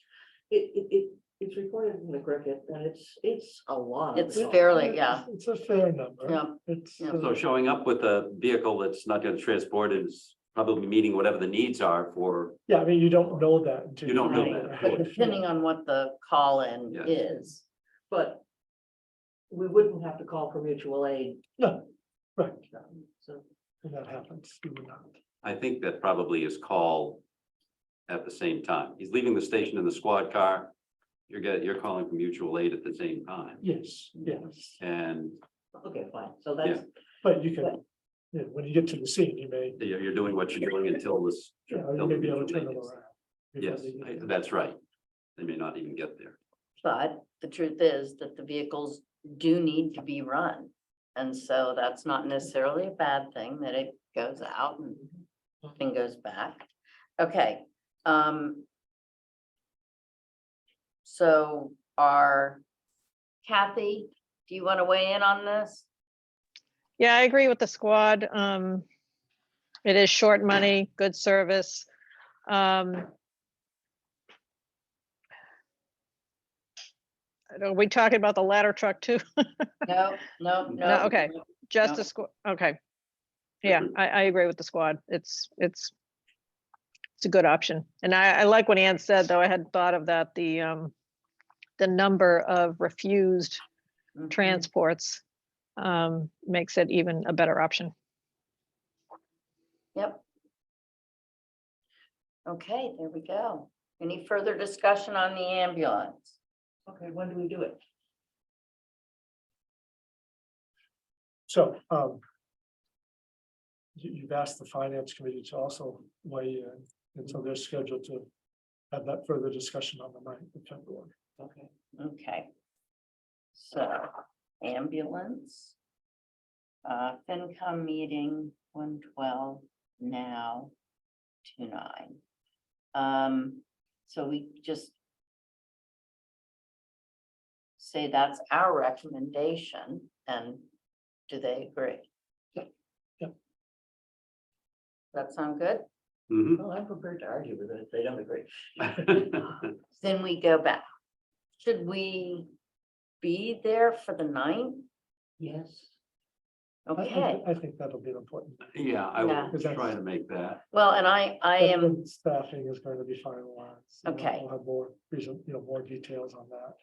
It's reported in the Cricket and it's a lot. It's fairly, yeah, It's a fair number. yeah. It's, Yeah. So showing up with a vehicle that's not gonna transport is probably meeting whatever the needs are for, Yeah, I mean, you don't know that. until You don't know get that, there. of course. Depending on what the call-in Yes. is. But we wouldn't have to call for mutual aid. No, right, So when that happens, you would not. I think that probably is called at the same time. He's leaving the station in the squad car. You're calling for mutual aid at the same time. Yes, yes, And okay, fine. So that's, but you can, yeah, when you get to the scene, you may, you're doing what you're doing until this. you know, you may be able to turn it around. Yes, that's right. They may not even get there. But the truth is that the vehicles do need to be run. And so that's not necessarily a bad thing that it goes out and goes back. Okay. So Kathy, do you want to weigh in on this? Yeah, I agree with the squad. It is short money, good service. Are we talking about the ladder truck too? No, no, no. okay. Just No. a squad, okay. Yeah, I agree with the squad. It's a good option. And I like what Ann said, though. I had thought of that, the number of refused Mhm. transports makes it even a better option. Yep. Okay, there we go. Any further discussion on the ambulance? okay, when do we do it? So, you've asked the finance committee to also weigh in, and so they're scheduled to have that further discussion on the 9th of February. Okay. Okay. So ambulance. FinCom meeting 112 now 29. So we just say that's our recommendation, and do they agree? Yep. That sound good? Mhm. Well, I'm prepared to argue with it if they don't agree. Then we go back. Should we be there for the 9th? Yes. Okay, I think that'll be an important. Yeah, I Yeah. will try to make that. well, and I am, When Staffing is going to be finalized. so Okay. We'll have more reason, more details on that.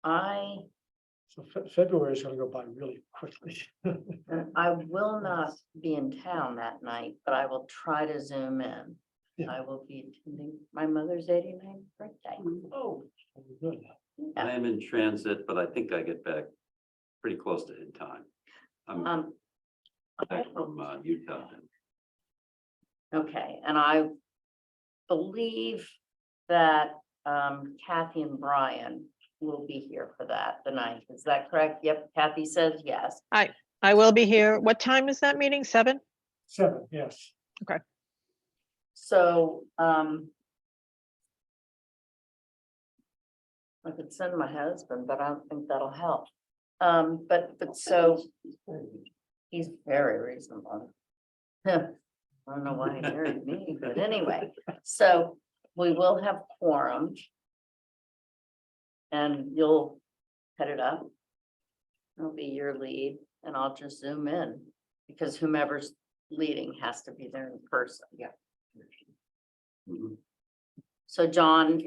I So February is gonna go by really quickly. will not be in town that night, but I will try to zoom in. Yeah. I will be attending my mother's 89th birthday. Oh, Good. I am in transit, but I think I get back pretty close to in time. I'm Um, back from Utah. okay, and I believe that Kathy and Brian will be here for that, the 9th. Is that correct? Yep, Kathy says yes. I will be here. What time is that meeting? 7? 7, yes. So, I could send my husband, but I don't think that'll help. But so he's very reasonable. I don't know why he married me, but anyway, so we will have quorum. And you'll head it up. It'll be your lead, and I'll just zoom in, because whomever's leading has to be there in person. Yeah. Mhm. So John,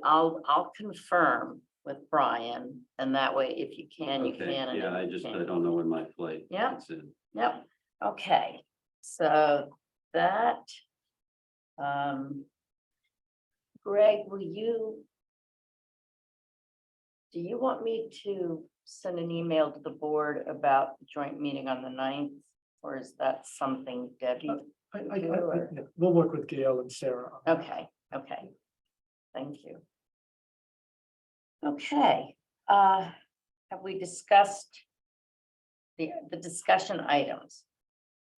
I'll confirm with Brian, and that way, if you can, you Okay, can. and yeah, if you I can't- don't know when my flight. Yeah. is in. Yep, okay, so that. Greg, do you want me to send an email to the board about the joint meeting on the 9th? Or is that something Debbie? We'll work with Gail and Sarah. on that. Okay. Thank you. Okay, have we discussed the discussion items?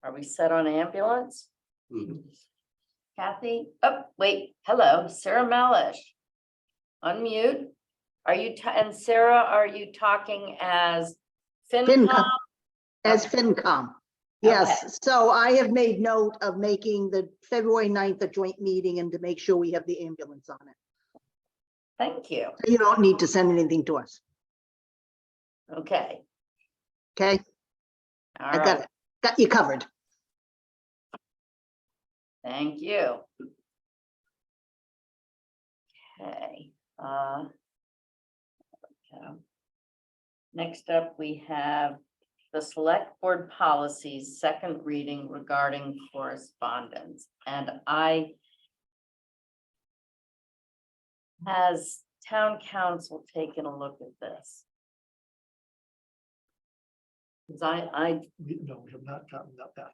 Are we set on ambulance? Mhm. Kathy, oh, wait, hello, Sarah Malish. Unmute. Are you, and Sarah, are you talking as FinCom? FinCom, as FinCom. Yes, so I have made note of making the February 9th a joint meeting and to make sure we have the ambulance on it. Thank you. You don't need to send anything to us, Okay, okay? all I got right. it. Got you covered. Thank you. Okay. Okay. Next up, we have the select board policies, second reading regarding correspondence, and has town council taken a look at this? Cause No, we have not gotten that back.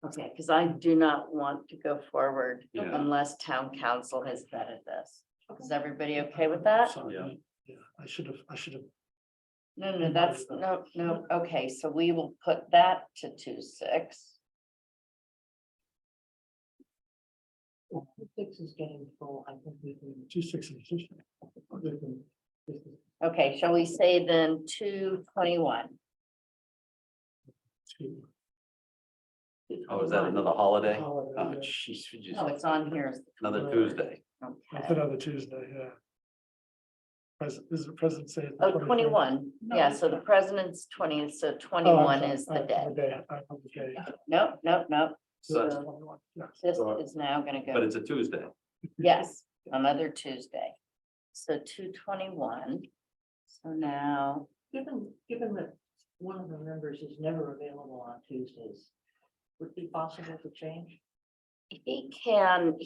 okay, because I do not want to go forward Yeah. unless town council has vetted this. Is everybody okay with that? Sorry, Yeah. Yeah, I should have, No, that's, no, okay, so we will put that to 2-6. 6 is getting full, I think we can. 260. Okay, shall we say then 221? Oh, is that another holiday? Holiday, Oh, yeah. jeez, we just, No, it's on here. as the another 23rd. Tuesday. That's Okay. another Tuesday, yeah. Is the President's Day? the Oh, 23rd? 21, yeah, so the president's 20th, so Oh, I'm 21 sorry. is the day. Okay. No. So, So 21, yeah. this So- is now gonna but go, it's a Tuesday. yes, another Tuesday. So 221. So now, Given that one of the members is never available on Tuesdays, would it be possible to change? he can with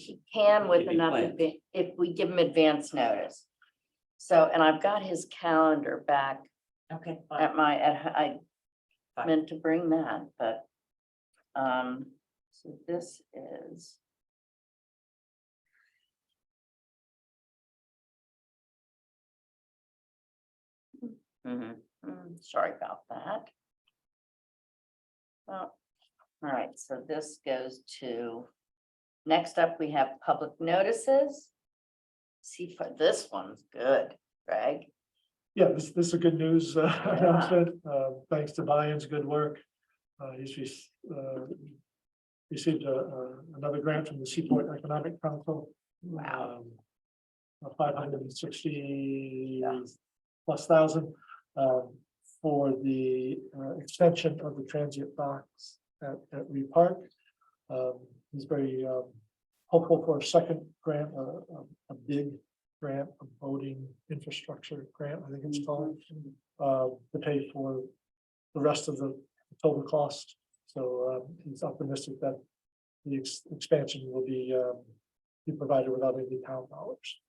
If he enough, plans. if we give him advance notice. So, and I've got his calendar back Okay. at I Fine. meant to bring that, but, so this is. Sorry about that. Oh, all right, so this goes to, next up, we have public notices. See, for this one's good, Greg. Yeah, this is a good news announcement, thanks to Brian's good work. Received another grant from the Seaport Economic Council. Wow. 560 plus thousand for the extension of the transient docks at Reed Park. He's very hopeful for a second grant, a big grant, a boating infrastructure grant, I think it's called, to pay for the rest of the total cost. So he's optimistic that the expansion will be provided without any town dollars.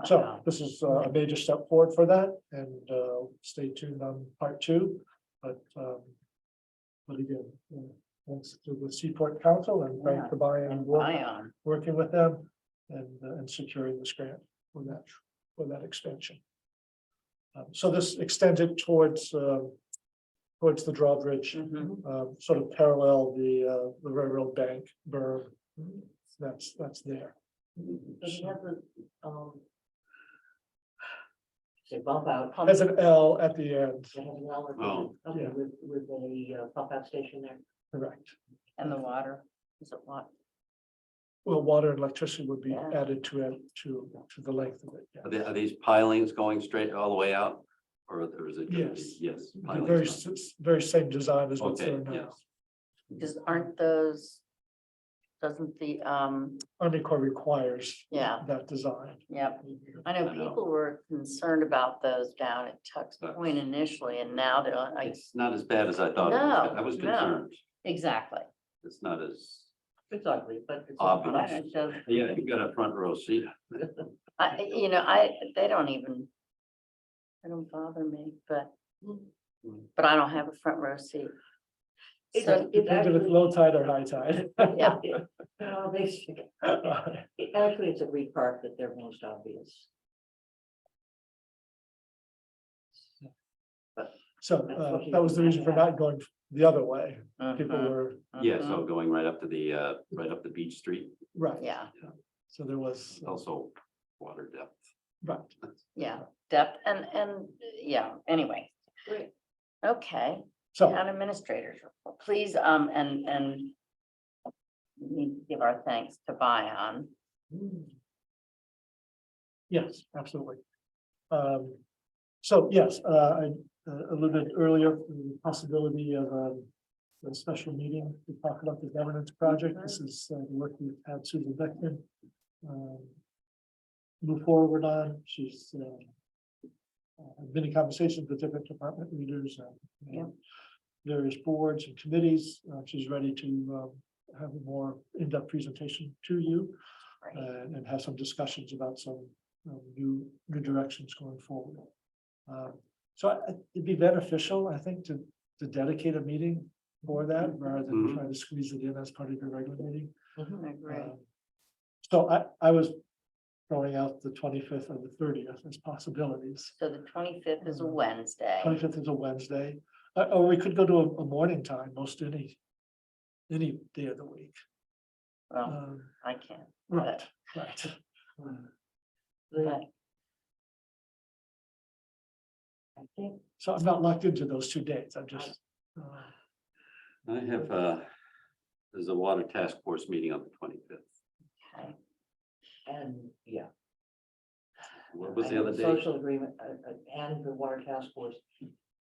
So Wow. this is a major step forward for that, and stay tuned on part 2. But again, thanks to the Seaport Council and Yeah, thanks to Brian And work Ion, working with them and securing this grant for that expansion. So this extends it towards the drawbridge, Mhm. sort of parallel the railroad bank berm. That's there. Does it have the, say bump out? Has an L at the end, It has an L at the Oh. end. Okay, Yeah. with a pump out station there. correct. And the water, is it what? Well, water and electricity would be Yeah. added to it, to the length of it. Are are these pilings going straight all the way out? Or is it? gonna be- Yes. Yes. The pilings. very same design as what's Okay, there now. yes. Because aren't those, doesn't the, Army Corps requires yeah, that design. yep. I know I know. people were concerned about those down at Tux Point initially, and now they're like, It's not as bad as I thought. it was. No, I was no. concerned. exactly. It's not as, It's ugly, but it's. Obvious. It does- yeah, you got a front row seat. they don't even. They don't bother me, but I don't have a front row seat. It's- So, It Depends if it's actually- low tide or high tide. yeah, No, actually, it's at Reed Park that they're most obvious. So that was the reason for not going the other way. People mhm, were, Yeah, mhm. so going right up to the, right up the Beach Street, right. Yeah, So there was, also water depth. right. yeah, depth and, yeah, anyway. Great. Okay, So, town administrators, report. Please, and we need to give our thanks to Bion. yes, absolutely. So yes, I alluded earlier to the possibility of a special meeting to talk about the governance project. This is the work we've had Susan Beckman move forward on. She's had many conversations with different department leaders and various boards and committees. She's ready to have a more in-depth presentation to you and have some discussions about some new directions going forward. So it'd be beneficial, I think, to dedicate a meeting for that rather than try to squeeze it in as part of your regular meeting. I agree. So I was throwing out the 25th or the 30th as possibilities. So the 25th is a Wednesday. 25th is a Wednesday, or we could go to a morning time, most any day of the week. Well, I can't. Right, right. But I think So I'm not locked into those 2 dates. I'm just. I have, there's a water task force meeting on the 25th. okay. And, yeah. What was I the have other a day? Social agreement, and the water task force,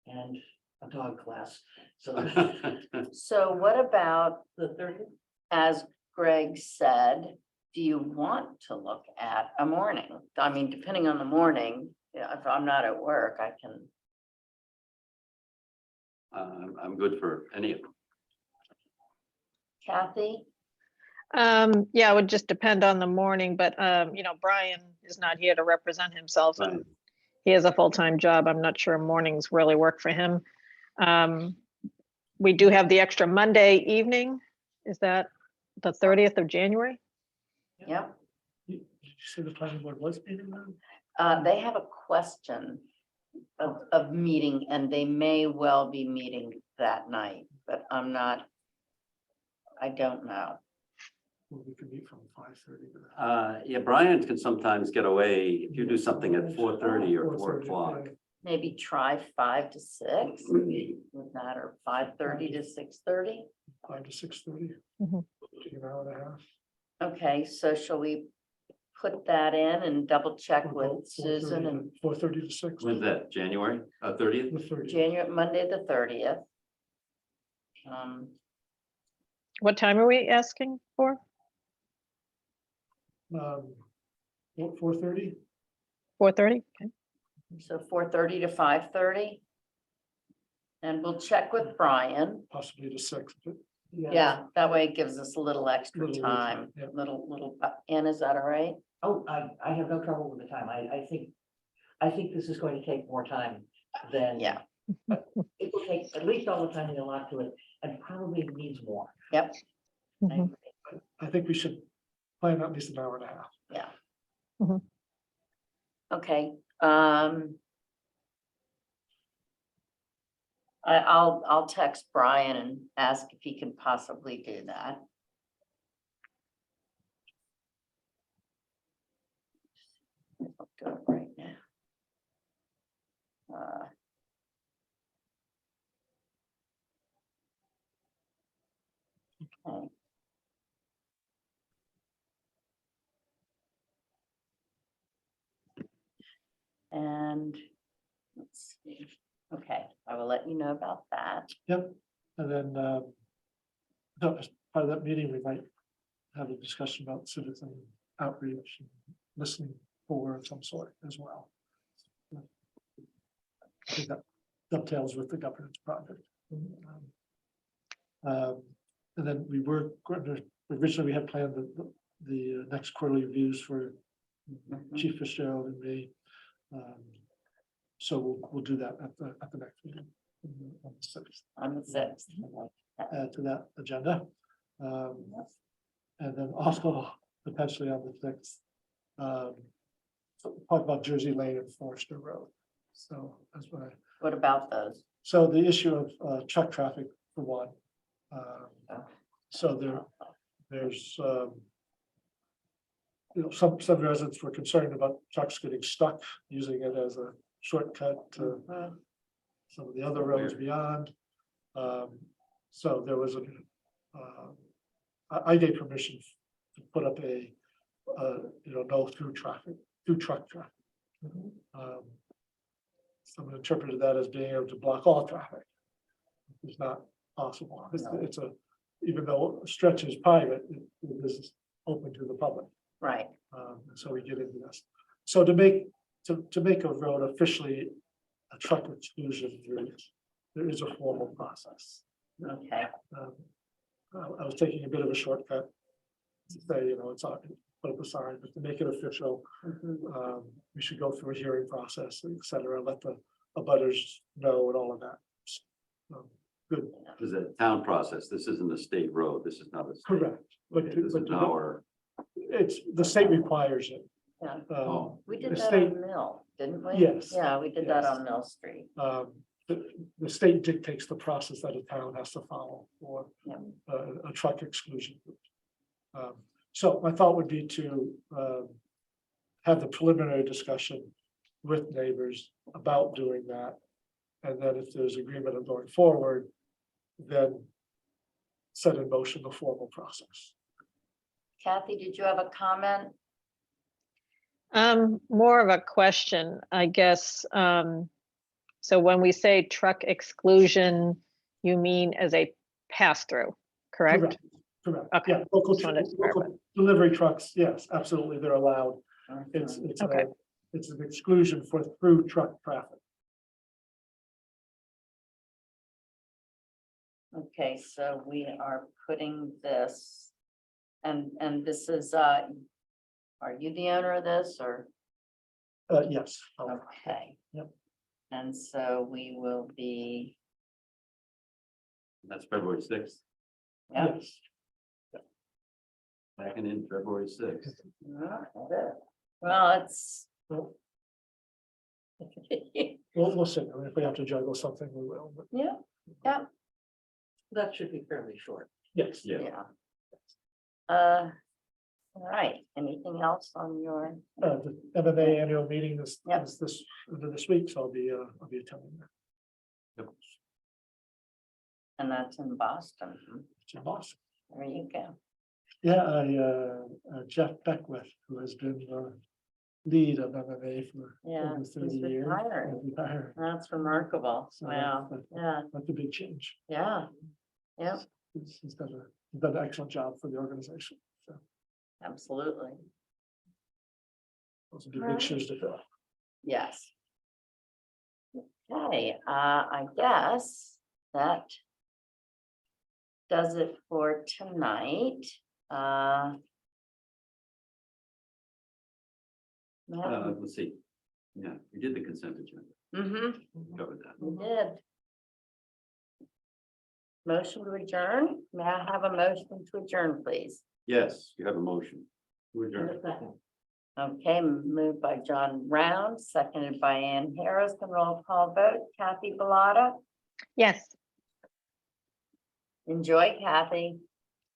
and a dog class, so So what about, the 30th? as Greg said, do you want to look at a morning? I mean, depending on the morning, yeah, if I'm not at work, I can. I'm good for any of them. Kathy? Yeah, it would just depend on the morning, but, Brian is not here to represent himself and Right. he has a full-time job. I'm not sure mornings really work for him. We do have the extra Monday evening. Is that the 30th of January? Yep. Did you say the planning board was meeting now? They have a question of meeting and they may well be meeting that night, but I don't know. Well, we could meet from 5:30 to. Yeah, Brian can sometimes get away if you do something at 4:30 or 4 4:30, o'clock. yeah. Maybe try 5 to 6 with that, or 5:30 to 6:30. 5 to 6:30. Mhm. Take an hour and a half. Okay, so shall we put that in and double check with Susan and 4:30 to 6. When's that, January 30th? The 30th. January, Monday, the 30th? What time are we asking for? 4:30. 4:30? Okay. So 4:30 to 5:30? And we'll check with Brian. Possibly to 6. but Yeah, that way it gives us a little extra Little time, yeah. little, Ann, is that all right? Oh, I have no trouble with the time. I think this is going to take more time than. Yeah. It will take at least all the time you allot to it, and probably needs more. Yep. Mhm. I think we should plan at least an hour and a half. Yeah. Mhm. Okay, I'll text Brian and ask if he can possibly do that. I'll do it right now. Okay. And let's see, okay, I will let you know about that. Yep. And then, no, as part of that meeting, we might have a discussion about citizen outreach, and listening for of some sort as well. I think that dovetails with the governance project. And then we were, originally we had planned the next quarterly reviews for Chief Fitzgerald and me. So we'll do that at the next meeting. On the 6th. On the 6th. Add to that agenda. And then also potentially on the 6th. Talk about Jersey Lane and Forester Road. So that's why. What about those? So the issue of truck traffic for one. So there's some residents were concerned about trucks getting stuck, using it as a shortcut to some of the other roads beyond. So there was I gave permission to put up a no through truck traffic. Someone interpreted that as being able to block all traffic. It's not possible. It's a, even though Stretch is private, it is open to the public. Right, So we get into this. So to make a road officially a truck exclusion, there is a formal process. okay, Um, I was taking a bit of a shortcut to say, it's on, put up a sign, but to make it official, mhm, we should go through a hearing process, et cetera, let the abutters know and all of that. Good, This is a town process. This isn't a state road. This is not a. state- correct. But Okay, to- This but is to- our, it's, the state requires it. yeah. oh, We The did that state- on Mill, didn't we? Yes, Yeah, we did that yes. on Mill Street. The state dictates the process that a town has to follow for Yeah. a truck exclusion. So my thought would be to have the preliminary discussion with neighbors about doing that. And then if there's agreement of going forward, then set in motion the formal process. Kathy, did you have a comment? More of a question, I guess. So when we say truck exclusion, you mean as a pass-through, correct? Correct. Okay, Yeah, local just wanted to clarify. delivery trucks, yes, absolutely, they're allowed. It's, Mhm. it's Okay. it's an exclusion for through truck traffic. Okay, so we are putting this, and this is, are you the owner of this or? Yes. Okay. Yep. And so we will be, that's February 6th, yeah. Yes. back in February 6th. Well, it's. Well, we'll see. I mean, if we have to juggle something, we will, but Yeah, yeah, That should be fairly short. yes. Yeah. yeah. All right, anything else on your, The MMA annual meeting Yep. is this week, so I'll be attending that. Yep. and that's in Boston, It's in Boston. there you go. Yeah, Jeff Beckwith, who has been the lead of MMA for Yeah, over he's 30 years. retired. has retired. That's remarkable, So wow, yeah, That's a big change. yeah, yeah, He's done an excellent job for the organization. So absolutely, those will be big Right. shoes to fill. yes. Okay, I guess that does it for tonight. Let's see. Yeah, we did the consent agenda. Mm-hmm, Covered that. we did. Motion to adjourn, may I have a motion to adjourn, please? Yes, you have a motion. To adjourn. Okay, moved by John Round, seconded by Ann Harris, and roll call vote, Kathy Bellata. Yes, Enjoy, Kathy.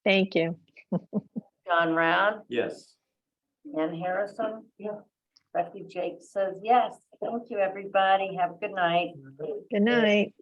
thank you. John Round, Yes. Ann Harrison. Yeah. Becky Jake says yes. Thank you, everybody. Have a good night. Good night.